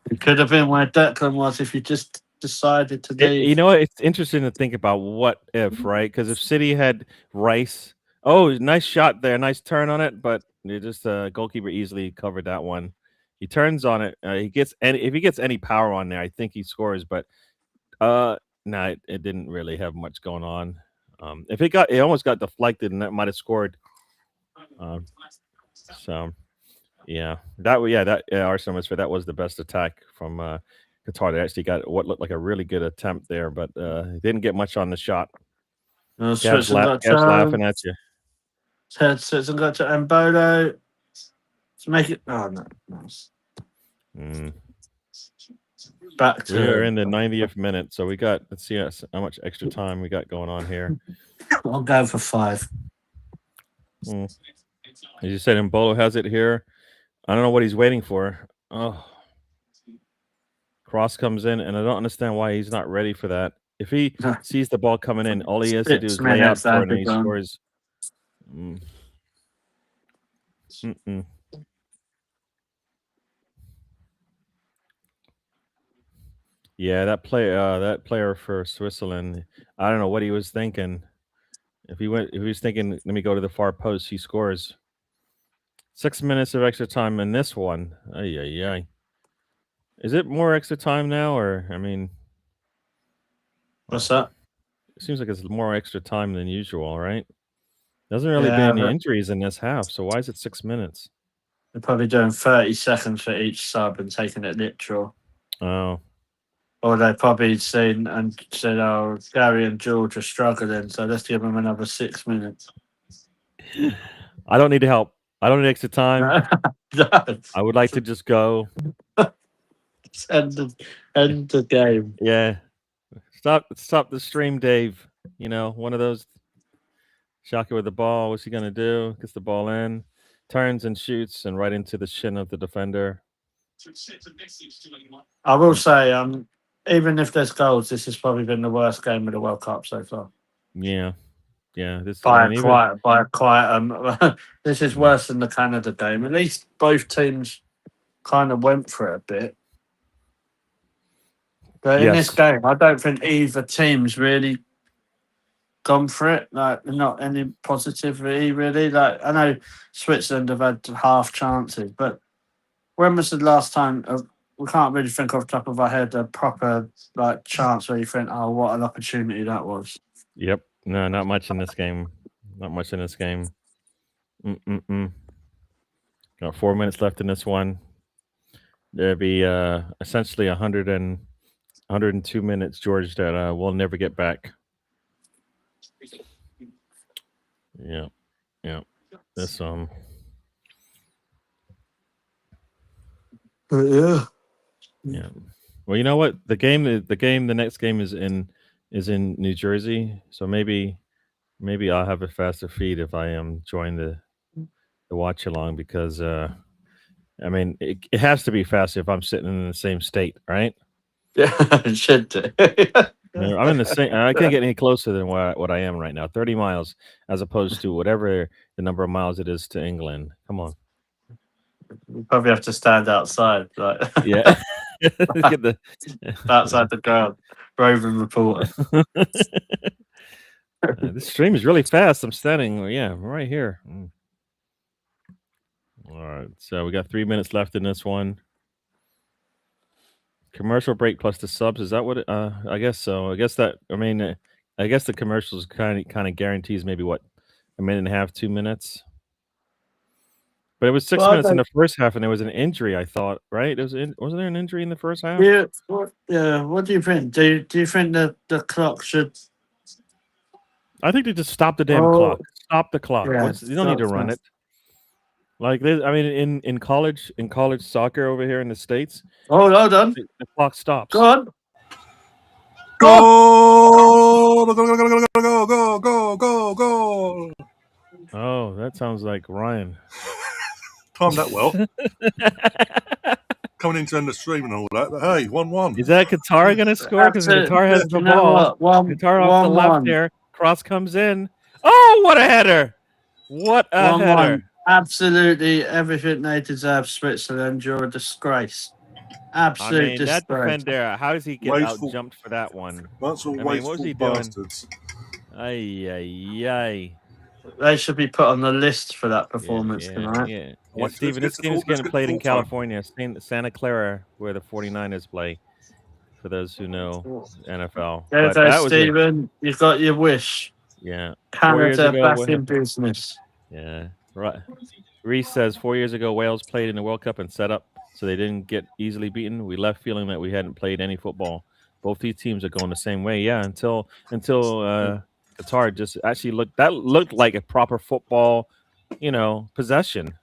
You could have been where Declan was if you just decided to leave. You know what? It's interesting to think about what if, right? Because if City had Rice, nice shot there, nice turn on it, but goalkeeper easily covered that one. He turns on it. If he gets any power on there, I think he scores. But no, it didn't really have much going on. If it almost got deflected, and that might have scored. So, yeah, Arsenal was that was the best attack from Qatar. They actually got what looked like a really good attempt there, but didn't get much on the shot. Gav's laughing at you. Switzerland got to Mbolo to make it. Oh no, nice. Back to we're in the 90th minute, so we got. Let's see how much extra time we got going on here. I'll go for 5. As you said, Mbolo has it here. I don't know what he's waiting for. Oh, cross comes in, and I don't understand why he's not ready for that. If he sees the ball coming in, all he has to do is lay out for it, and he scores. Yeah, that player for Switzerland, I don't know what he was thinking. If he was thinking, let me go to the far post, he scores. 6 minutes of extra time in this one. Ay. Is it more extra time now, or I mean, what's that? It seems like it's more extra time than usual, right? Doesn't really be any injuries in this half, so why is it 6 minutes? They're probably doing 30 seconds for each sub and taking it literal. Oh. Or they probably seen and said, "Oh, Gary and George are struggling, so let's give them another 6 minutes." I don't need help. I don't need extra time. I would like to just go. End the game. Yeah. Stop the stream, Dave. You know, one of those. Shaka with the ball. What's he gonna do? Gets the ball in, turns and shoots, and right into the shin of the defender. I will say, even if there's goals, this has probably been the worst game of the World Cup so far. Yeah. This this is worse than the Canada game. At least both teams kind of went for it a bit. But in this game, I don't think either team's really gone for it. Like, not any positivity really. Like, I know Switzerland have had half chances, but when was the last time? We can't really think off the top of our head a proper chance where you think, "Oh, what an opportunity that was." Yep. No, not much in this game. Got 4 minutes left in this one. There'll be essentially 102 minutes, George, that we'll never get back. Yeah. This Yeah. Well, you know what? The next game is in New Jersey, so maybe I'll have a faster feed if I join the Watchalong, because I mean it has to be faster if I'm sitting in the same state, right? Yeah, it should do. I'm in the same. I can't get any closer than what I am right now. 30 miles, as opposed to whatever the number of miles it is to England. Come on. You probably have to stand outside, yeah, get the outside the ground, roving reporter. This stream is really fast. I'm standing, right here. All right, so we got 3 minutes left in this one. Commercial break plus the subs. Is that what? I guess so. I guess that. I mean, I guess the commercials kind of guarantees maybe what, a minute and a half, 2 minutes. But it was 6 minutes in the first half, and there was an injury. I thought, right? Wasn't there an injury in the first half? Yeah. What do you think? Do you think that the clock should? I think they just stop the damn clock. Stop the clock. Yeah, You don't need to run it. Like I mean, in college soccer over here in the States. Oh, hold on. The clock stops. Go on. Go! Go! Oh, that sounds like Ryan. Timed that well. Coming in to end the stream and all that. But hey, 1-1. Is that Qatar going to score? Because Qatar has the ball. Qatar off the left there. Cross comes in. Oh, what a header! What a header! Absolutely everything they deserve, Switzerland. You're a disgrace. Absolute disgrace. That defender, how does he get out jumped for that one? That's all what was he bastards. Ay. They should be put on the list for that performance tonight. Yeah. Steven, this game is getting played in California, Santa Clara, where the 49ers play, for those who know NFL. Steven, you've got your wish. Yeah. Canada back in business. Yeah. Right. Reese says 4 years ago, Wales played in the World Cup and set up so they didn't get easily beaten. We left feeling that we hadn't played any football. Both these teams are going the same way. Yeah, until Qatar just actually looked like a proper football, possession.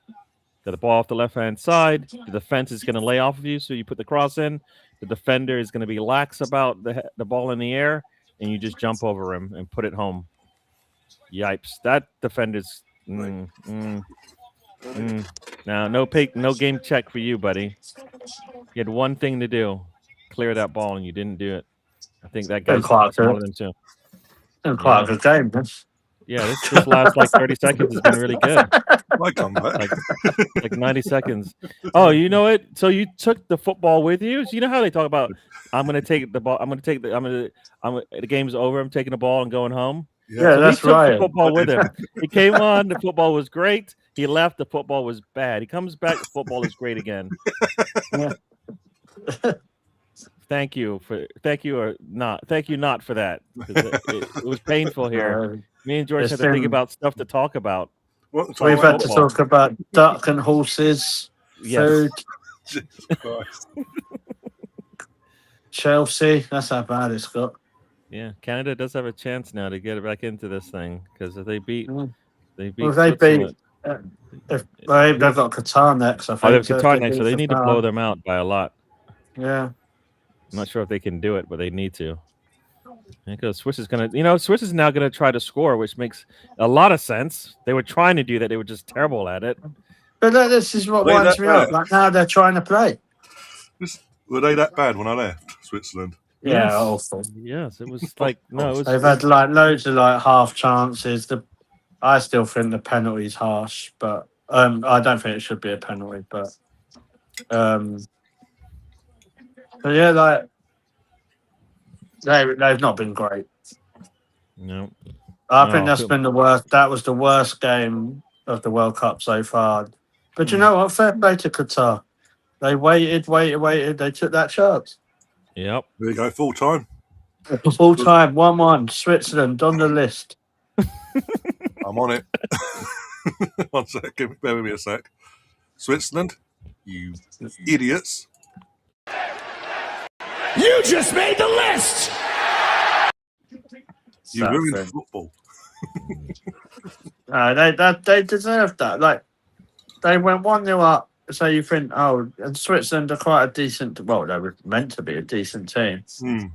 Got the ball off the left-hand side. The defense is going to lay off of you, so you put the cross in. The defender is going to be lax about the ball in the air, and you just jump over him and put it home. Yipes. That defender's... Now, no game check for you, buddy. You had one thing to do. Clear that ball, and you didn't do it. I think that guy's smaller than two. Quite a good game, Yeah, this last like 30 seconds has been really good. My comeback. Like 90 seconds. Oh, you know it? So you took the football with you? So you know how they talk about, I'm going to take the ball, the game's over, I'm taking the ball and going home? Yeah, so that's right. He took the football with him. He came on, the football was great. He left, the football was bad. He comes back, the football is great again. Thank you not for that. It was painful here. Me and George had to think about stuff to talk about. We've had to talk about duck and horses, food. Chelsea, that's how bad it's got. Yeah, Canada does have a chance now to get back into this thing because if they beat, they've got Qatar next. I think. They have Qatar next, so they need to blow them out by a lot. Yeah, I'm not sure if they can do it, but they need to. Because Swiss is now gonna try to score, which makes a lot of sense. They were trying to do that; they were just terrible at it. But this is what winds me up. Like now they're trying to play. Were they that bad when I left Switzerland? Yeah, awful. Yes, it was like They've had like loads of like half chances. I still think the penalty's harsh, but I don't think it should be a penalty. But yeah, like they've not been great. No, I think that's been the worst. That was the worst game of the World Cup so far. But you know what? Fair play to Qatar. They waited. They took that chance. Yep. There you go, full time. Full time, 1-1. Switzerland on the list. I'm on it. 1 sec, bear with me a sec. Switzerland, you idiots. You just made the list! You ruined football. They deserve that. Like, they went 1-0 up. So you think, and Switzerland are quite a decent. Well, they were meant to be a decent team, and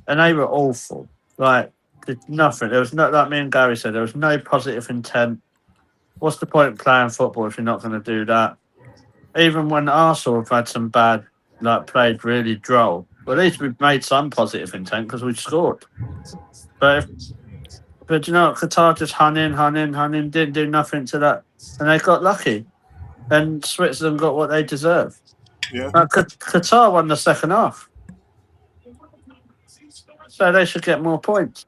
they were awful. Like, did nothing. There was no, like me and Gary said, there was no positive intent. What's the point of playing football if you're not going to do that? Even when Arsenal have had some bad, played really droll. Well, at least we've made some positive intent because we scored. But you know, Qatar just hung in, didn't do nothing to that, and they got lucky. And Switzerland got what they deserve. Yeah. Qatar won the second half. So they should get more points.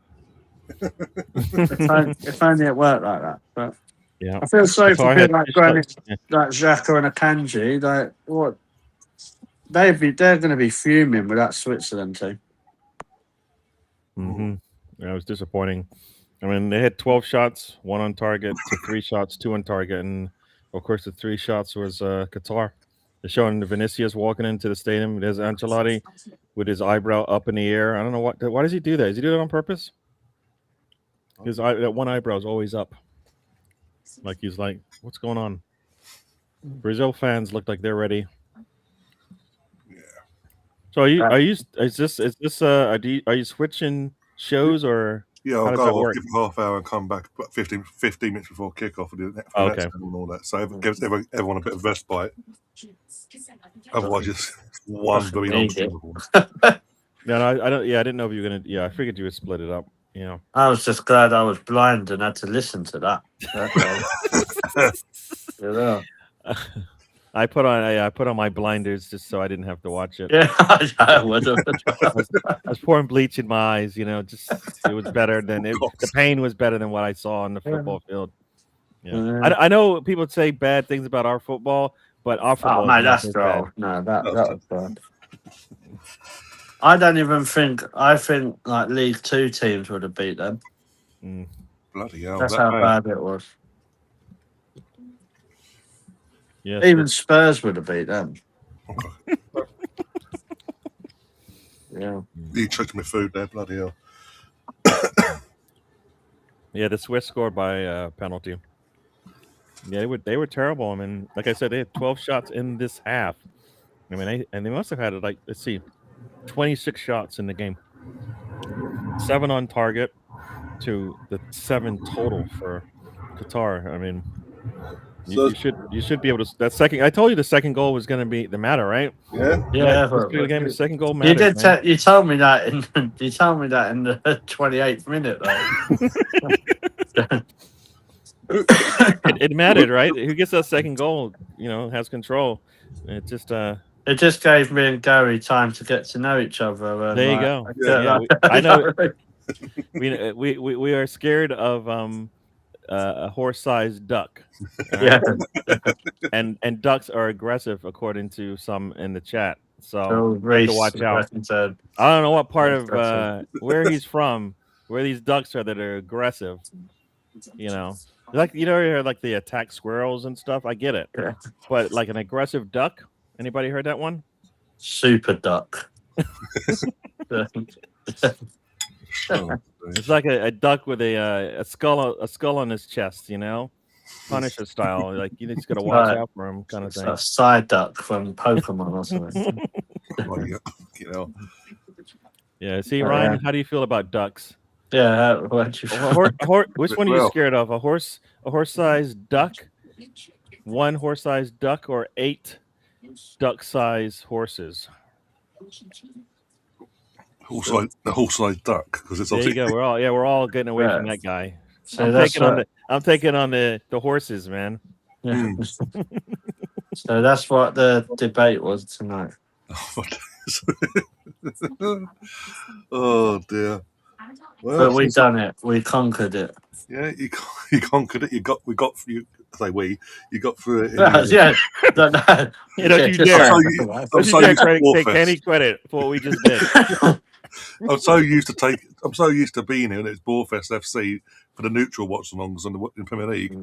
if only it worked like that. But yeah. I feel sorry for people like Xhaka and Akanji. Like, what? they're going to be fuming with that Switzerland team. Mm-hmm. Yeah, it was disappointing. I mean, they had 12 shots, 1 on target, to 3 shots, 2 on target, and of course the 3 shots was Qatar. They're showing Vinicius walking into the stadium. There's Ancelotti with his eyebrow up in the air. I don't know why does he do that? Does he do that on purpose? That one eyebrow is always up. Like he's like, what's going on? Brazil fans look like they're ready. Yeah. So are you switching shows or Yeah, how I'll does go that off, work? give it half hour and come back about 15 minutes before kickoff and do the Oh, next okay. and all that. So it gives everyone a bit of respite. Otherwise, just one bloody unbelievable. No, I don't. Yeah, I didn't know if you were gonna. Yeah, I figured you would split it up. You know. I was just glad I was blind and had to listen to that. Yeah. I put on my blinders just so I didn't have to watch it. Yeah, I would have. I was pouring bleach in my eyes. You know, just it was better than the pain was better than what I saw on the football field. Yeah, I know people say bad things about our football, but our football. Oh, mate, that's droll. No, that was bad. I don't even think. I think like League Two teams would have beat them. Bloody hell! That's how bad it was. Yes, even Spurs would have beat them. Yeah. You choked my food there, bloody hell. Yeah, the Swiss scored by penalty. Yeah, they were terrible. I mean, like I said, they had 12 shots in this half. I mean, they must have had like, let's see, 26 shots in the game. 7 on target to the 7 total for Qatar. I mean, you should be able to. That second, I told you the second goal was going to be the matter, right? Yeah. The game, the second goal matters. You did. You told me that in the 28th minute, though. It mattered, right? Who gets that second goal, has control. It just gave me and Gary time to get to know each other. There you go. I know. We are scared of a horse-sized duck. Yeah. And ducks are aggressive, according to some in the chat. So you have to watch out. I don't know what part of where he's from, where these ducks are that are aggressive. Like like they attack squirrels and stuff. I get it, but like an aggressive duck. Anybody heard that one? Super duck. It's like a duck with a skull on his chest. Punisher style. Like you just gotta watch out for him, kind of thing. A side duck from Pokemon or something. Yeah. See, Ryan, how do you feel about ducks? Yeah, which one are you scared of? A horse-sized duck, 1 horse-sized duck, or 8 duck-sized horses? The horse-sized duck, because it's. There you go. We're all getting away from that guy. So I'm taking on the horses, man. Yeah. So that's what the debate was tonight. Oh dear. Well, but we done it. We conquered it. Yeah, you conquered it. You got through it. Yeah. Don't you dare. Take any credit for what we just did. I'm so used to being here, and it's Borefest FC for the neutral watch-alongs in the Premier League.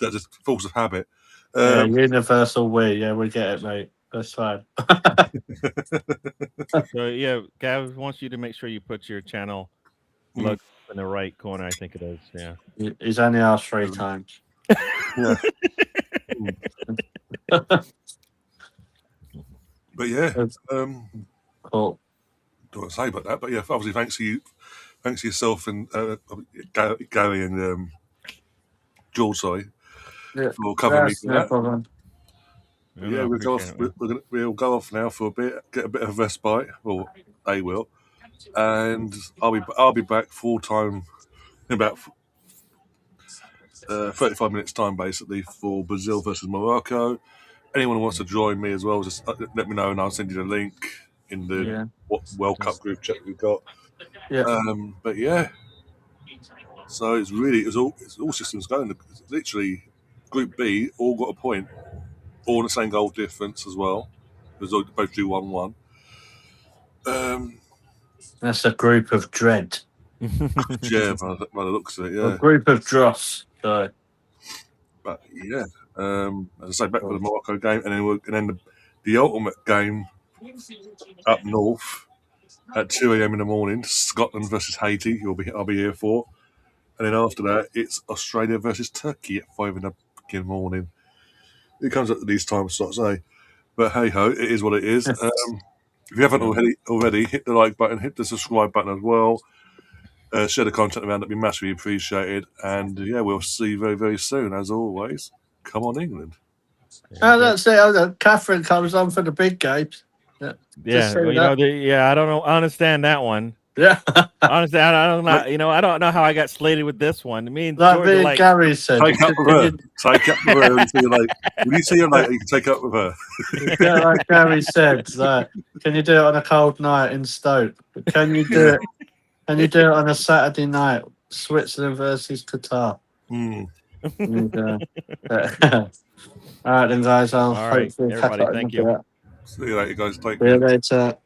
That's just force of habit. Universal we. Yeah, we get it, mate. That's fine. So yeah, Gav wants you to make sure you put your channel look in the right corner. I think it is. Yeah. He's only asked 3 times. Yeah. But yeah. Cool. Don't want to say about that, but yeah, obviously thanks to yourself and Gary and George, for covering me for that. Problem. Yeah, we'll go off now for a bit, get a bit of respite, or they will, and I'll be back full time in about 35 minutes time, basically, for Brazil versus Morocco. Anyone who wants to join me as well, just let me know, and I'll send you the link in the World Cup group chat we've got. Yeah. But yeah, so it's all systems going. It's literally Group B all got a point, all in the same goal difference as well. both drew 1-1. That's a group of dread. Yeah, by the looks of it, A yeah. group of dross. So. But yeah, as I say, back for the Morocco game, and then the ultimate game up north at 2 a.m. in the morning, Scotland versus Haiti. I'll be here for, and then after that, it's Australia versus Turkey at 5 in the morning. It comes at these times, so to say. But hey ho, it is what it is. If you haven't already, hit the like button, hit the subscribe button as well. Share the content around, that'd be massively appreciated. And yeah, we'll see you very, very soon. As always, come on, England. That's it. Catherine comes on for the big games. Yeah, well, I don't know. I understand that one. Yeah. Honestly, I don't know. I don't know how I got slated with this one. I mean, like Georgia, me and Gary said. Take up with her. Take up with her. When you see her later, you can take up with her. Yeah, like Gary said, can you do it on a cold night in Stoke? Can you do it? Can you do it on a Saturday night? Switzerland versus Qatar. Mm. All right, then, guys. I'll All right, hopefully catch everybody, up thank in a you. bit. See you later, guys. Take See you care. later.